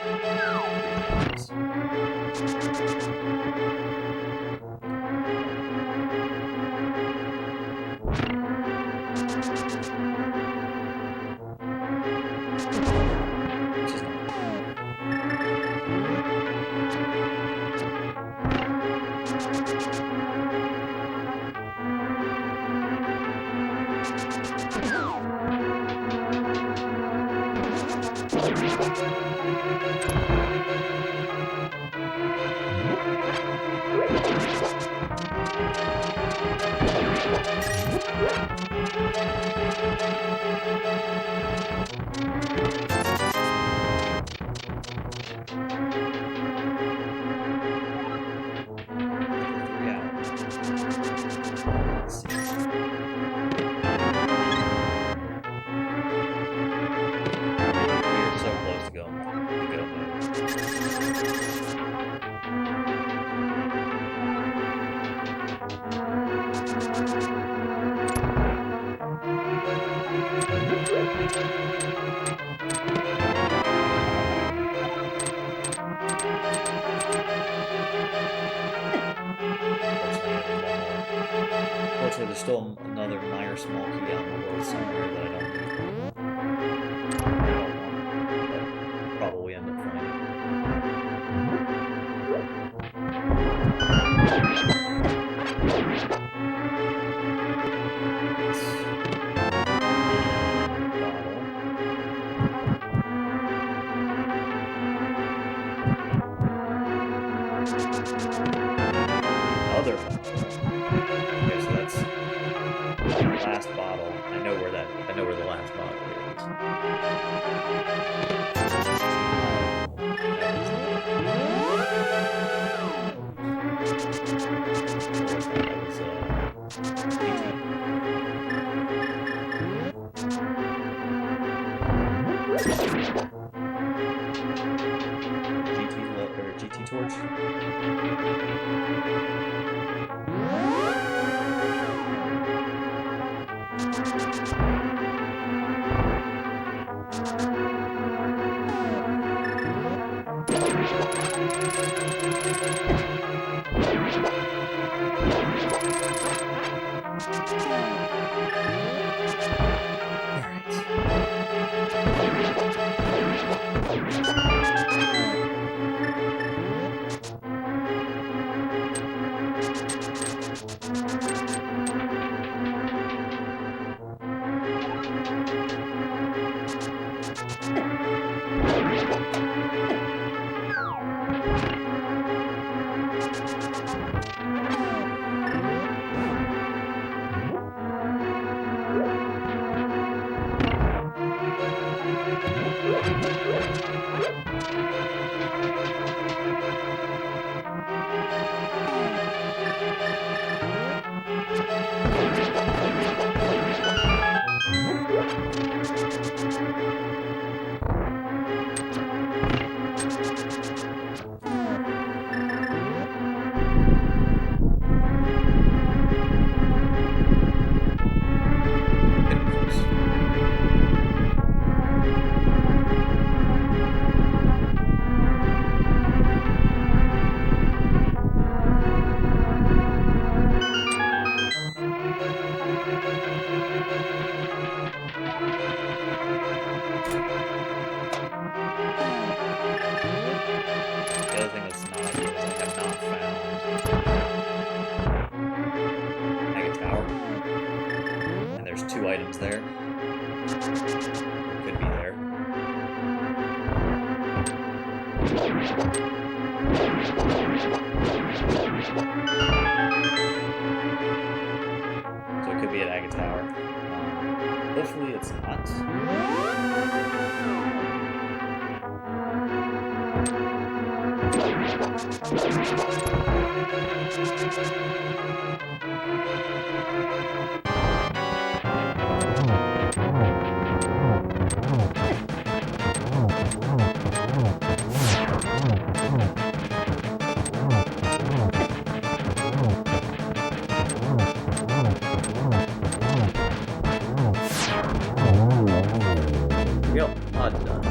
3 Unfortunately, there's still another minor small key out in the world somewhere that I don't need. But probably end up finding. Other bottle. Okay, so that's the last bottle. I know where the last bottle is. That was GT torch. items there. Could be there. So it could be at Agate Tower. Hopefully it's not. Yep, pod's done.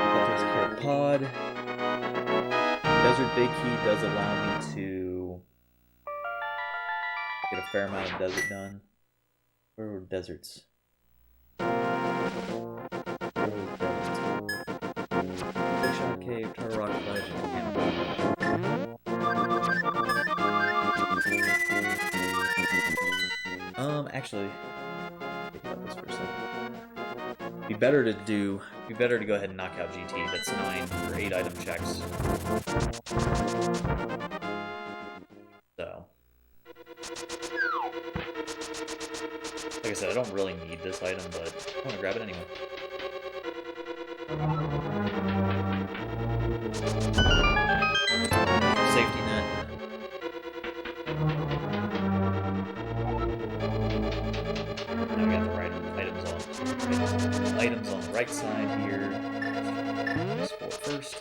That takes care of pod. Desert Big Key does allow me to get a fair amount of desert done. Where were deserts? Cave, Turtle Rock Ledge, and actually, think about this for a second. Be better to go ahead and knock out GT. That's 9 for 8 item checks. So, like I said, I don't really need this item, but I want to grab it anyway. Safety net. Now we got the right items on the right side here. Sport first.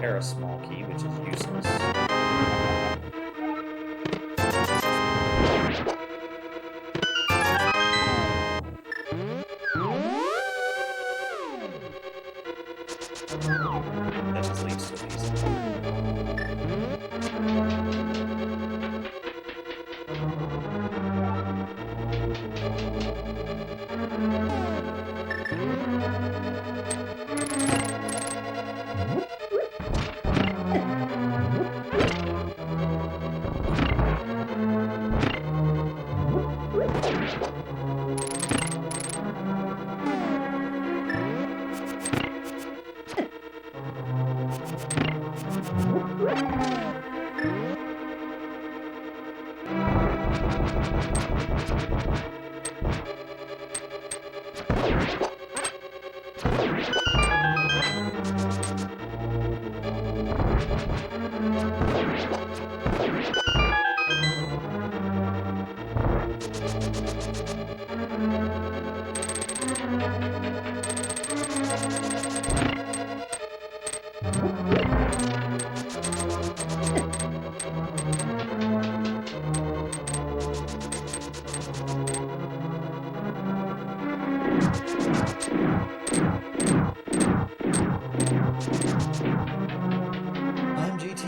A small key, which is useless. That just leads to these.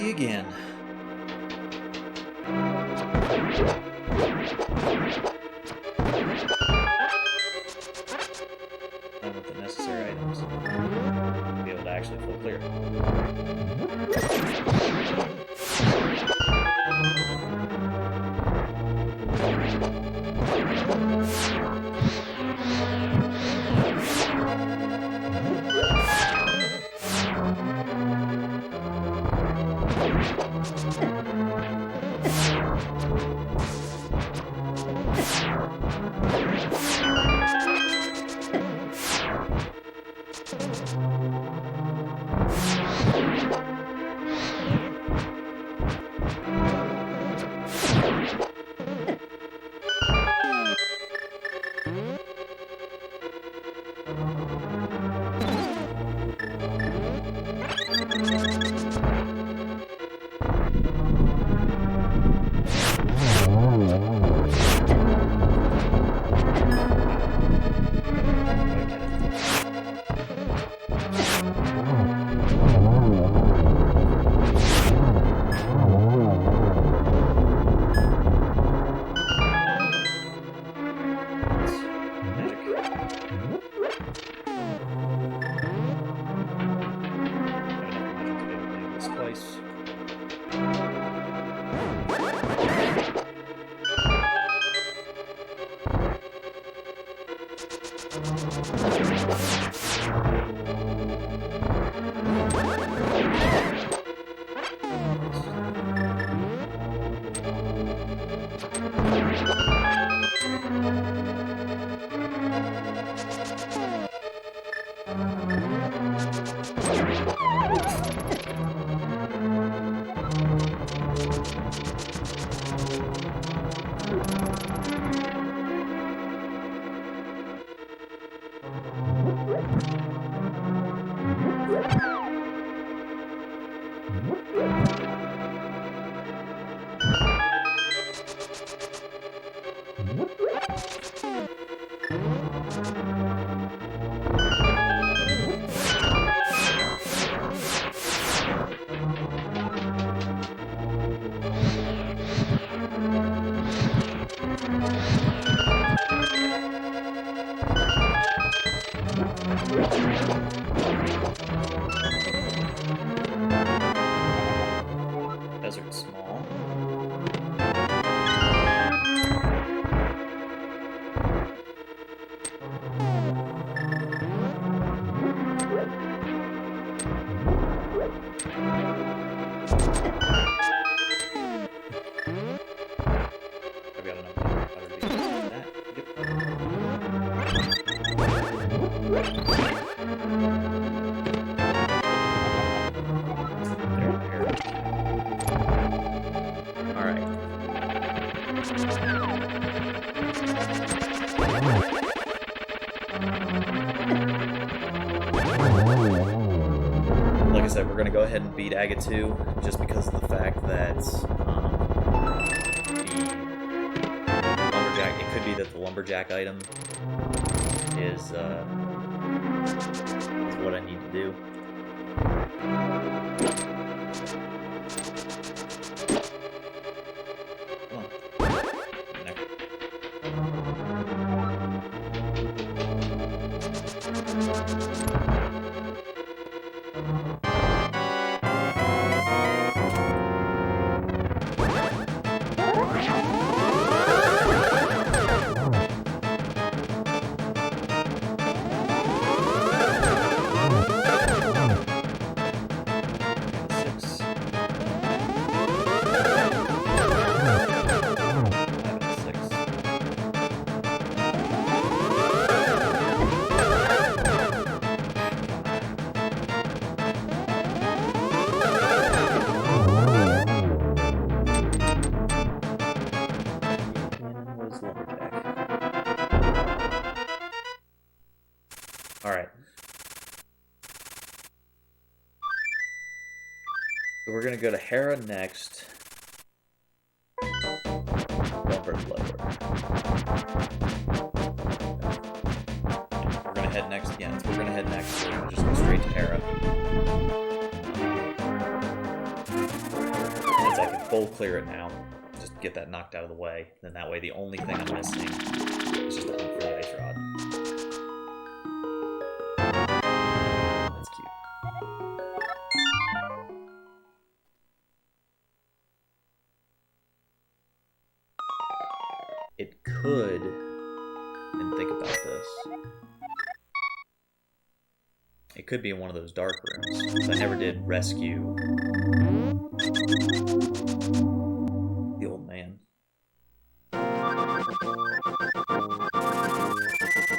Again. And with the necessary items to be able to actually full clear. I've got enough powder beans for that. Like I said, we're going to go ahead and beat Aga 2 just because of the fact that the lumberjack, it could be that the lumberjack item is what I need to do. Come on. Alright. So we're gonna go to Hera next. Lumber lower. We're gonna head next. Yeah, so we're gonna head next. So we're gonna just go straight to Hera. Since I can full clear it now, just get that knocked out of the way. Then that way the only thing I'm missing is just the hunt for the ice rod. That's cute. It could, and think about this, it could be in one of those dark rooms. So I never did rescue the old man.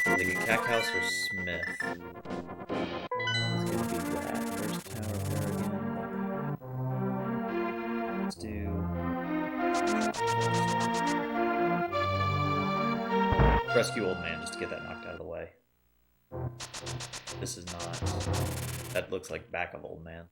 Like a Cack House or Smith. It's gonna be that. Where's Tower there again? Let's do... rescue old man just to get that knocked out of the way. This is not... that looks like back of old man.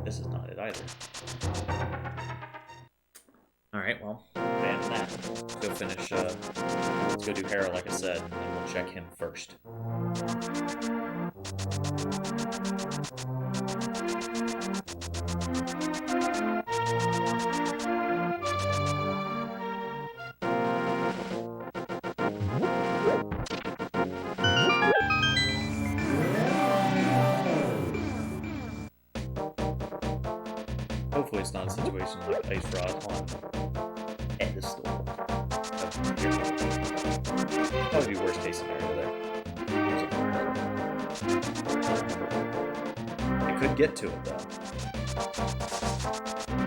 This is not it either. Alright, well, abandon that. Let's go finish, let's go do Hera like I said, and then we'll check him first. Hopefully it's not a situation like Ice Rod on pedestal. Probably be worst case scenario there. I could get to it though.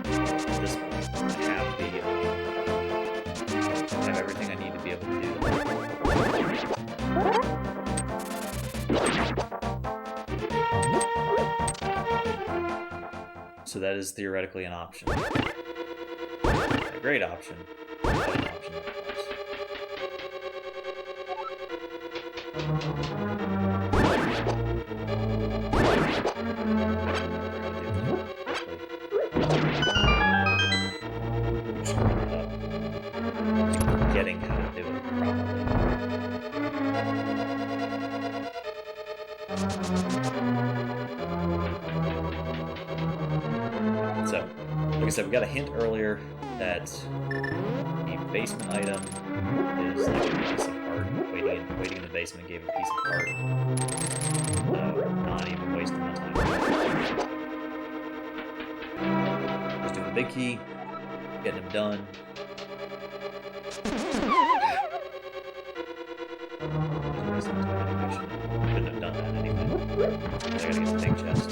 At this point, I have everything I need to be able to do that. So that is theoretically an option. A great option, but an option nonetheless. Forgetting how to do it properly. So, like I said, we got a hint earlier that the basement item is like a piece of art waiting in the basement. basement, gave a piece of art. Not even wasting my time. Just doing the big key, getting him done. Couldn't have done that anyway. I gotta get the big chest.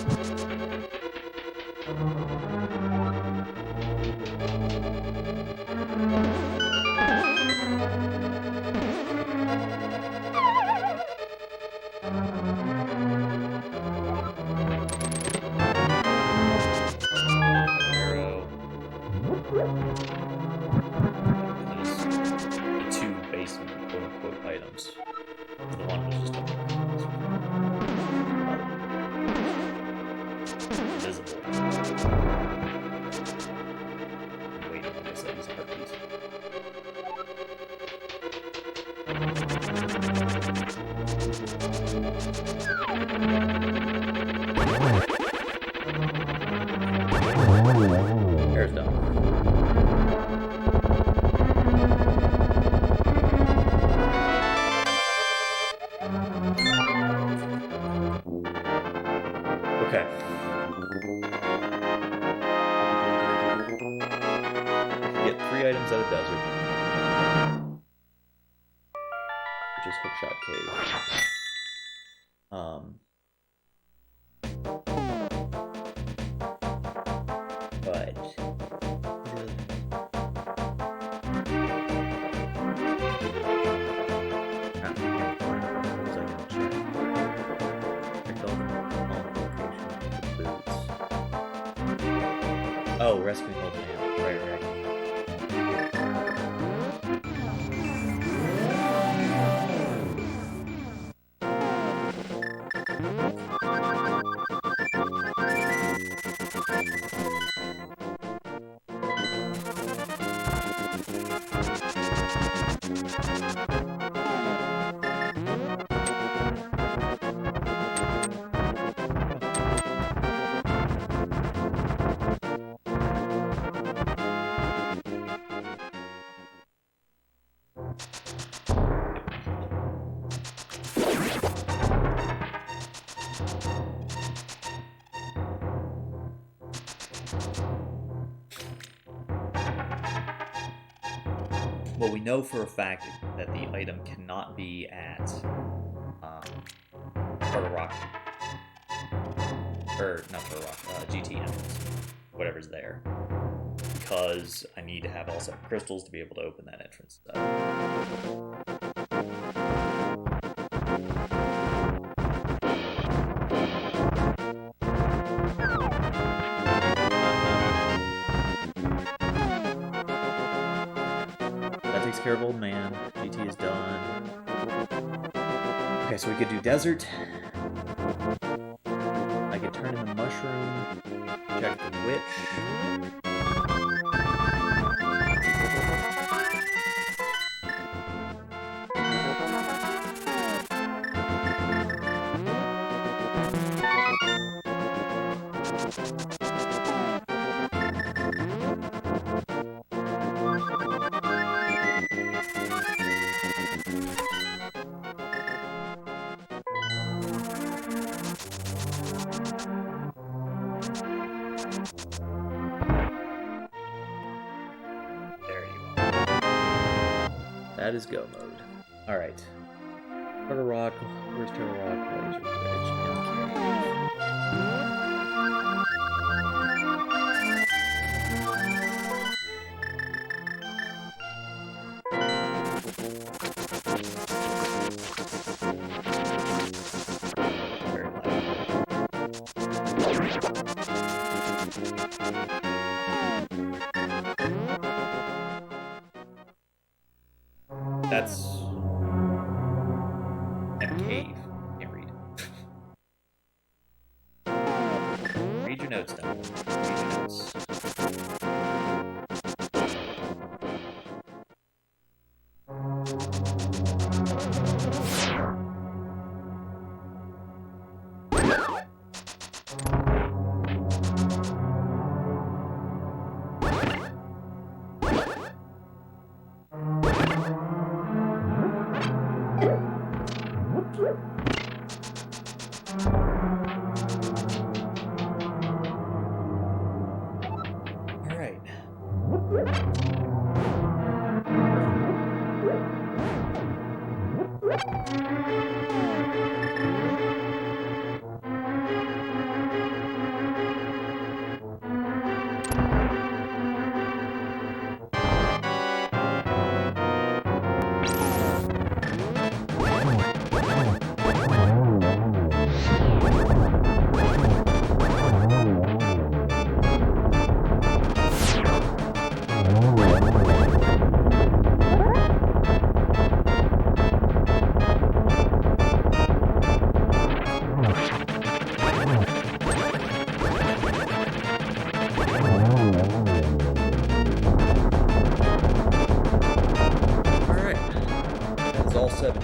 Oh, rescue hold man. Right. Well, we know for a fact that the item cannot be at Turtle Rock, or not Turtle Rock, GT entrance, whatever's there, because I need to have all 7 crystals to be able to open that entrance. Care of old man. GT is done. Okay, so we could do desert. I could turn in the mushroom. Check the witch. That is go mode. Alright. Turtle Rock. Where's Turtle Rock? Laser Bridge. That's a cave. Can't read. Read your notes, Don. Read your notes.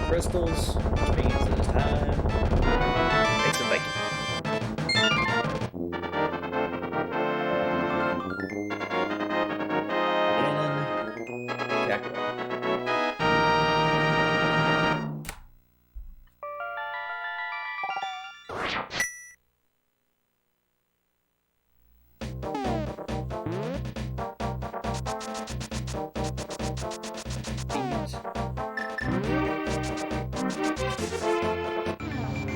Crystals, which means it is time to make some bacon. And Jaguar.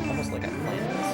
Almost like I planned this.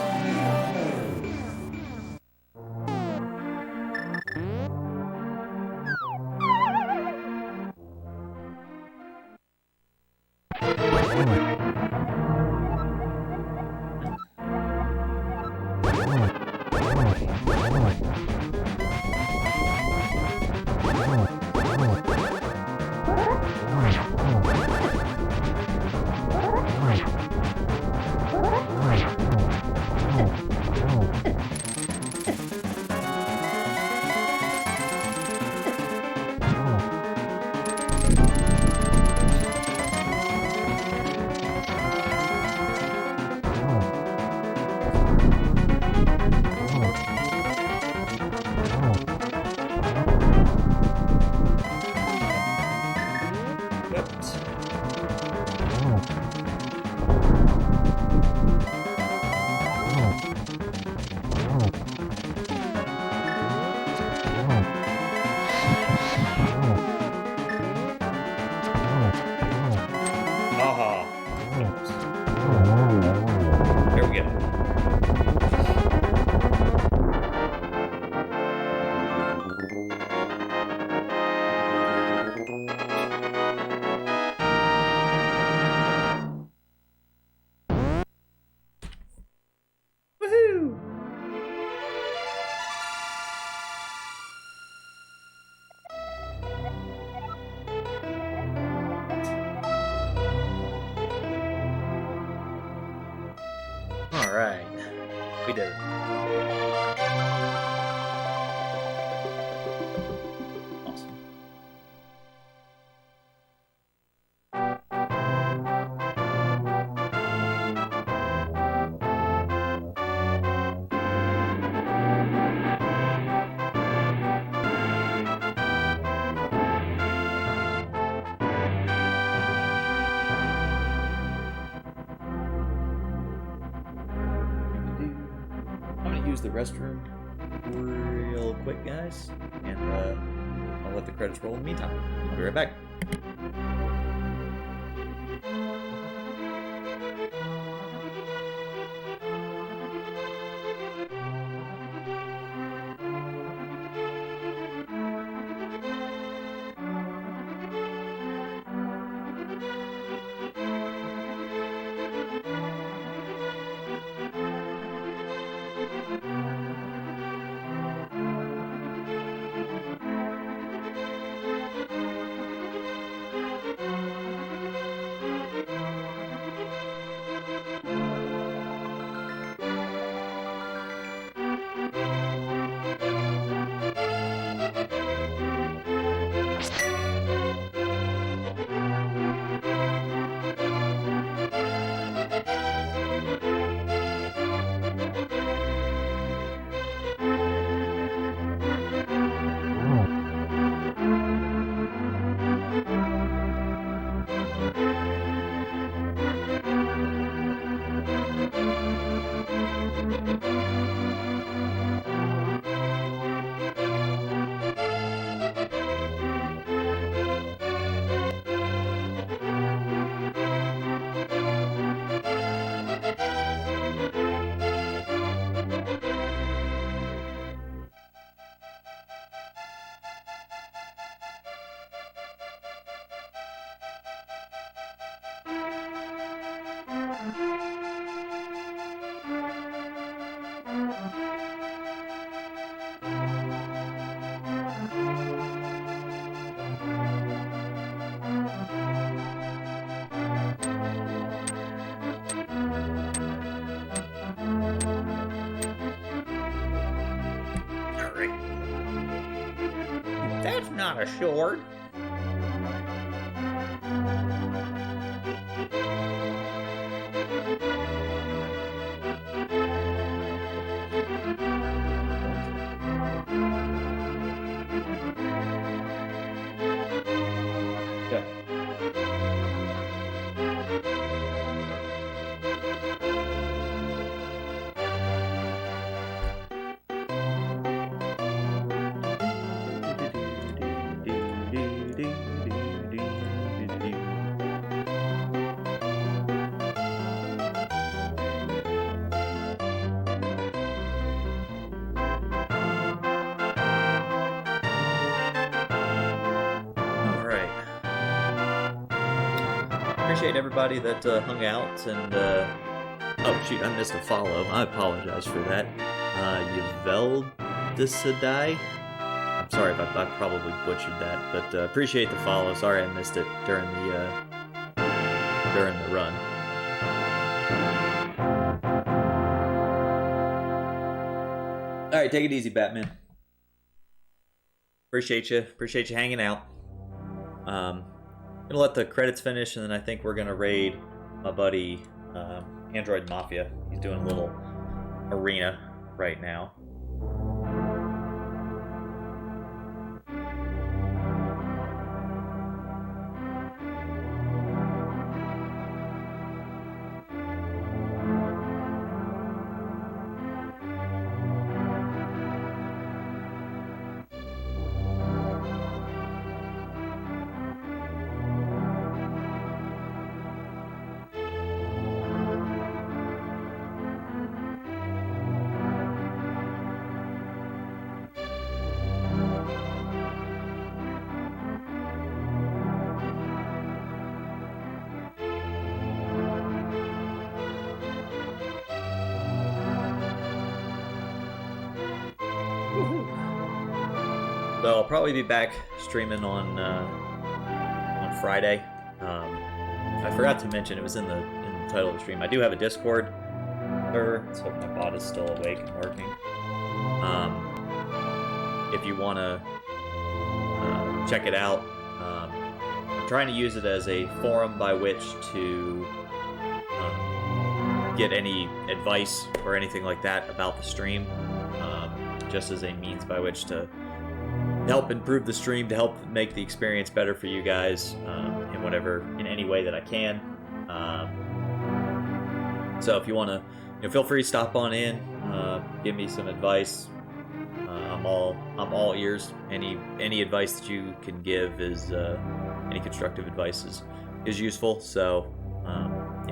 Here we go. Woohoo! Alright, we did it. Awesome. Use the restroom real quick, guys, and I'll let the credits roll in the meantime. I'll be right back. That's not a sword. Appreciate everybody that hung out and oh shoot, I missed a follow. I apologize for that. Yveldisadai. I'm sorry if I probably butchered that, but appreciate the follow. Sorry I missed it during the run. All right, take it easy, Batman. Appreciate you hanging out. Gonna let the credits finish, and then I think we're gonna raid my buddy Android Mafia. He's doing a little arena right now. So I'll probably be back streaming on Friday. I forgot to mention, it was in the title of the stream, I do have a Discord server. Let's hope my bot is still awake and working. If you want to check it out, I'm trying to use it as a forum by which to get any advice or anything like that about the stream, just as a means by which to help improve the stream, to help make the experience better for you guys in any way that I can. So if you want to, feel free to stop on in, give me some advice. I'm all ears. Any advice that you can give is any constructive advice is useful. So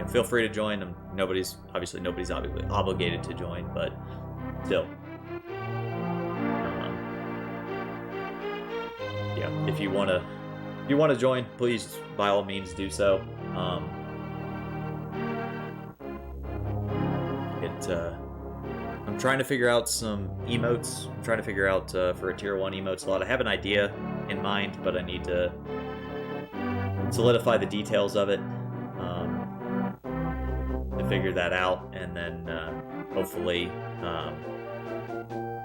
feel free to join. Nobody's obligated to join, but still. If you want to join, please by all means do so. I'm trying to figure out some emotes. I'm trying to figure out for a tier 1 emote slot. I have an idea in mind, but I need to solidify the details of it to figure that out, and then hopefully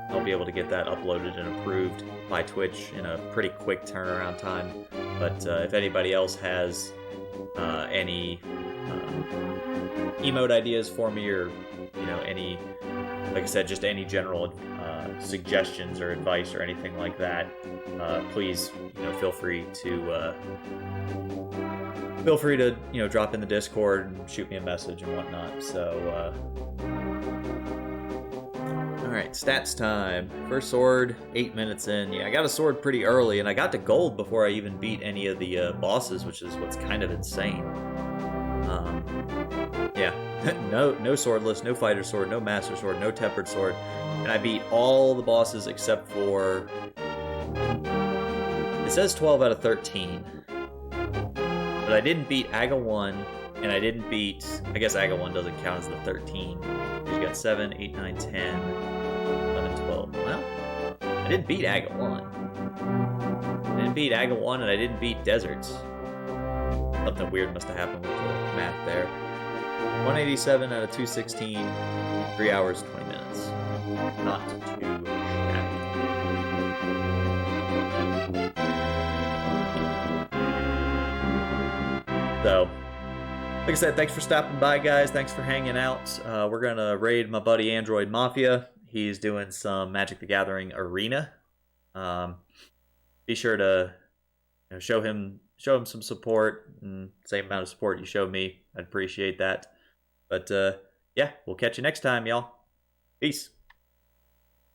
I'll be able to get that uploaded and approved by Twitch in a pretty quick turnaround time. But if anybody else has any emote ideas for me, or any, like I said, just any general suggestions or advice or anything like that, please feel free to drop in the Discord and shoot me a message and whatnot. So Alright, stats time. First sword, 8 minutes in. Yeah, I got a sword pretty early, and I got to gold before I even beat any of the bosses, which is what's kind of insane. Yeah, no swordless, no fighter sword, no master sword, no tempered sword. And I beat all the bosses except for... It says 12 out of 13. But I didn't beat Aga 1, and I didn't beat... I guess Aga 1 doesn't count as the 13. You got 7, 8, 9, 10, 11, 12. Well, I didn't beat Aga 1. I didn't beat Aga 1, and I didn't beat Deserts. Something weird must have happened with the math there. 187 out of 216, 3 hours, 20 minutes. Not too shabby. So, like I said, thanks for stopping by, guys. Thanks for hanging out. We're going to raid my buddy Android Mafia. He's doing some Magic the Gathering Arena. Be sure to show him some support, and same amount of support you show me. I'd appreciate that. But yeah, we'll catch you next time, y'all. Peace.